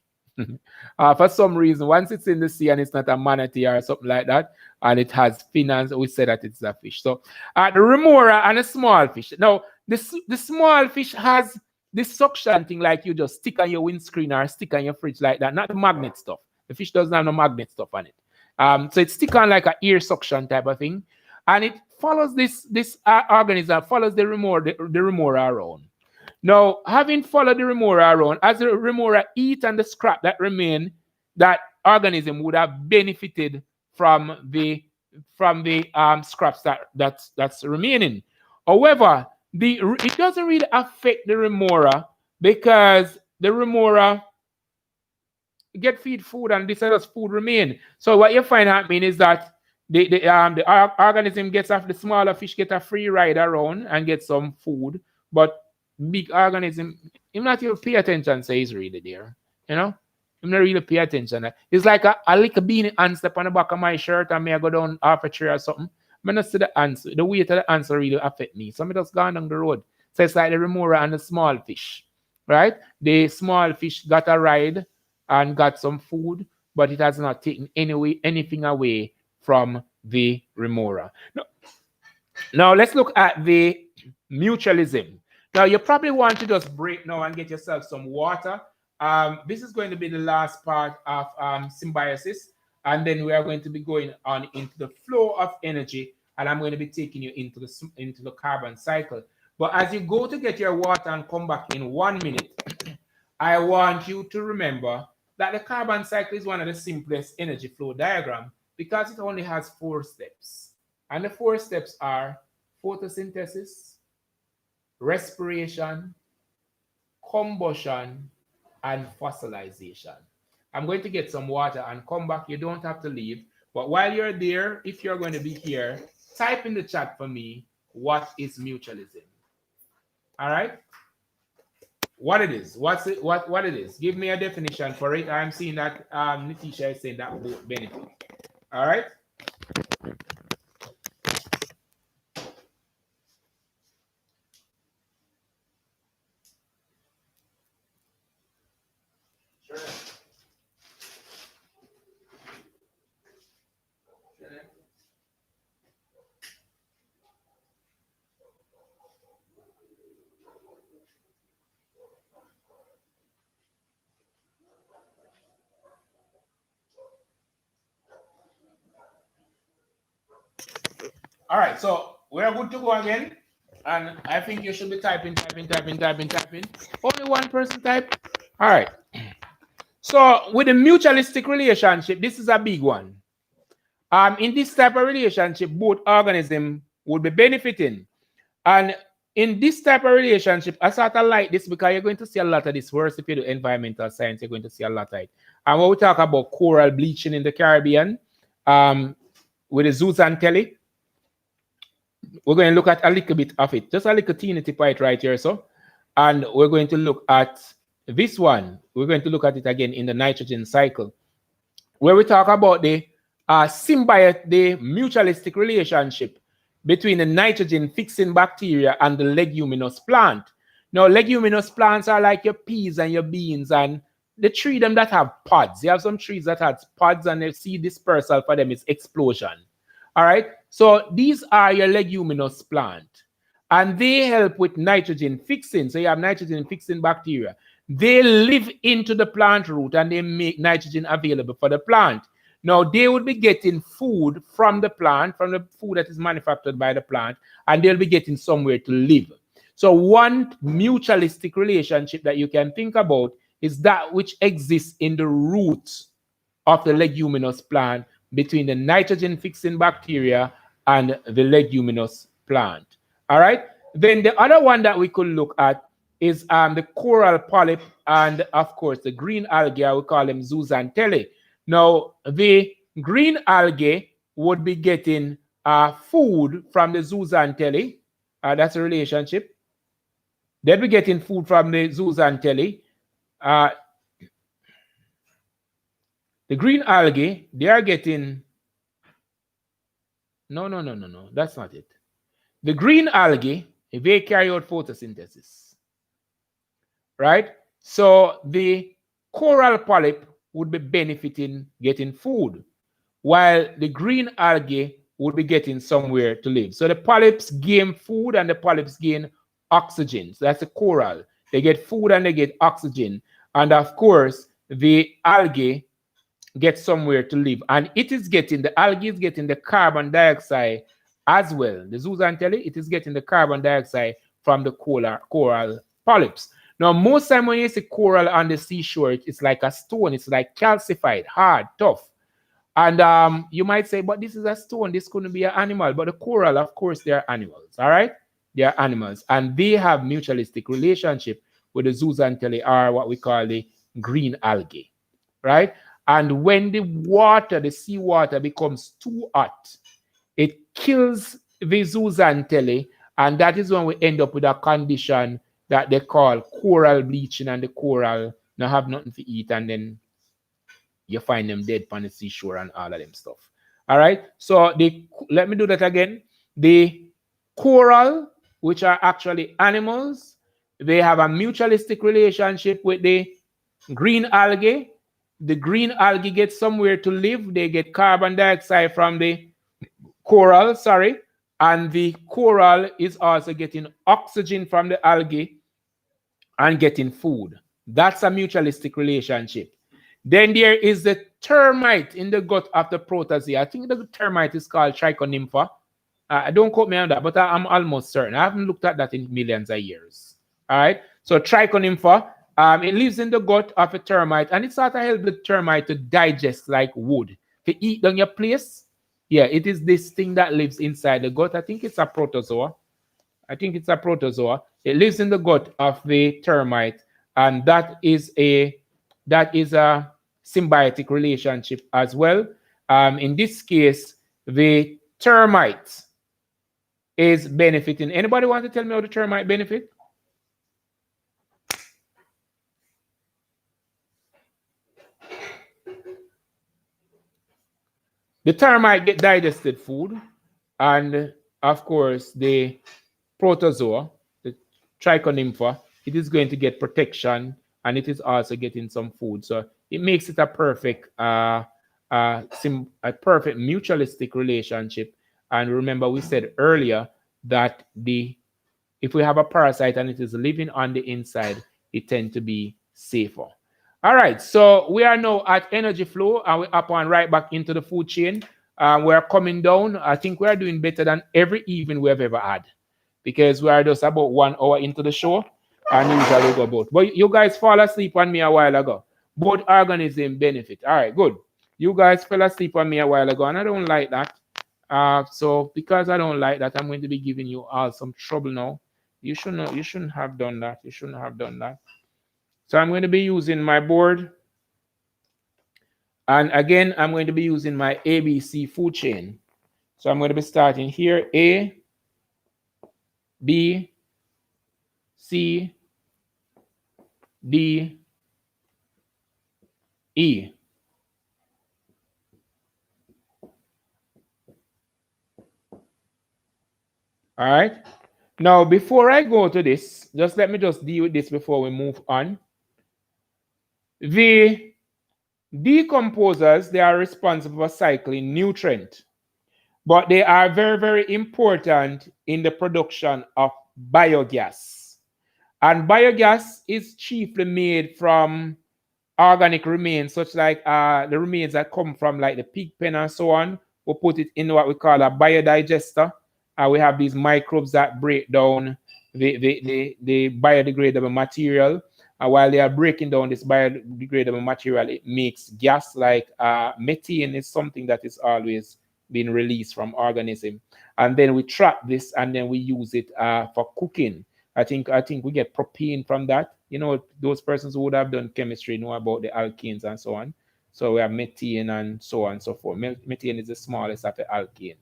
For some reason, once it's in the sea and it's not a manatee or something like that, and it has fins, we say that it's a fish. So the remora and a small fish. Now, the small fish has this suction thing like you just stick on your windscreen or stick on your fridge like that, not the magnet stuff. The fish doesn't have no magnet stuff on it. So it stick on like a ear suction type of thing, and it follows this organism, follows the remora around. Now, having followed the remora around, as the remora eat and the scrap that remain, that organism would have benefited from the scraps that's remaining. However, it doesn't really affect the remora because the remora get feed food and this other food remain. So what you find happening is that the organism gets off, the smaller fish get a free ride around and get some food, but big organism, him not even pay attention, say he's really there. You know? Him not really pay attention. It's like a little beanie ant step on the back of my shirt and me I go down half a tree or something. I not see the ants. The weight of the ants really affect me. So I just gone down the road. So it's like the remora and the small fish. Right? The small fish got a ride and got some food, but it has not taken anything away from the remora. Now let's look at the mutualism. Now you probably want to just break now and get yourself some water. This is going to be the last part of symbiosis, and then we are going to be going on into the flow of energy, and I'm going to be taking you into the carbon cycle. But as you go to get your water and come back in 1 minute, I want you to remember that the carbon cycle is one of the simplest energy flow diagram because it only has 4 steps. And the 4 steps are photosynthesis, respiration, combustion, and fossilization. I'm going to get some water and come back. You don't have to leave. But while you're there, if you're going to be here, type in the chat for me, what is mutualism? All right? What it is? What it is? Give me a definition for it. I'm seeing that Nitisha is saying that both benefit. All right? All right, so we're good to go again. And I think you should be typing. Only one person type. All right. So with the mutualistic relationship, this is a big one. In this type of relationship, both organisms would be benefiting. And in this type of relationship, I sort of like this because you're going to see a lot of this. Whereas if you do environmental science, you're going to see a lot of it. And when we talk about coral bleaching in the Caribbean, with the zooxanthellae, we're going to look at a little bit of it, just a little teeny tip right here. So, and we're going to look at this one. We're going to look at it again in the nitrogen cycle, where we talk about the the mutualistic relationship between the nitrogen fixing bacteria and the leguminous plant. Now, leguminous plants are like your peas and your beans, and the tree them that have pods. You have some trees that have pods, and the seed dispersal for them is explosion. All right. So these are your leguminous plant, and they help with nitrogen fixing. So you have nitrogen fixing bacteria. They live into the plant root and they make nitrogen available for the plant. Now they would be getting food from the plant, from the food that is manufactured by the plant, and they'll be getting somewhere to live. So one mutualistic relationship that you can think about is that which exists in the roots of the leguminous plant between the nitrogen fixing bacteria and the leguminous plant. All right. Then the other one that we could look at is the coral polyp and, of course, the green algae. We call them zooxanthellae. Now, the green algae would be getting food from the zooxanthellae. That's a relationship. They'll be getting food from the zooxanthellae. The green algae, they are getting... No. That's not it. The green algae, they carry out photosynthesis. Right? So the coral polyp would be benefiting, getting food, while the green algae would be getting somewhere to live. So the polyps gain food and the polyps gain oxygen. So that's the coral. They get food and they get oxygen. And of course, the algae get somewhere to live, and it is getting, the algae is getting the carbon dioxide as well. The zooxanthellae, it is getting the carbon dioxide from the coral polyps. Now, most time when you see coral on the seashore, it's like a stone. It's like calcified, hard, tough. And you might say, but this is a stone. This couldn't be an animal. But the coral, of course, they are animals. All right? They are animals. And they have mutualistic relationship with the zooxanthellae, or what we call the green algae. Right? And when the water, the seawater becomes too hot, it kills the zooxanthellae, and that is when we end up with a condition that they call coral bleaching, and the coral now have nothing to eat, and then you find them dead on the seashore and all of them stuff. All right. So let me do that again. The coral, which are actually animals, they have a mutualistic relationship with the green algae. The green algae gets somewhere to live. They get carbon dioxide from the coral, and the coral is also getting oxygen from the algae and getting food. That's a mutualistic relationship. Then there is the termite in the gut of the protozoa. I think the termite is called Trichonimpha. Don't quote me on that, but I'm almost certain. I haven't looked at that in millions of years. All right. So Trichonimpha, it lives in the gut of a termite, and it sort of helps the termite to digest like wood. To eat on your place, yeah, it is this thing that lives inside the gut. I think it's a protozoa. It lives in the gut of the termite, and that is a symbiotic relationship as well. In this case, the termite is benefiting. Anybody want to tell me how the termite benefit? The termite get digested food, and of course the protozoa, the Trichonimpha, it is going to get protection, and it is also getting some food. So it makes it a perfect mutualistic relationship. And remember, we said earlier that if we have a parasite and it is living on the inside, it tends to be safer. All right, so we are now at energy flow, and we're up and right back into the food chain. We're coming down. I think we're doing better than every evening we have ever had, because we are just about 1 hour into the show, and usually we go about. But you guys fall asleep on me a while ago. Both organisms benefit. All right, good. You guys fell asleep on me a while ago, and I don't like that. So because I don't like that, I'm going to be giving you all some trouble now. You shouldn't have done that. You shouldn't have done that. So I'm going to be using my board. And again, I'm going to be using my ABC food chain. So I'm going to be starting here. A, B, C, D, E. All right. Now, before I go to this, let me deal with this before we move on. The decomposers, they are responsible for cycling nutrient, but they are very, very important in the production of biogas. And biogas is chiefly made from organic remains, such like the remains that come from like the pig pen and so on. We'll put it in what we call a biodigester. We have these microbes that break down the biodegradable material. While they are breaking down this biodegradable material, it makes gas like methane is something that is always being released from organism. And then we trap this, and then we use it for cooking. I think we get propane from that. You know, those persons who would have done chemistry know about the alkanes and so on. So we have methane and so on and so forth. Methane is the smallest of the alkane.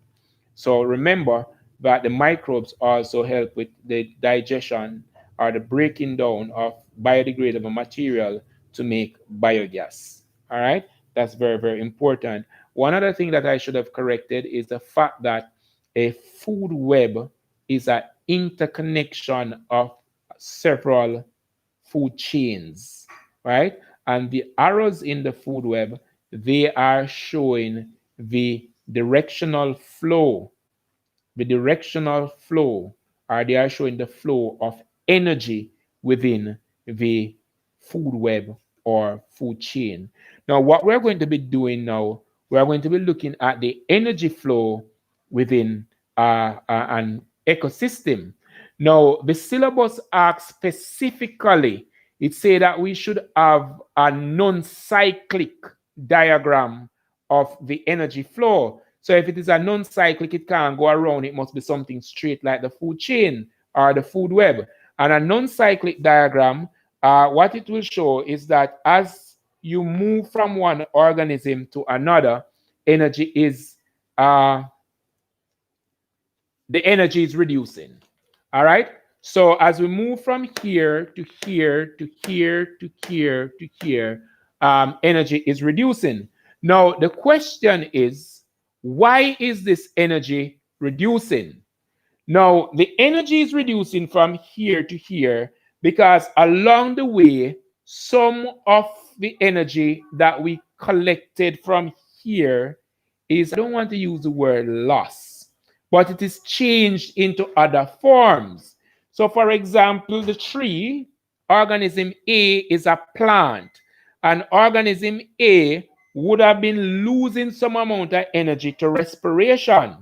So remember that the microbes also help with the digestion or the breaking down of biodegradable material to make biogas. All right, that's very, very important. One other thing that I should have corrected is the fact that a food web is an interconnection of several food chains, right? And the arrows in the food web, they are showing the directional flow, or they are showing the flow of energy within the food web or food chain. Now, what we're going to be doing now, we're going to be looking at the energy flow within an ecosystem. Now, the syllabus asks specifically, it say that we should have a non-cyclic diagram of the energy flow. So if it is a non-cyclic, it can't go around. It must be something straight like the food chain or the food web. And a non-cyclic diagram, what it will show is that as you move from one organism to another, energy is the energy is reducing. All right. So as we move from here to here to here to here to here, energy is reducing. Now the question is, why is this energy reducing? Now the energy is reducing from here to here because along the way, some of the energy that we collected from here is, I don't want to use the word loss, but it is changed into other forms. So for example, the tree, organism A is a plant, and organism A would have been losing some amount of energy to respiration.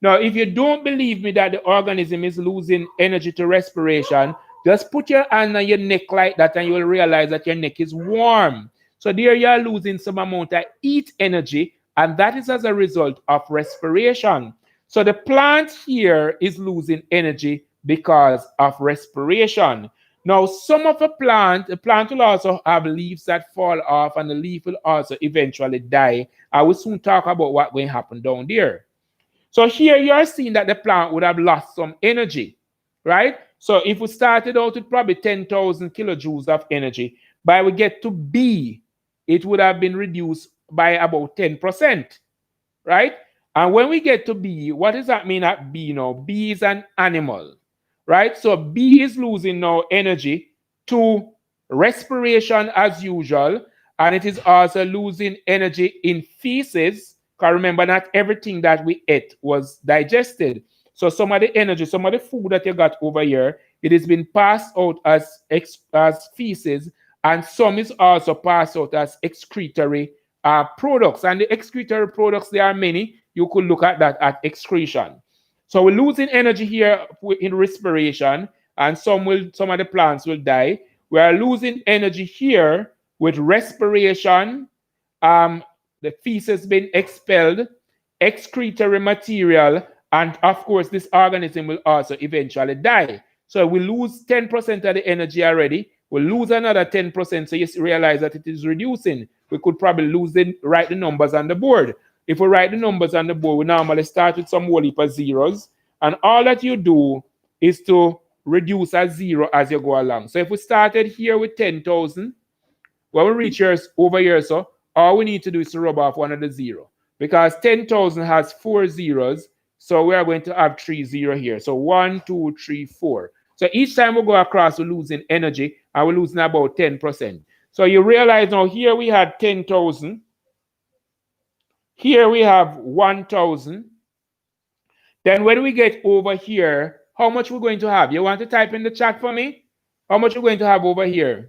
Now, if you don't believe me that the organism is losing energy to respiration, just put your hand on your neck like that and you will realize that your neck is warm. So there you are losing some amount of heat energy, and that is as a result of respiration. So the plant here is losing energy because of respiration. Now, some of the plant will also have leaves that fall off, and the leaf will also eventually die. I will soon talk about what will happen down there. So here you are seeing that the plant would have lost some energy, right? So if we started out with probably 10,000 kilojoules of energy, by we get to B, it would have been reduced by about 10%, right? And when we get to B, what does that mean at B now? B is an animal, right? So B is losing now energy to respiration as usual, and it is also losing energy in feces. Because remember, not everything that we ate was digested. So some of the energy, some of the food that you got over here, it has been passed out as feces, and some is also passed out as excretory products. And the excretory products, there are many. You could look at that at excretion. So we're losing energy here in respiration, and some of the plants will die. We are losing energy here with respiration. The feces being expelled, excretory material, and of course, this organism will also eventually die. So we lose 10% of the energy already. We'll lose another 10%. So you realize that it is reducing. We could probably write the numbers on the board. If we write the numbers on the board, we normally start with some whole heap of zeros. And all that you do is to reduce a zero as you go along. So if we started here with 10,000, when we reach here, over here, so all we need to do is to rub off one of the zero. Because 10,000 has 4 zeros, so we are going to have 3 zeros here. So 1, 2, 3, 4. So each time we go across, we're losing energy, and we're losing about 10%. So you realize now here we had 10,000. Here we have 1,000. Then when we get over here, how much we're going to have? You want to type in the chat for me? How much we're going to have over here?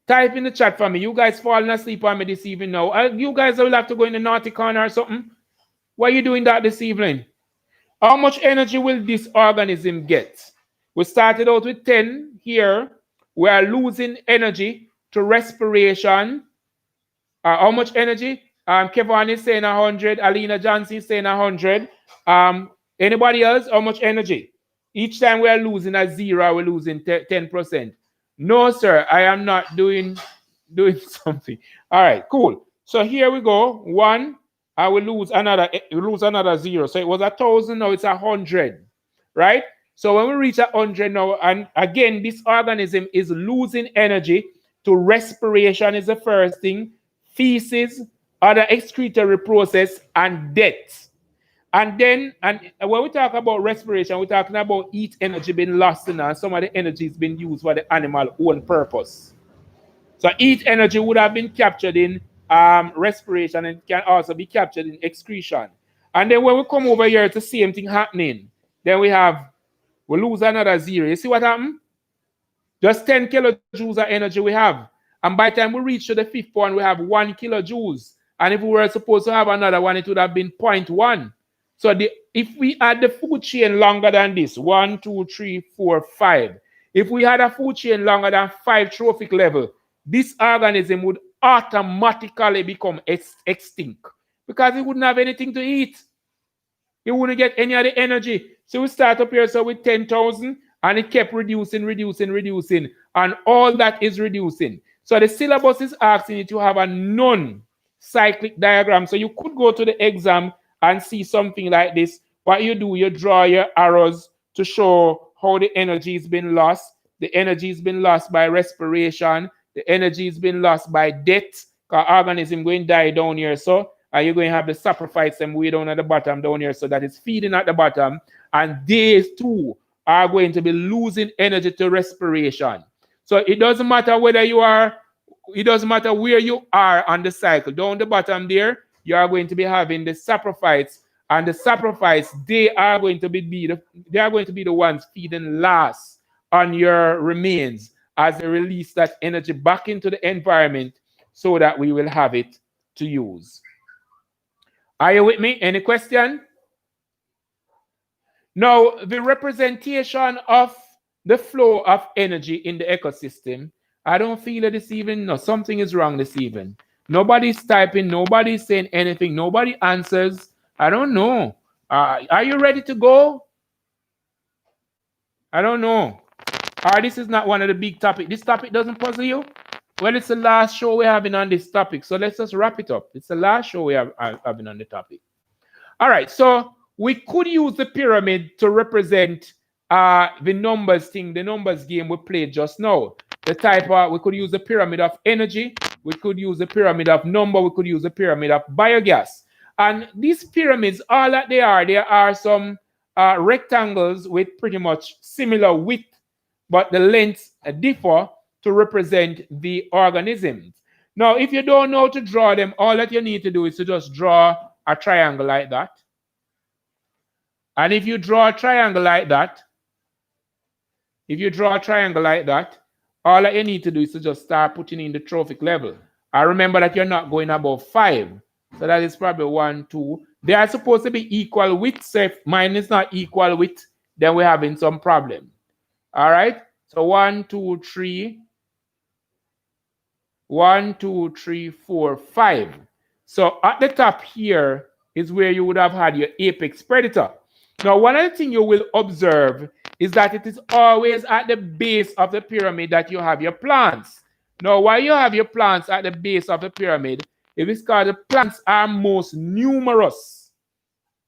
Type in the chat for me. You guys falling asleep on me this evening now. You guys will have to go in the naughty corner or something. Why are you doing that this evening? How much energy will this organism get? We started out with 10 here. We are losing energy to respiration. How much energy? Kevin is saying 100. Alina Johnson is saying 100. Anybody else? How much energy? Each time we are losing a zero, we're losing 10%. No, sir, I am not doing something. All right, cool. So here we go. 1, I will lose another zero. So it was 1,000, now it's 100, right? So when we reach 100 now, and again, this organism is losing energy to respiration is the first thing, feces, other excretory process, and death. And then, and when we talk about respiration, we're talking about heat energy being lost in, and some of the energy is being used for the animal own purpose. So heat energy would have been captured in respiration, and can also be captured in excretion. And then when we come over here, it's the same thing happening. Then we lose another zero. You see what happened? Just 10 kilojoules of energy we have. And by the time we reach to the fifth one, we have 1 kilojoules. And if we were supposed to have another one, it would have been 0.1. So if we had the food chain longer than this, 1, 2, 3, 4, 5. If we had a food chain longer than 5 trophic level, this organism would automatically become extinct because it wouldn't have anything to eat. It wouldn't get any of the energy. So we start up here with 10,000 and it kept reducing, and all that is reducing. So the syllabus is asking you to have a non-cyclic diagram. So you could go to the exam and see something like this. What you do, you draw your arrows to show how the energy has been lost. The energy has been lost by respiration. The energy has been lost by death, because organism going to die down here. So you're going to have the saprophytes them way down at the bottom down here. So that is feeding at the bottom. And these two are going to be losing energy to respiration. So it doesn't matter whether you are, it doesn't matter where you are on the cycle. Down the bottom there, you are going to be having the saprophytes. And the saprophytes, they are going to be the ones feeding last on your remains as they release that energy back into the environment so that we will have it to use. Are you with me? Any question? Now, the representation of the flow of energy in the ecosystem, I don't feel it this evening. No, something is wrong this evening. Nobody's typing. Nobody's saying anything. Nobody answers. I don't know. Are you ready to go? I don't know. This is not one of the big topics. This topic doesn't puzzle you? Well, it's the last show we're having on this topic. So let's just wrap it up. It's the last show we're having on the topic. All right. So we could use the pyramid to represent the numbers thing, the numbers game we played just now. The type of, we could use the pyramid of energy. We could use the pyramid of number. We could use the pyramid of biogas. And these pyramids, all that there are some rectangles with pretty much similar width, but the lengths differ to represent the organisms. Now, if you don't know how to draw them, all that you need to do is to just draw a triangle like that. And if you draw a triangle like that, all that you need to do is to just start putting in the trophic level. I remember that you're not going above 5. So that is probably 1, 2. They are supposed to be equal width. So if mine is not equal width, then we're having some problem. All right. So 1, 2, 3. 1, 2, 3, 4, 5. So at the top here is where you would have had your apex predator. Now, one of the things you will observe is that it is always at the base of the pyramid that you have your plants. Now, why you have your plants at the base of the pyramid? It is because the plants are most numerous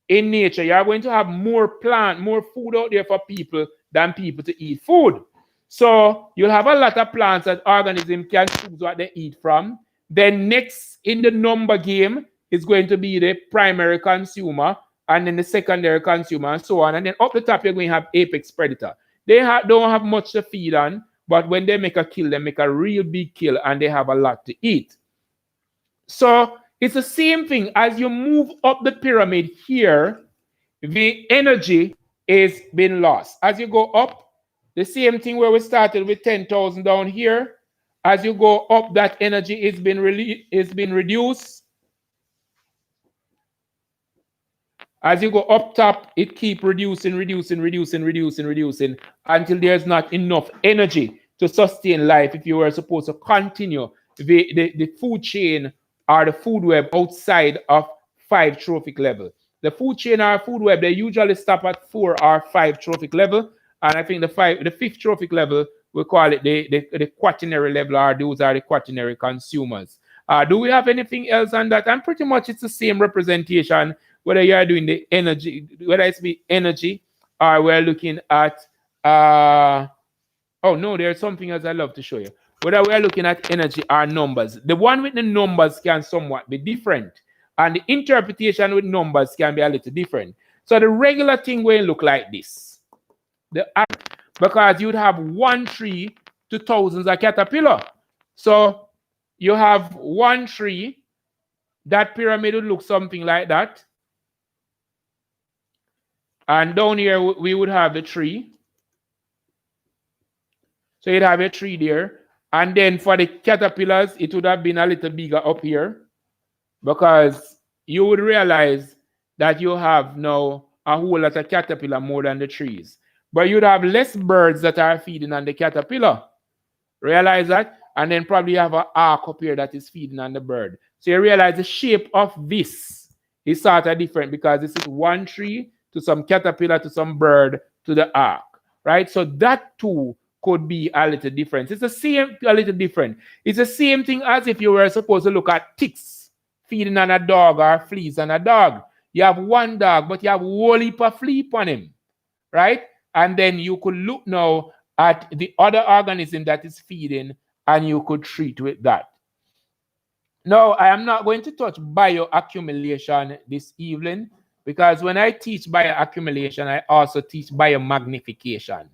in nature. You are going to have more food out there for people than people to eat food. So you'll have a lot of plants that organisms can choose what they eat from. Then next in the number game is going to be the primary consumer, and then the secondary consumer, and so on. And then up the top, you're going to have apex predator. They don't have much to feed on, but when they make a kill, they make a real big kill, and they have a lot to eat. So it's the same thing. As you move up the pyramid here, the energy is being lost. As you go up, the same thing where we started with 10,000 down here. As you go up, that energy is being reduced. As you go up top, it keeps reducing until there's not enough energy to sustain life if you were supposed to continue the food chain or the food web outside of 5 trophic level. The food chain or food web, they usually stop at 4 or 5 trophic level. And I think the 5th trophic level, we call it the quaternary level, or those are the quaternary consumers. Do we have anything else on that? And pretty much it's the same representation, whether you are doing the energy, whether it's the energy, or we're looking at, oh no, there's something else I'd love to show you. Whether we're looking at energy or numbers. The one with the numbers can somewhat be different. And the interpretation with numbers can be a little different. So the regular thing will look like this. Because you'd have 1 tree to thousands of caterpillar. So you have 1 tree, that pyramid would look something like that. And down here we would have the tree. So you'd have a tree there. And then for the caterpillars, it would have been a little bigger up here, because you would realize that you have now a whole lot of caterpillar more than the trees. But you'd have less birds that are feeding on the caterpillar. Realize that? And then probably you have an arc up here that is feeding on the bird. So you realize the shape of this is sort of different, because this is one tree to some caterpillar to some bird to the arc, right? So that too could be a little different. It's the same, a little different. It's the same thing as if you were supposed to look at ticks feeding on a dog or fleas on a dog. You have one dog, but you have a whole heap of flea on him, right? And then you could look now at the other organism that is feeding, and you could treat with that. Now, I am not going to touch bioaccumulation this evening, because when I teach bioaccumulation, I also teach biomagnification.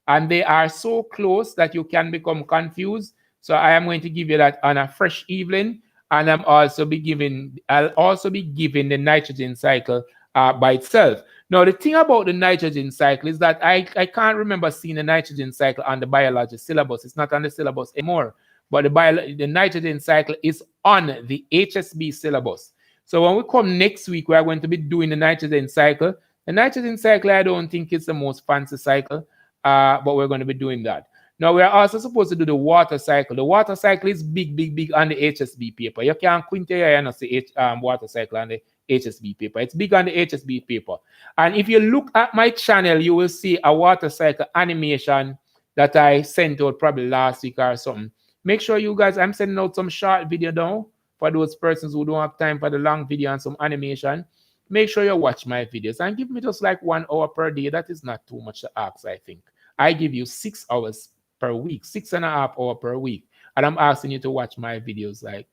And they are so close that you can become confused. So I am going to give you that on a fresh evening. And I'll also be giving the nitrogen cycle by itself. Now, the thing about the nitrogen cycle is that I can't remember seeing the nitrogen cycle on the biology syllabus. It's not on the syllabus anymore. But the nitrogen cycle is on the HSB syllabus. So when we come next week, we are going to be doing the nitrogen cycle. The nitrogen cycle, I don't think it's the most fancy cycle, but we're going to be doing that. Now, we are also supposed to do the water cycle. The water cycle is big, big, big on the HSB paper. You can't quint here and see water cycle on the HSB paper. It's big on the HSB paper. And if you look at my channel, you will see a water cycle animation that I sent out probably last week or something. Make sure you guys, I'm sending out some short video now for those persons who don't have time for the long video and some animation. Make sure you watch my videos and give me just like 1 hour per day. That is not too much to ask, I think. I give you 6 hours per week, 6.5 hours per week. And I'm asking you to watch my videos like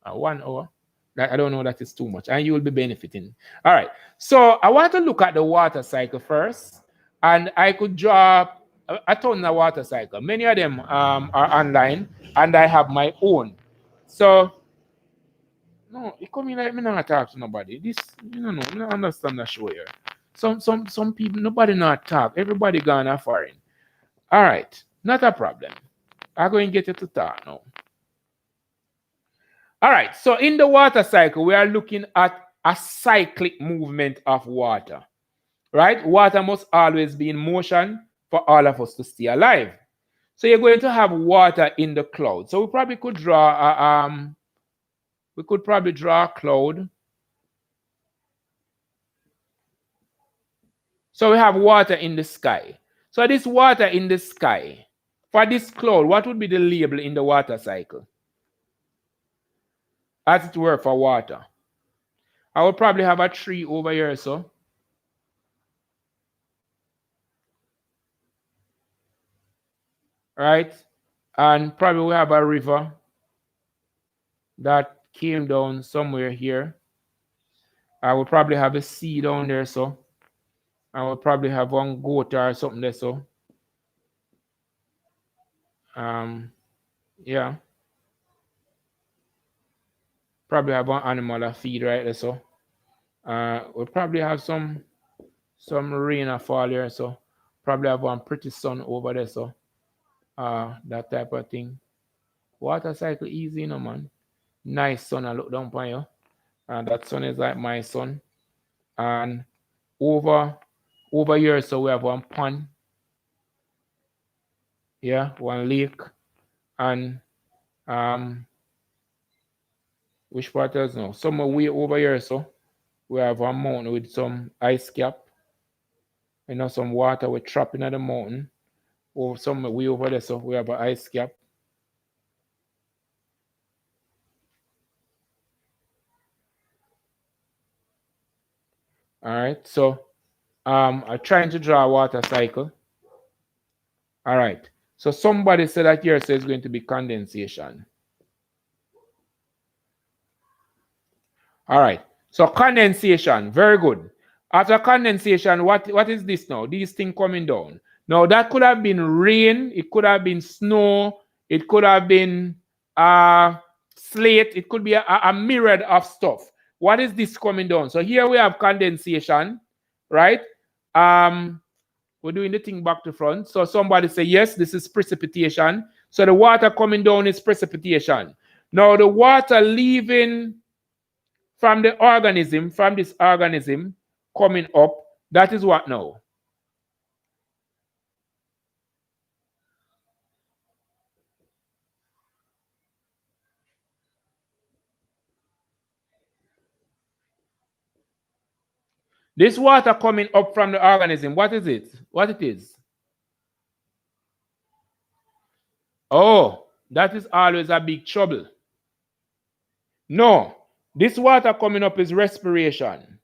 1 hour. I don't know that is too much. And you will be benefiting. All right. So I want to look at the water cycle first. And I could draw a ton of water cycle. Many of them are online. And I have my own. So, no, it come in like me not talk to nobody. This, you know, I don't understand that show here. Some people, nobody not talk. Everybody gone foreign. All right. Not a problem. I'm going to get you to talk now. All right. So in the water cycle, we are looking at a cyclic movement of water. Right? Water must always be in motion for all of us to stay alive. So you're going to have water in the cloud. So we probably could draw a cloud. So we have water in the sky. So this water in the sky, for this cloud, what would be the label in the water cycle? As it were for water. I will probably have a tree over here, so. Right? And probably we have a river that came down somewhere here. I will probably have a sea down there, so. I will probably have one goat or something there, so. Yeah. Probably have one animal that feed right there, so. We'll probably have some rain or fall here, so. Probably have one pretty sun over there, so. That type of thing. Water cycle easy, you know, man. Nice sun, I look down upon you. And that sun is like my sun. And over here, so we have one pond. Yeah, one lake. And which part else now? Somewhere way over here, so we have one mountain with some ice cap. You know, some water we're trapping at the mountain. Or somewhere way over there, so we have an ice cap. All right, so I'm trying to draw a water cycle. All right, so somebody said that here says going to be condensation. All right, so condensation, very good. After condensation, what is this now? These things coming down. Now that could have been rain, it could have been snow, it could have been slate, it could be a myriad of stuff. What is this coming down? So here we have condensation, right? We're doing the thing back to front. So somebody say, yes, this is precipitation. So the water coming down is precipitation. Now the water leaving from the organism, from this organism coming up, that is what now? This water coming up from the organism, what is it? What it is? Oh, that is always a big trouble. No, this water coming up is respiration.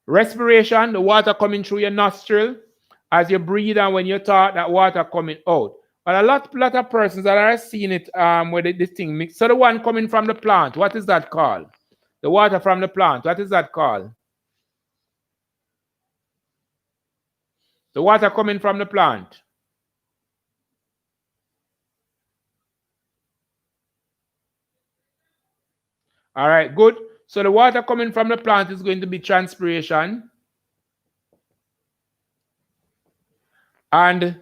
Respiration, the water coming through your nostril as you breathe, and when you talk, that water coming out. But a lot of persons that are seeing it where this thing mix. So the one coming from the plant, what is that called? The water from the plant, what is that called? The water coming from the plant. All right, good. So the water coming from the plant is going to be transpiration. And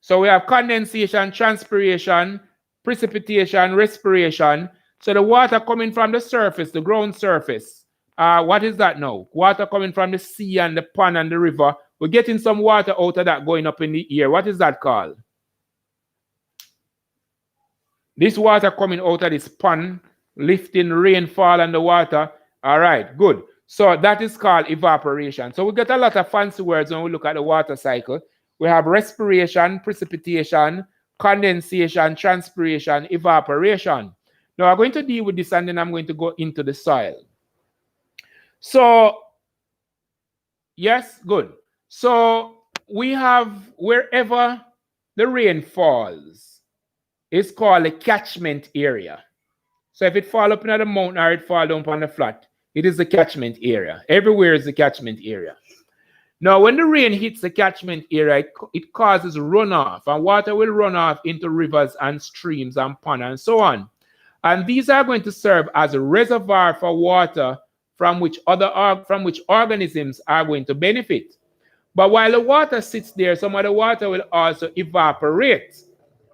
so we have condensation, transpiration, precipitation, respiration. So the water coming from the surface, the ground surface, what is that now? Water coming from the sea and the pond and the river. We're getting some water out of that going up in the air. What is that called? This water coming out of this pond, lifting rainfall and the water. All right, good. So that is called evaporation. So we get a lot of fancy words when we look at the water cycle. We have respiration, precipitation, condensation, transpiration, evaporation. Now I'm going to deal with this and then I'm going to go into the soil. So, yes, good. So we have wherever the rain falls, it's called a catchment area. So if it fall up in the mountain or it fall down on the flat, it is the catchment area. Everywhere is the catchment area. Now, when the rain hits the catchment area, it causes runoff, and water will run off into rivers and streams and ponds and so on. And these are going to serve as a reservoir for water from which organisms are going to benefit. But while the water sits there, some of the water will also evaporate.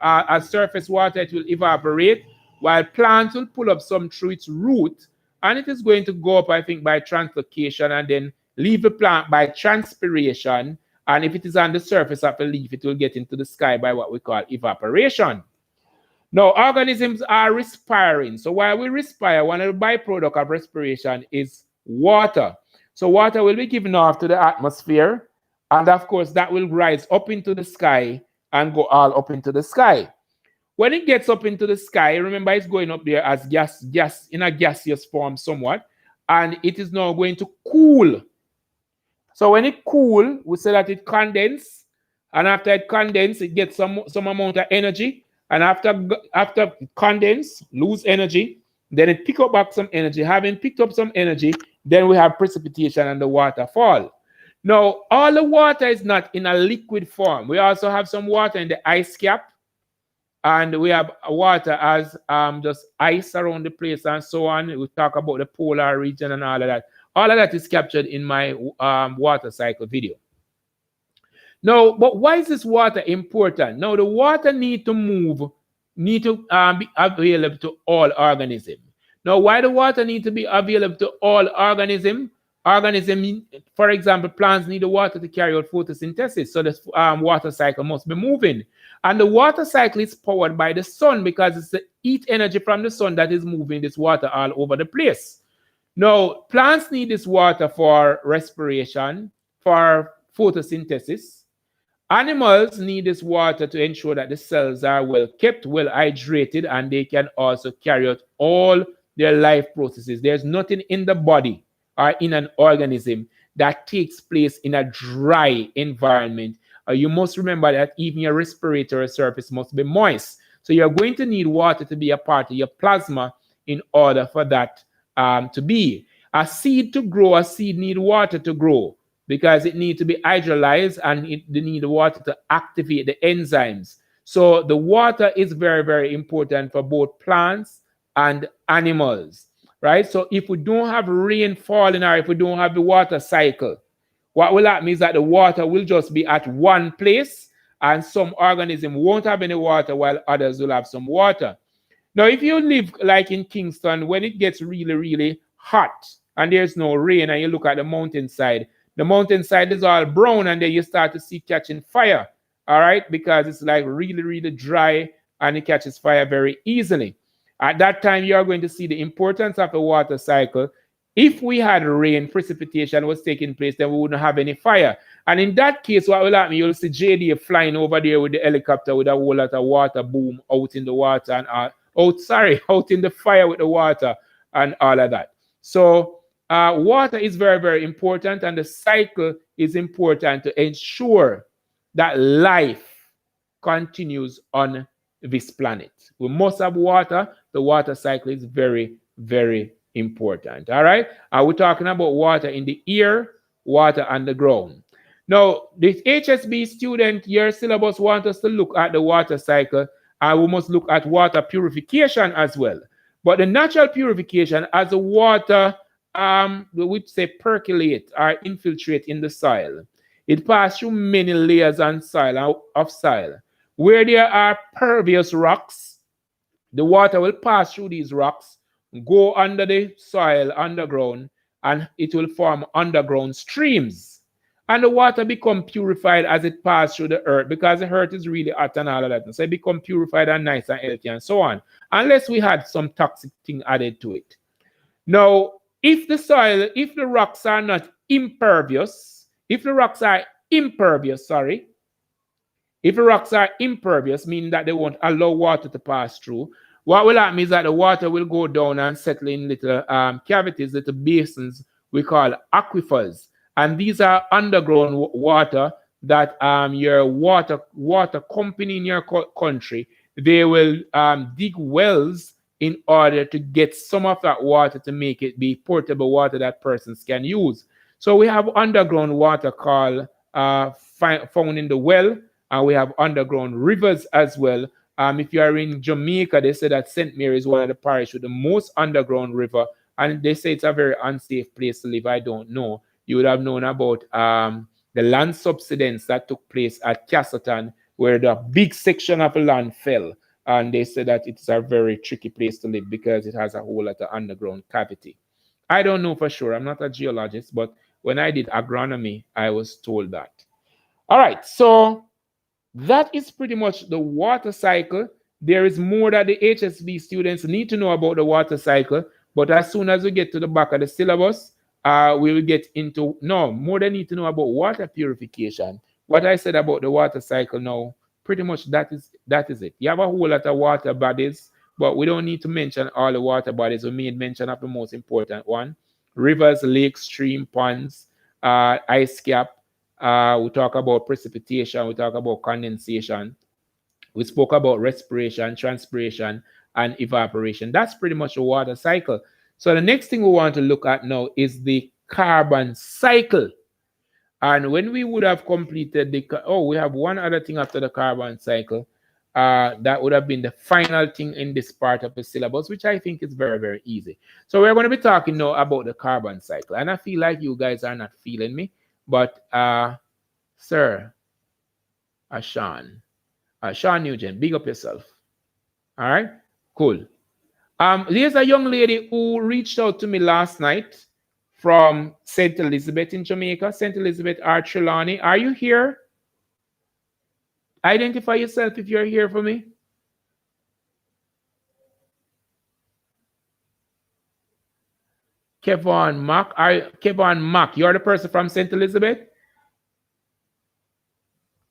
As surface water, it will evaporate, while plants will pull up some through its root, and it is going to go up, I think, by translocation and then leave the plant by transpiration, and if it is on the surface of the leaf, it will get into the sky by what we call evaporation. Now, organisms are respiring. So while we respire, one of the byproducts of respiration is water. So water will be given off to the atmosphere, and of course, that will rise up into the sky and go all up into the sky. When it gets up into the sky, remember it's going up there as gas in a gaseous form somewhat, and it is now going to cool. So when it cool, we say that it condenses, and after it condenses, it gets some amount of energy, and after it condenses, lose energy, then it pick up back some energy. Having picked up some energy, then we have precipitation and the water fall. Now, all the water is not in a liquid form. We also have some water in the ice cap, and we have water as just ice around the place and so on. We talk about the polar region and all of that. All of that is captured in my water cycle video. Now, but why is this water important? Now, the water need to be available to all organisms. Now, why the water need to be available to all organisms? For example, plants need the water to carry out photosynthesis, so the water cycle must be moving. And the water cycle is powered by the sun because it's the heat energy from the sun that is moving this water all over the place. Now, plants need this water for respiration, for photosynthesis. Animals need this water to ensure that the cells are well kept, well hydrated, and they can also carry out all their life processes. There's nothing in the body or in an organism that takes place in a dry environment. You must remember that even your respiratory surface must be moist. So you're going to need water to be a part of your plasma in order for that to be. A seed to grow, a seed needs water to grow because it needs to be hydrolyzed and they need water to activate the enzymes. So the water is very, very important for both plants and animals, right? So if we don't have rain falling or if we don't have the water cycle, what will happen is that the water will just be at one place and some organisms won't have any water while others will have some water. Now, if you live like in Kingston, when it gets really, really hot and there's no rain and you look at the mountainside is all brown and then you start to see catching fire, all right, because it's like really, really dry and it catches fire very easily. At that time, you are going to see the importance of a water cycle. If we had rain, precipitation was taking place, then we wouldn't have any fire. And in that case, what will happen? You'll see JD flying over there with the helicopter with a whole lot of water boom out in the water and out in the fire with the water and all of that. So water is very, very important, and the cycle is important to ensure that life continues on this planet. We must have water. The water cycle is very, very important. All right. We're talking about water in the air, water on the ground. Now, the HSB student, your syllabus wants us to look at the water cycle, and we must look at water purification as well. But the natural purification, as the water, we would say percolate or infiltrate in the soil, it passes through many layers of soil. Where there are pervious rocks, the water will pass through these rocks, go under the soil, underground, and it will form underground streams. And the water become purified as it passes through the earth, because the earth is really hot and all of that. So it become purified and nice and healthy and so on, unless we had some toxic thing added to it. Now, if the rocks are not impervious, if the rocks are impervious, meaning that they won't allow water to pass through, what will happen is that the water will go down and settle in little cavities, little basins we call aquifers. And these are underground water that your water company in your country, they will dig wells in order to get some of that water to make it be portable water that persons can use. So we have underground water called found in the well, and we have underground rivers as well. If you are in Jamaica, they say that St. Mary is one of the parishes with the most underground river, and they say it's a very unsafe place to live. I don't know. You would have known about the land subsidence that took place at Castleton, where the big section of land fell. And they said that it's a very tricky place to live because it has a whole lot of underground cavity. I don't know for sure. I'm not a geologist, but when I did agronomy, I was told that. All right, so that is pretty much the water cycle. There is more that the HSB students need to know about the water cycle, but as soon as we get to the back of the syllabus, we will get into, no, more they need to know about water purification. What I said about the water cycle now, pretty much that is it. You have a whole lot of water bodies, but we don't need to mention all the water bodies. We made mention of the most important one: rivers, lakes, stream, ponds, ice cap. We talk about precipitation. We talk about condensation. We spoke about respiration, transpiration, and evaporation. That's pretty much a water cycle. So the next thing we want to look at now is the carbon cycle. And when we would have completed we have one other thing after the carbon cycle. That would have been the final thing in this part of the syllabus, which I think is very, very easy. So we're going to be talking now about the carbon cycle. And I feel like you guys are not feeling me, but Sir Sean Nugent, big up yourself. All right, cool. There's a young lady who reached out to me last night from St. Elizabeth in Jamaica. St. Elizabeth R. Trelawney, are you here? Identify yourself if you're here for me. Kevon Mack, you're the person from St. Elizabeth?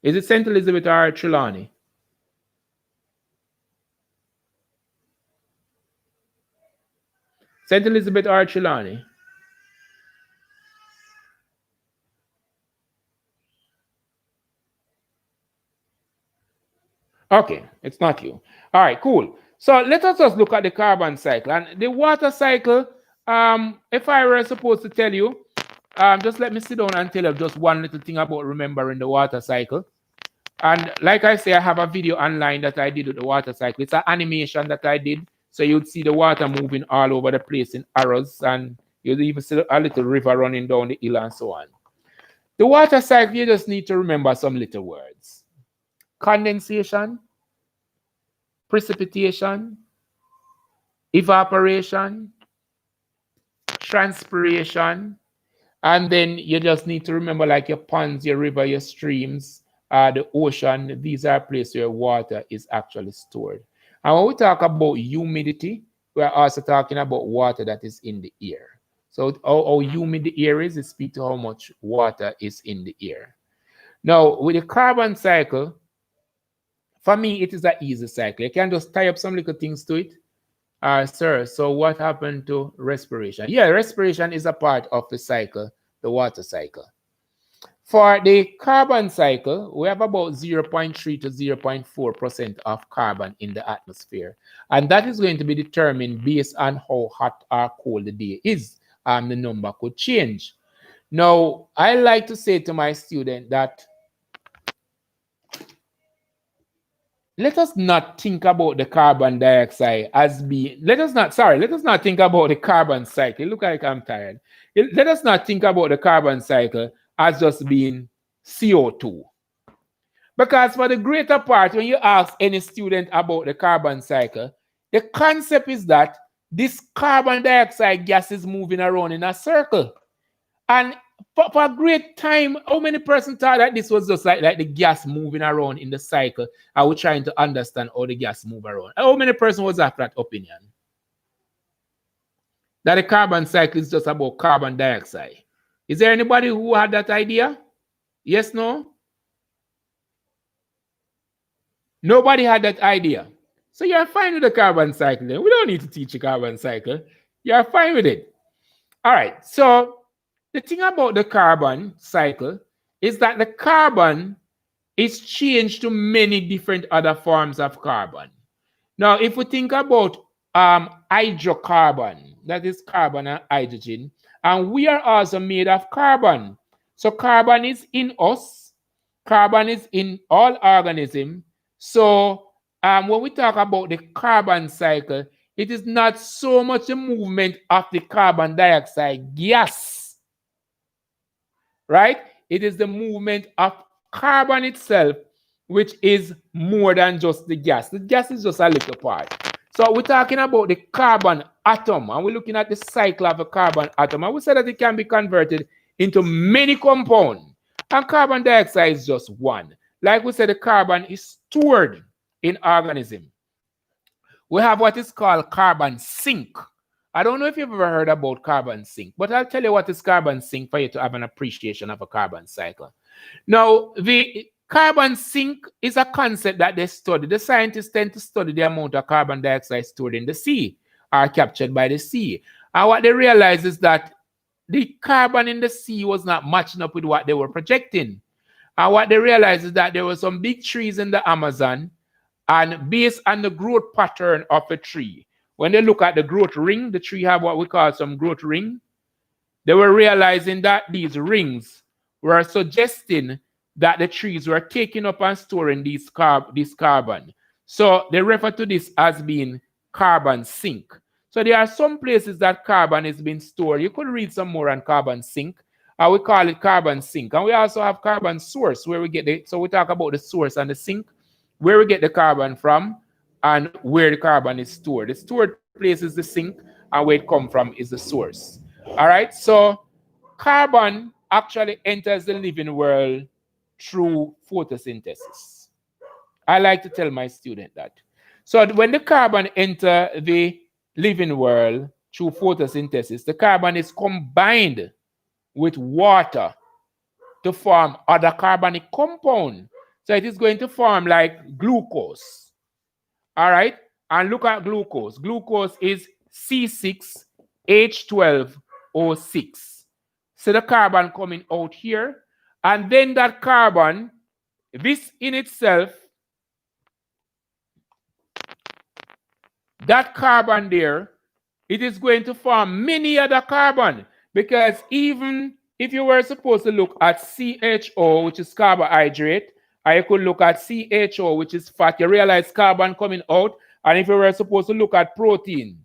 Is it St. Elizabeth or Trelawney? St. Elizabeth or Trelawney? Okay, it's not you. All right, cool. So let us just look at the carbon cycle. And the water cycle, if I were supposed to tell you, just let me sit down and tell you just one little thing about remembering the water cycle. And like I say, I have a video online that I did with the water cycle. It's an animation that I did. So you'd see the water moving all over the place in arrows, and you'd even see a little river running down the hill and so on. The water cycle, you just need to remember some little words. condensation, precipitation, evaporation, transpiration, and then you just need to remember like your ponds, your river, your streams, the ocean. These are places where water is actually stored. And when we talk about humidity, we're also talking about water that is in the air. So how humid the air is, it speaks to how much water is in the air. Now, with the carbon cycle, for me, it is an easy cycle. You can just tie up some little things to it. Sir, so what happened to respiration? Yeah, respiration is a part of the cycle, the water cycle. For the carbon cycle, we have about 0.3 to 0.4% of carbon in the atmosphere. And that is going to be determined based on how hot or cold the day is. The number could change. Now, I like to say to my student that let us not think about the carbon dioxide as being, let us not think about the carbon cycle. Look like I'm tired. Let us not think about the carbon cycle as just being CO2. Because for the greater part, when you ask any student about the carbon cycle, the concept is that this carbon dioxide gas is moving around in a circle. And for a great time, how many persons thought that this was just like the gas moving around in the cycle? I was trying to understand how the gas move around. How many persons was of that opinion? That the carbon cycle is just about carbon dioxide. Is there anybody who had that idea? Yes, no? Nobody had that idea. So you're fine with the carbon cycle. Then. We don't need to teach a carbon cycle. You're fine with it. All right. So the thing about the carbon cycle is that the carbon is changed to many different other forms of carbon. Now, if we think about hydrocarbon, that is carbon and hydrogen, and we are also made of carbon. So carbon is in us, carbon is in all organisms. So when we talk about the carbon cycle, it is not so much the movement of the carbon dioxide gas, right? It is the movement of carbon itself, which is more than just the gas. The gas is just a little part. So we're talking about the carbon atom, and we're looking at the cycle of a carbon atom, and we said that it can be converted into many compounds, and carbon dioxide is just one. Like we said, the carbon is stored in organism. We have what is called carbon sink. I don't know if you've ever heard about carbon sink, but I'll tell you what is carbon sink for you to have an appreciation of a carbon cycle. Now, the carbon sink is a concept that they study. The scientists tend to study the amount of carbon dioxide stored in the sea or captured by the sea. And what they realize is that the carbon in the sea was not matching up with what they were projecting. And what they realized is that there were some big trees in the Amazon, and based on the growth pattern of a tree, when they look at the growth ring, the tree have what we call some growth ring, they were realizing that these rings were suggesting that the trees were taking up and storing this carbon. So they refer to this as being carbon sink. So there are some places that carbon is being stored. You could read some more on carbon sink. We call it carbon sink. And we also have carbon source where we get the, so we talk about the source and the sink, where we get the carbon from and where the carbon is stored. The stored place is the sink, and where it comes from is the source. All right, so carbon actually enters the living world through photosynthesis. I like to tell my student that. So when the carbon enters the living world through photosynthesis, the carbon is combined with water to form other carbonic compound. So it is going to form like glucose. All right, and look at glucose. Glucose is C6H12O6. So the carbon coming out here, and then that carbon, this in itself, that carbon there, it is going to form many other carbon, because even if you were supposed to look at CHO, which is carbohydrate, or you could look at CHO, which is fat, you realize carbon coming out. And if you were supposed to look at protein,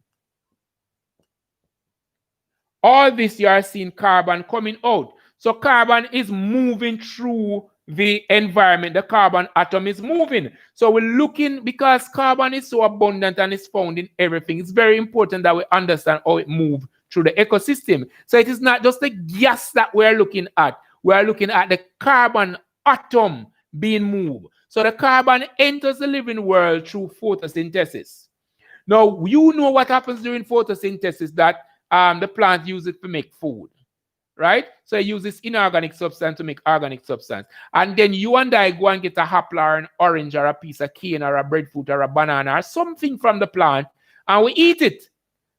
all this you are seeing carbon coming out. So carbon is moving through the environment, the carbon atom is moving. So we're looking, because carbon is so abundant and it's found in everything, it's very important that we understand how it moves through the ecosystem. So it is not just the gas that we're looking at. We're looking at the carbon atom being moved. So the carbon enters the living world through photosynthesis. Now, you know what happens during photosynthesis, that the plant uses it to make food, right? So it uses inorganic substance to make organic substance. And then you and I go and get a apple or an orange or a piece of cane or a breadfruit or a banana or something from the plant, and we eat it.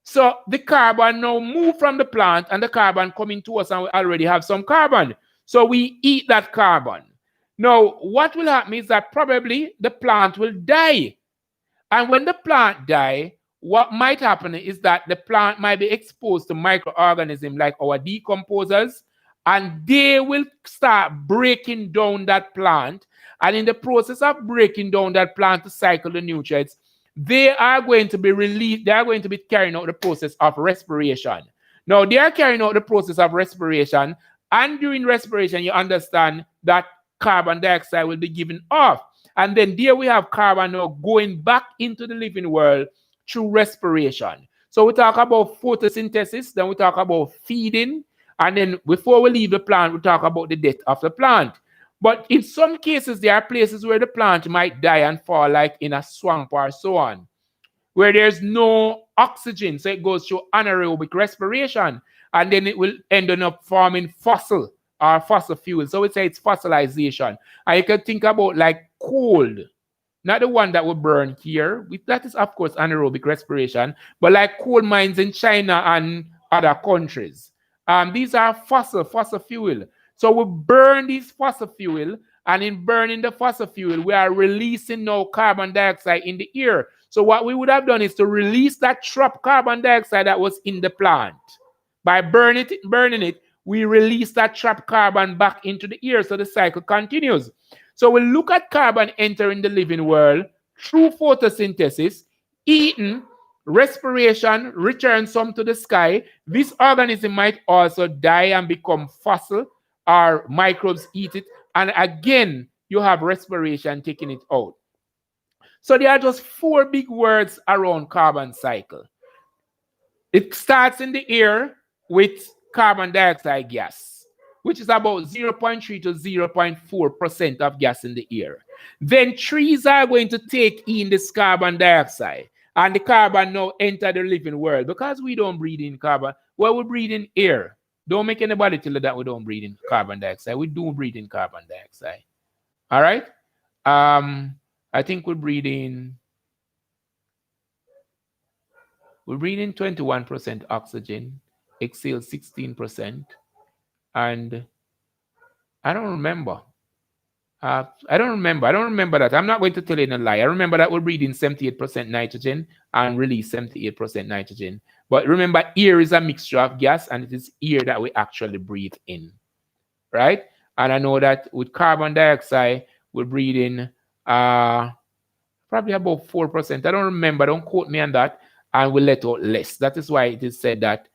So the carbon now move from the plant, and the carbon coming to us, and we already have some carbon. So we eat that carbon. Now, what will happen is that probably the plant will die. And when the plant dies, what might happen is that the plant might be exposed to microorganisms like our decomposers, and they will start breaking down that plant. And in the process of breaking down that plant to cycle the nutrients, they are going to be released, they are going to be carrying out the process of respiration. Now, they are carrying out the process of respiration, and during respiration, you understand that carbon dioxide will be given off. And then there we have carbon now going back into the living world through respiration. So we talk about photosynthesis, then we talk about feeding, and then before we leave the plant, we talk about the death of the plant. But in some cases, there are places where the plant might die and fall, like in a swamp or so on, where there's no oxygen. So it goes through anaerobic respiration, and then it will end up forming fossil or fossil fuel. So we say it's fossilization. And you can think about like coal, not the one that we burn here. That is, of course, anaerobic respiration, but like coal mines in China and other countries. These are fossil fuel. So we burn these fossil fuel, and in burning the fossil fuel, we are releasing now carbon dioxide in the air. So what we would have done is to release that trapped carbon dioxide that was in the plant. By burning it, we release that trapped carbon back into the air, so the cycle continues. So we look at carbon entering the living world through photosynthesis, eating, respiration, return some to the sky. This organism might also die and become fossil, or microbes eat it, and again, you have respiration taking it out. So there are just 4 big words around carbon cycle. It starts in the air with carbon dioxide gas, which is about 0.3 to 0.4% of gas in the air. Then trees are going to take in this carbon dioxide, and the carbon now enter the living world. Because we don't breathe in carbon, well, we breathe in air. Don't make anybody tell you that we don't breathe in carbon dioxide. We do breathe in carbon dioxide. All right? I think we breathe in 21% oxygen, exhale 16%, and I don't remember. I don't remember that. I'm not going to tell you a lie. I remember that we're breathing 78% nitrogen and release 78% nitrogen. But remember, air is a mixture of gas, and it is air that we actually breathe in, right? And I know that with carbon dioxide, we're breathing probably about 4%. I don't remember. Don't quote me on that. And we let out less. That is why it is said that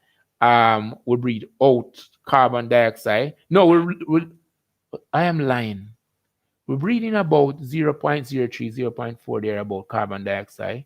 we breathe out carbon dioxide. No, I am lying. We're breathing about 0.03, 0.4 there about carbon dioxide.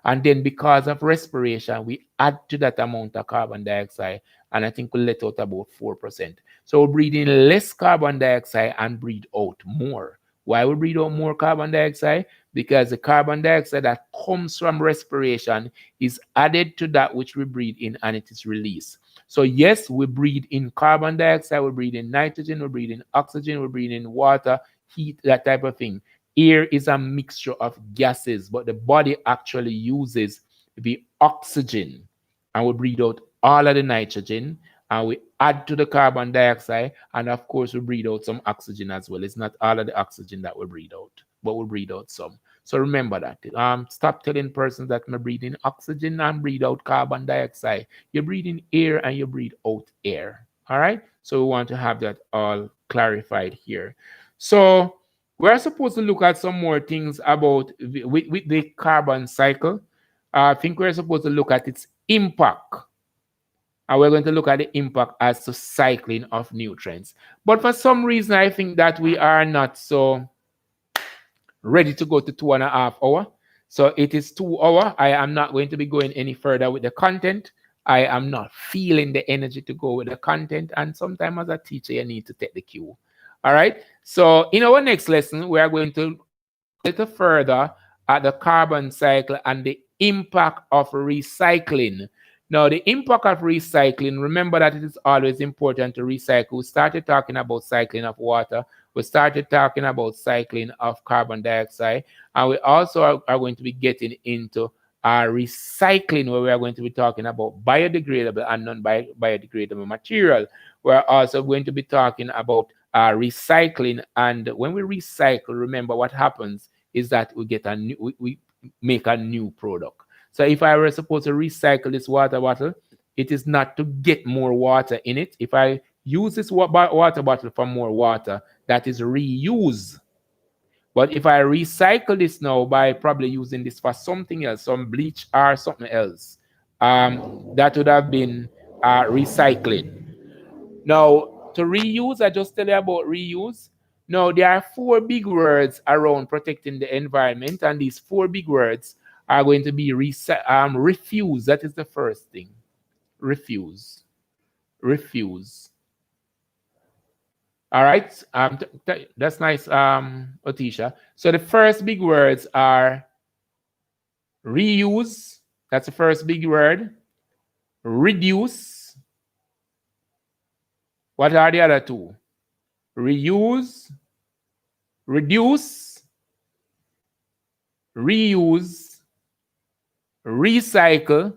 And then because of respiration, we add to that amount of carbon dioxide. And I think we let out about 4%. So we're breathing less carbon dioxide and breathe out more. Why we breathe out more carbon dioxide? Because the carbon dioxide that comes from respiration is added to that which we breathe in, and it is released. So yes, we breathe in carbon dioxide, we breathe in nitrogen, we breathe in oxygen, we breathe in water, heat, that type of thing. Air is a mixture of gases, but the body actually uses the oxygen, and we breathe out all of the nitrogen, and we add to the carbon dioxide, and of course we breathe out some oxygen as well. It's not all of the oxygen that we breathe out, but we breathe out some. So remember that. Stop telling persons that I'm breathing oxygen and breathe out carbon dioxide. You're breathing air and you breathe out air. All right? So we want to have that all clarified here. So we're supposed to look at some more things about with the carbon cycle. I think we're supposed to look at its impact And we're going to look at the impact as to cycling of nutrients. But for some reason, I think that we are not so ready to go to 2.5 hours. So it is 2 hours. I am not going to be going any further with the content. I am not feeling the energy to go with the content. And sometimes as a teacher, you need to take the cue. All right. So in our next lesson, we are going to look a little further at the carbon cycle and the impact of recycling. Now, the impact of recycling, remember that it is always important to recycle. We started talking about cycling of water. We started talking about cycling of carbon dioxide. And we also are going to be getting into recycling, where we are going to be talking about biodegradable and non-biodegradable material. We're also going to be talking about recycling. And when we recycle, remember what happens is that we get we make a new product. So if I were supposed to recycle this water bottle, it is not to get more water in it. If I use this water bottle for more water, that is reuse. But if I recycle this now by probably using this for something else, some bleach or something else, that would have been recycling. Now, to reuse, I just tell you about reuse. Now, there are 4 big words around protecting the environment, and these 4 big words are going to be refuse. That is the first thing. Refuse. Refuse. All right. That's nice, Otisha. So the first big words are reuse. That's the first big word. Reduce. What are the other 2? Reuse, reduce, reuse, recycle.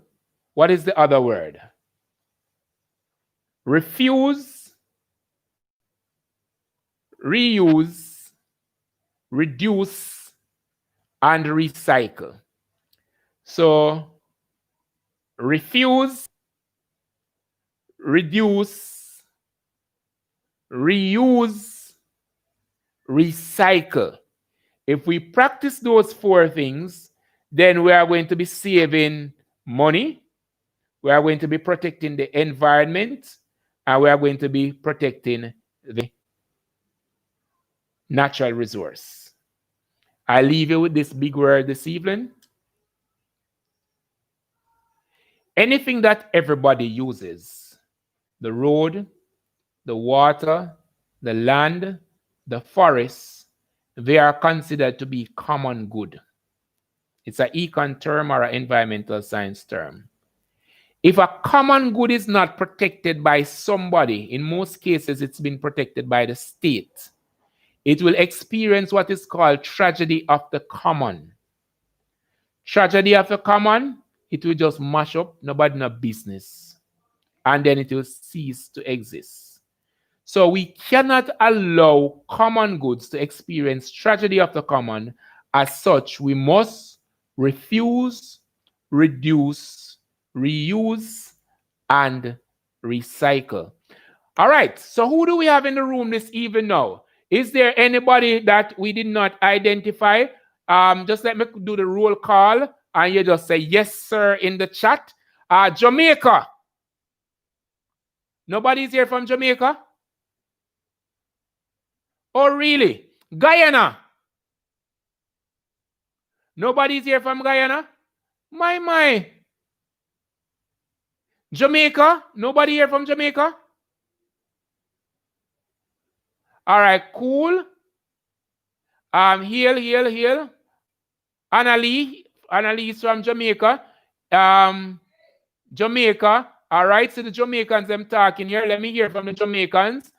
What is the other word? Refuse, reuse, reduce, and recycle. So, refuse, reduce, reuse, recycle. If we practice those 4 things, then we are going to be saving money, we are going to be protecting the environment, and we are going to be protecting the natural resource. I leave you with this big word this evening. Anything that everybody uses, the road, the water, the land, the forest, they are considered to be common good. It's an econ term or an environmental science term. If a common good is not protected by somebody, in most cases it's been protected by the state, it will experience what is called tragedy of the common. Tragedy of the common, it will just mash up, nobody no business. And then it will cease to exist. So we cannot allow common goods to experience tragedy of the common. As such, we must refuse, reduce, reuse, and recycle. All right, so who do we have in the room this evening now? Is there anybody that we did not identify? Just let me do the roll call, and you just say yes, sir, in the chat. Jamaica. Nobody's here from Jamaica? Oh, really? Guyana. Nobody's here from Guyana? My. Jamaica? Nobody here from Jamaica? All right, cool. Heal. Annalise from Jamaica. Jamaica. All right, so the Jamaicans I'm talking here. Let me hear from the Jamaicans.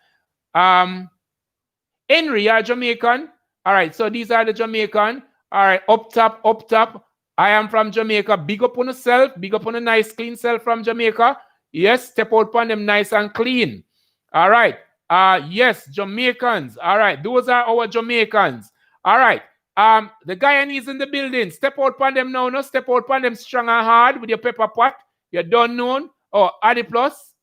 Henry, you're Jamaican. All right, so these are the Jamaican. All right, up top. I am from Jamaica. Big up on yourself. Big up on a nice, clean self from Jamaica. Yes, step out on them nice and clean. All right. Yes, Jamaicans. All right, those are our Jamaicans. All right. The Guyanese in the building. Step out on them now. No, step out on them strong and hard with your pepper pot. You don't know. Oh, Adi Plus.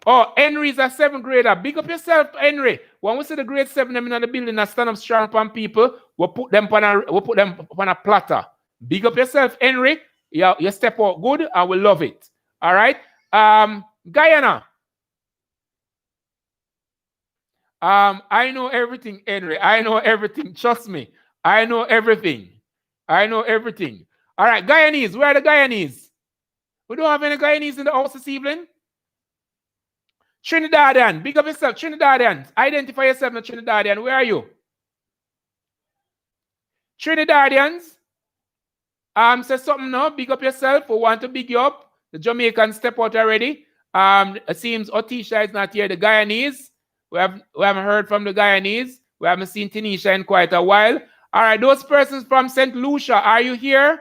Oh, Henry's a 7th grader. Big up yourself, Henry. When we see the grade 7 them in the building and stand up strong upon people, we'll put them on a platter. Big up yourself, Henry. Yeah, you step out good and we love it. All right. Guyana. I know everything, Henry. I know everything. Trust me. I know everything. I know everything. All right, Guyanese. Where are the Guyanese? We don't have any Guyanese in the house this evening. Trinidadian. Big up yourself. Trinidadian. Identify yourself, not Trinidadian. Where are you? Trinidadians. Say something now. Big up yourself. We want to big you up. The Jamaicans step out already. It seems Otisha is not here. The Guyanese. We haven't heard from the Guyanese. We haven't seen Tanisha in quite a while. All right, those persons from St. Lucia, are you here?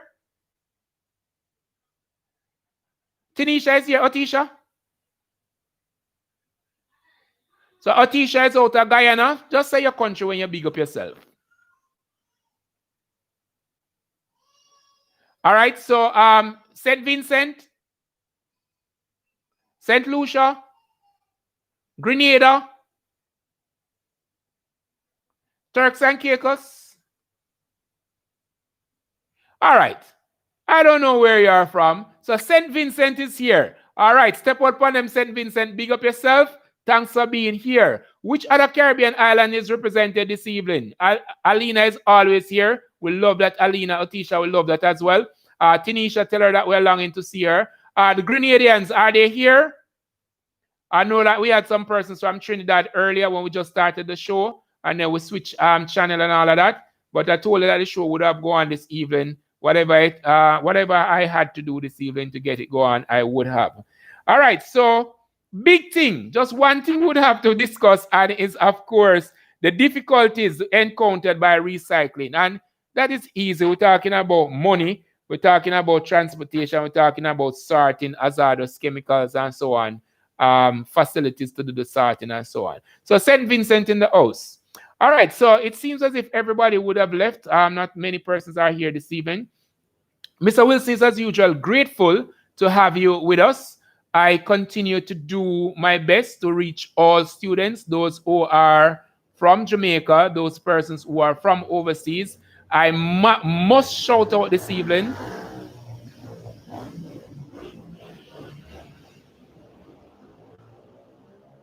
Tanisha is here, Otisha. So Otisha is out of Guyana. Just say your country when you big up yourself. All right, so St. Vincent, St. Lucia, Grenada, Turks and Caicos. All right. I don't know where you are from. So St. Vincent is here. All right. Step out on them, St. Vincent. Big up yourself. Thanks for being here. Which other Caribbean island is represented this evening? Alina is always here. We love that. Alina, Otisha, we love that as well. Tanisha, tell her that we're longing to see her. The Grenadians, are they here? I know that we had some persons from Trinidad earlier when we just started the show. And then we switched channel and all of that. But I told her that the show would have gone this evening. Whatever I had to do this evening to get it going, I would have. All right, so big thing. Just one thing would have to discuss, and is, of course, the difficulties encountered by recycling. And that is easy. We're talking about money. We're talking about transportation. We're talking about sorting, hazardous chemicals, and so on. Facilities to do the sorting and so on. So St. Vincent in the house. All right, so it seems as if everybody would have left. Not many persons are here this evening. Mr. Wilson is, as usual, grateful to have you with us. I continue to do my best to reach all students, those who are from Jamaica, those persons who are from overseas. I must shout out this evening.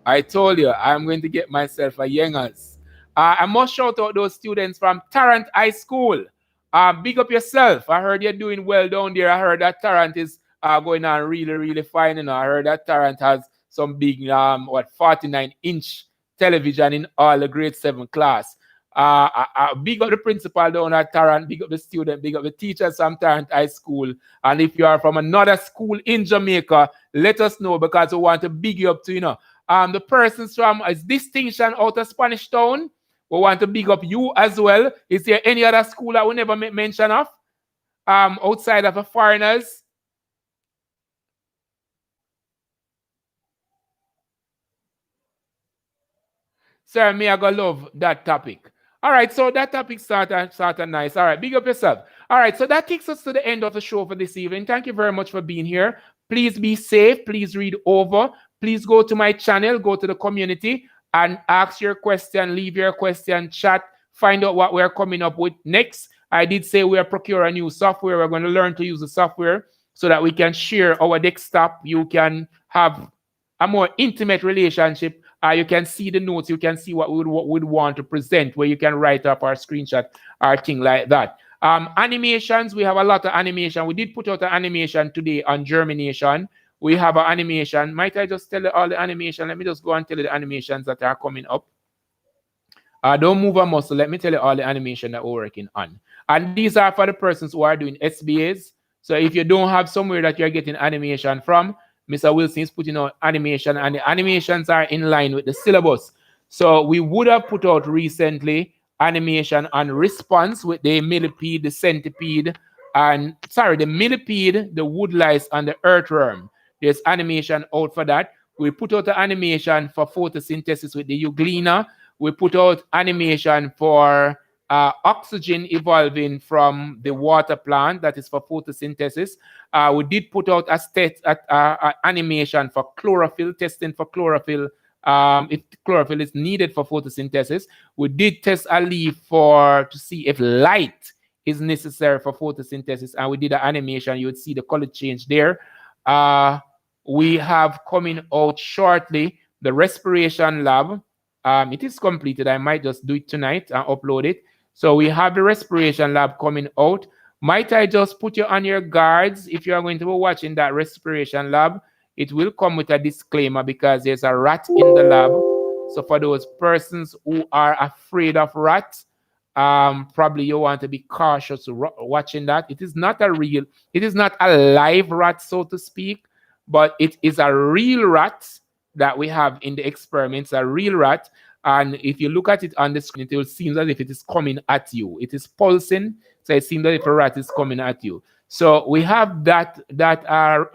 I told you, I'm going to get myself a Yengers. I must shout out those students from Tarrant High School. Big up yourself. I heard you're doing well down there. I heard that Tarrant is going on really, really fine. And I heard that Tarrant has some big, 49-inch television in all the grade 7 class. Big up the principal down at Tarrant. Big up the student. Big up the teachers from Tarrant High School. And if you are from another school in Jamaica, let us know, because we want to big you up to, the persons from Distinction out of Spanish Town. We want to big up you as well. Is there any other school that we never make mention of outside of the foreigners? Sir, me I go love that topic. All right, so that topic started nice. All right, big up yourself. All right, so that takes us to the end of the show for this evening. Thank you very much for being here. Please be safe. Please read over. Please go to my channel, go to the community, and ask your question, leave your question, chat, find out what we're coming up with next. I did say we are procuring new software. We're going to learn to use the software so that we can share our desktop. You can have a more intimate relationship. You can see the notes. You can see what we would want to present, where you can write up our screenshot or thing like that. Animations, we have a lot of animation. We did put out an animation today on germination. We have an animation. Might I just tell you all the animation? Let me just go and tell you the animations that are coming up. Don't move a muscle. Let me tell you all the animation that we're working on. And these are for the persons who are doing SBAs. So if you don't have somewhere that you're getting animation from, Mr. Wilson is putting out animation, and the animations are in line with the syllabus. So we would have put out recently animation on response with the millipede, the centipede, and the millipede, the woodlice, and the earthworm. There's animation out for that. We put out the animation for photosynthesis with the euglena. We put out animation for oxygen evolving from the water plant, that is for photosynthesis. We did put out a animation for chlorophyll, testing for chlorophyll, if chlorophyll is needed for photosynthesis. We did test a leaf to see if light is necessary for photosynthesis. And we did an animation. You would see the color change there. We have coming out shortly the respiration lab. It is completed. I might just do it tonight and upload it. So we have the respiration lab coming out. Might I just put you on your guards if you are going to be watching that respiration lab? It will come with a disclaimer because there's a rat in the lab. So for those persons who are afraid of rats, probably you want to be cautious watching that. It is not a live rat, so to speak, but it is a real rat that we have in the experiments, a real rat. And if you look at it on the screen, it will seem as if it is coming at you. It is pulsing, so it seems as if a rat is coming at you. So we have that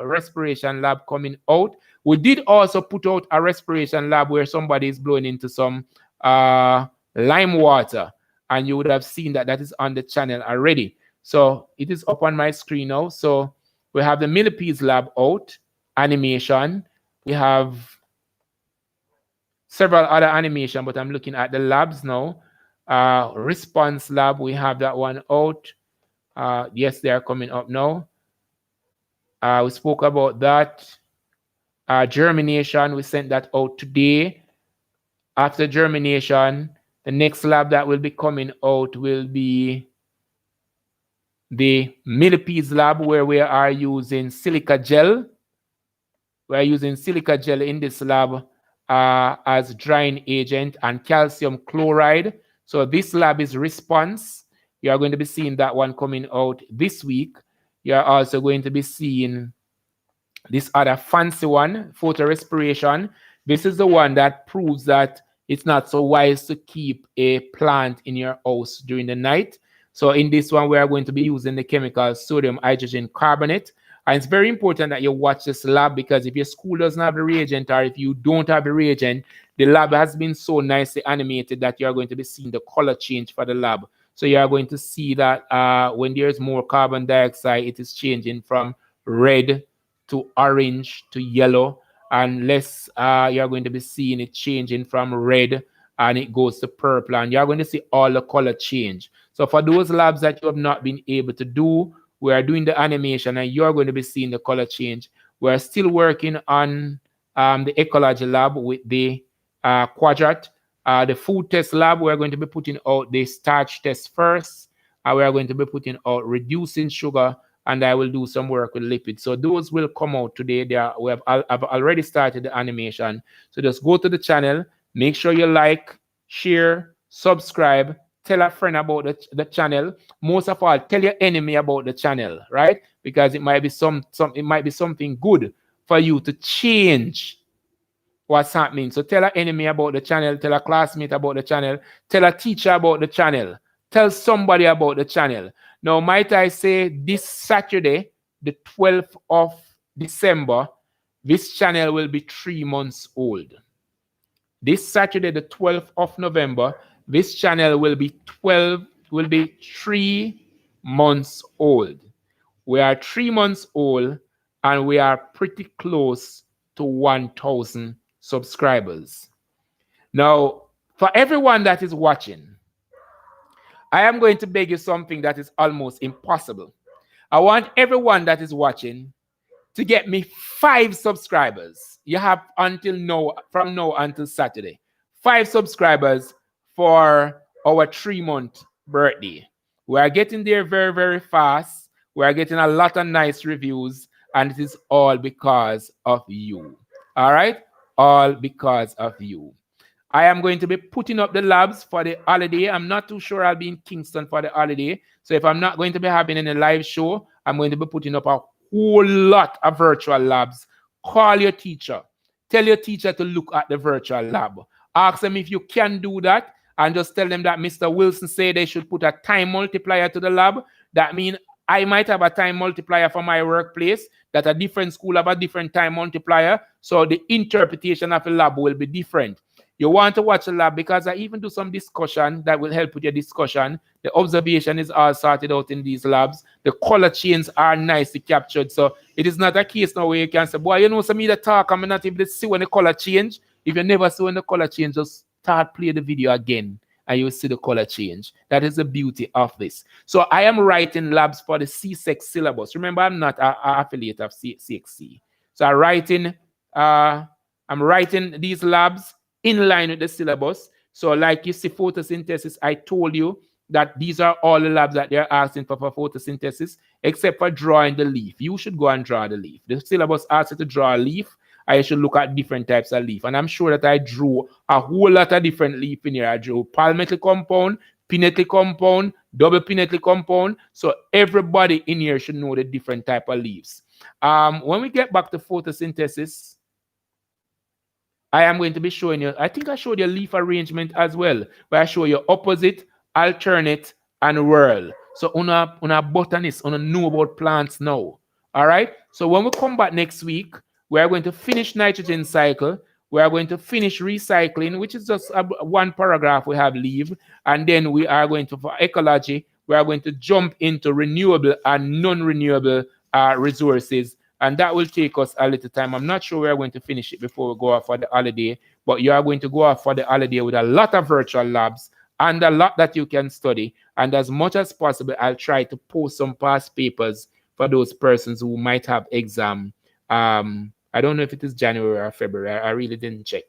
respiration lab coming out. We did also put out a respiration lab where somebody is blowing into some lime water, and you would have seen that is on the channel already. So it is up on my screen now. So we have the millipedes lab out, animation. We have several other animation, but I'm looking at the labs now. Response lab, we have that one out. Yes, they are coming up now. We spoke about that. Germination, we sent that out today. After germination, the next lab that will be coming out will be the millipedes lab, where we are using silica gel. We are using silica gel in this lab as drying agent and calcium chloride. So this lab is response. You are going to be seeing that one coming out this week. You are also going to be seeing this other fancy one, photorespiration. This is the one that proves that it's not so wise to keep a plant in your house during the night. So in this one, we are going to be using the chemical sodium hydrogen carbonate. And it's very important that you watch this lab, because if your school doesn't have the reagent, or if you don't have the reagent, the lab has been so nicely animated that you're going to be seeing the color change for the lab. So you are going to see that when there's more carbon dioxide, it is changing from red to orange to yellow, and less you're going to be seeing it changing from red and it goes to purple, and you're going to see all the color change. So for those labs that you have not been able to do, we are doing the animation and you're going to be seeing the color change. We're still working on the ecology lab with the quadrat. The food test lab, we're going to be putting out the starch test first. We are going to be putting out reducing sugar, and I will do some work with lipids. So those will come out today. I've already started the animation. So just go to the channel, make sure you like, share, subscribe, tell a friend about the channel. Most of all, tell your enemy about the channel, right? Because it might be it might be something good for you to change what's happening. So tell an enemy about the channel, tell a classmate about the channel, tell a teacher about the channel, tell somebody about the channel. Now, might I say, this Saturday, the 12th of December, this channel will be 3 months old. This Saturday, the 12th of November, this channel will be 3 months old. We are 3 months old, and we are pretty close to 1,000 subscribers. Now, for everyone that is watching, I am going to beg you something that is almost impossible. I want everyone that is watching to get me 5 subscribers. You have until now, from now until Saturday, 5 subscribers for our 3-month birthday. We are getting there very, very fast. We are getting a lot of nice reviews, and it is all because of you. All right? All because of you. I am going to be putting up the labs for the holiday. I'm not too sure I'll be in Kingston for the holiday. So if I'm not going to be having any live show, I'm going to be putting up a whole lot of virtual labs. Call your teacher. Tell your teacher to look at the virtual lab. Ask them if you can do that, and just tell them that Mr. Wilson said they should put a time multiplier to the lab. That means I might have a time multiplier for my workplace, that a different school have a different time multiplier. So the interpretation of the lab will be different. You want to watch a lab, because I even do some discussion that will help with your discussion. The observation is all sorted out in these labs. The color chains are nicely captured. So it is not a case now where you can say, boy, you know, some of the talk, I'm not able to see when the color change. If you never see when the color change, just start play the video again and you will see the color change. That is the beauty of this. So I am writing labs for the C6 syllabus. Remember, I'm not an affiliate of CXC. So I'm writing these labs in line with the syllabus. So like you see photosynthesis, I told you that these are all the labs that they're asking for photosynthesis, except for drawing the leaf. You should go and draw the leaf. The syllabus asks you to draw a leaf. I should look at different types of leaf. And I'm sure that I drew a whole lot of different leaf in here. I drew palmetto compound, pinnately compound, double pinnately compound. So everybody in here should know the different type of leaves. When we get back to photosynthesis, I am going to be showing you, I think I showed you leaf arrangement as well, where I show you opposite, alternate, and whirl. So una botanist, una know about plants now. All right? So when we come back next week, we are going to finish nitrogen cycle. We are going to finish recycling, which is just one paragraph we have leave. And then we are going to, for ecology, we are going to jump into renewable and non-renewable resources. And that will take us a little time. I'm not sure we're going to finish it before we go off for the holiday, but you are going to go off for the holiday with a lot of virtual labs and a lot that you can study. And as much as possible, I'll try to post some past papers for those persons who might have exam. I don't know if it is January or February. I really didn't check.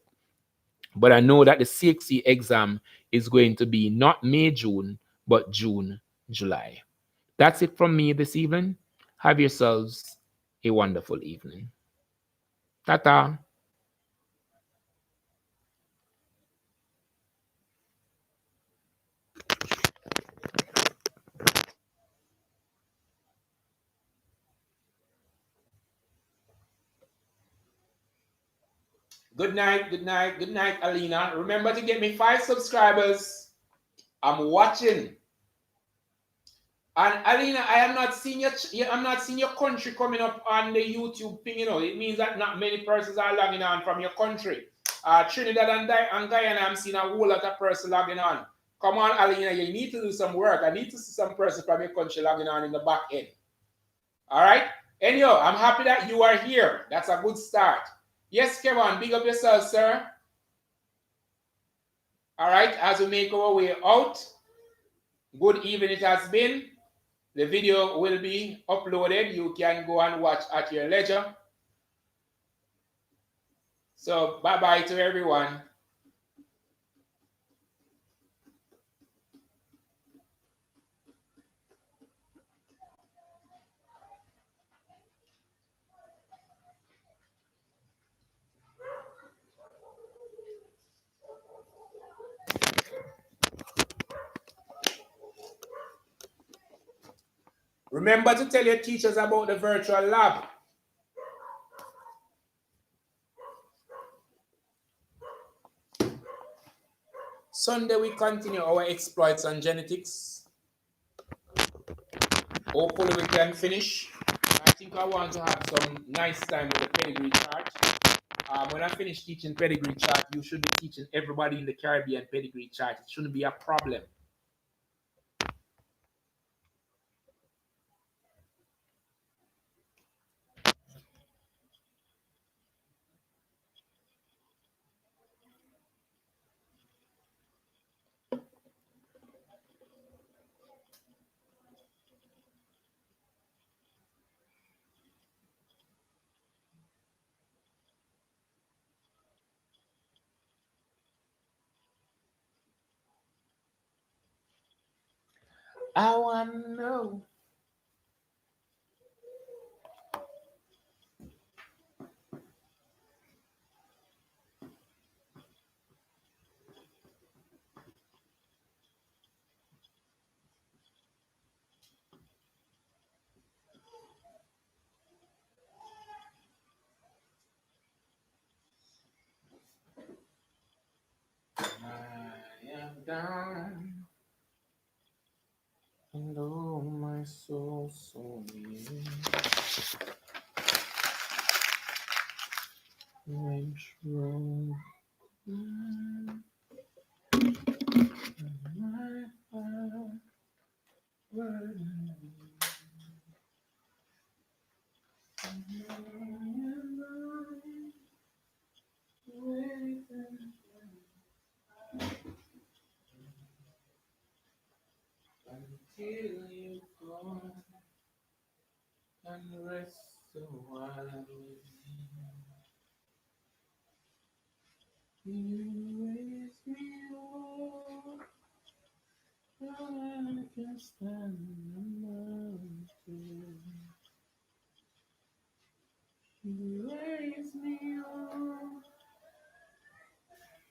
But I know that the CXC exam is going to be not May, June, but June, July. That's it from me this evening. Have yourselves a wonderful evening. Ta-ta. Good night, good night, good night, Alina. Remember to get me 5 subscribers. I'm watching. And Alina, I am not seeing your country coming up on the YouTube thing, you know. It means that not many persons are logging on from your country. Trinidad and Guyana, I'm seeing a whole lot of persons logging on. Come on, Alina, you need to do some work. I need to see some persons from your country logging on in the back end. All right? Anyhow, I'm happy that you are here. That's a good start. Yes, Kevin, big up yourself, sir. All right, as we make our way out, good evening it has been. The video will be uploaded. You can go and watch at your leisure. So, bye-bye to everyone. Remember to tell your teachers about the virtual lab. Sunday, we continue our exploits on genetics. Hopefully, we can finish. I think I want to have some nice time with the pedigree chart. When I finish teaching pedigree chart, you should be teaching everybody in the Caribbean pedigree chart. It shouldn't be a problem. I want to know. I am down. And oh, my soul, so near. I'm true. My heart, till you come and rest a while with me. You raise me up, I can stand the mountain. You raise me up,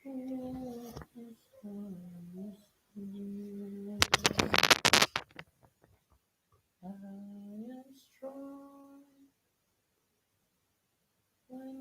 oh, I can stand the storm. I am strong when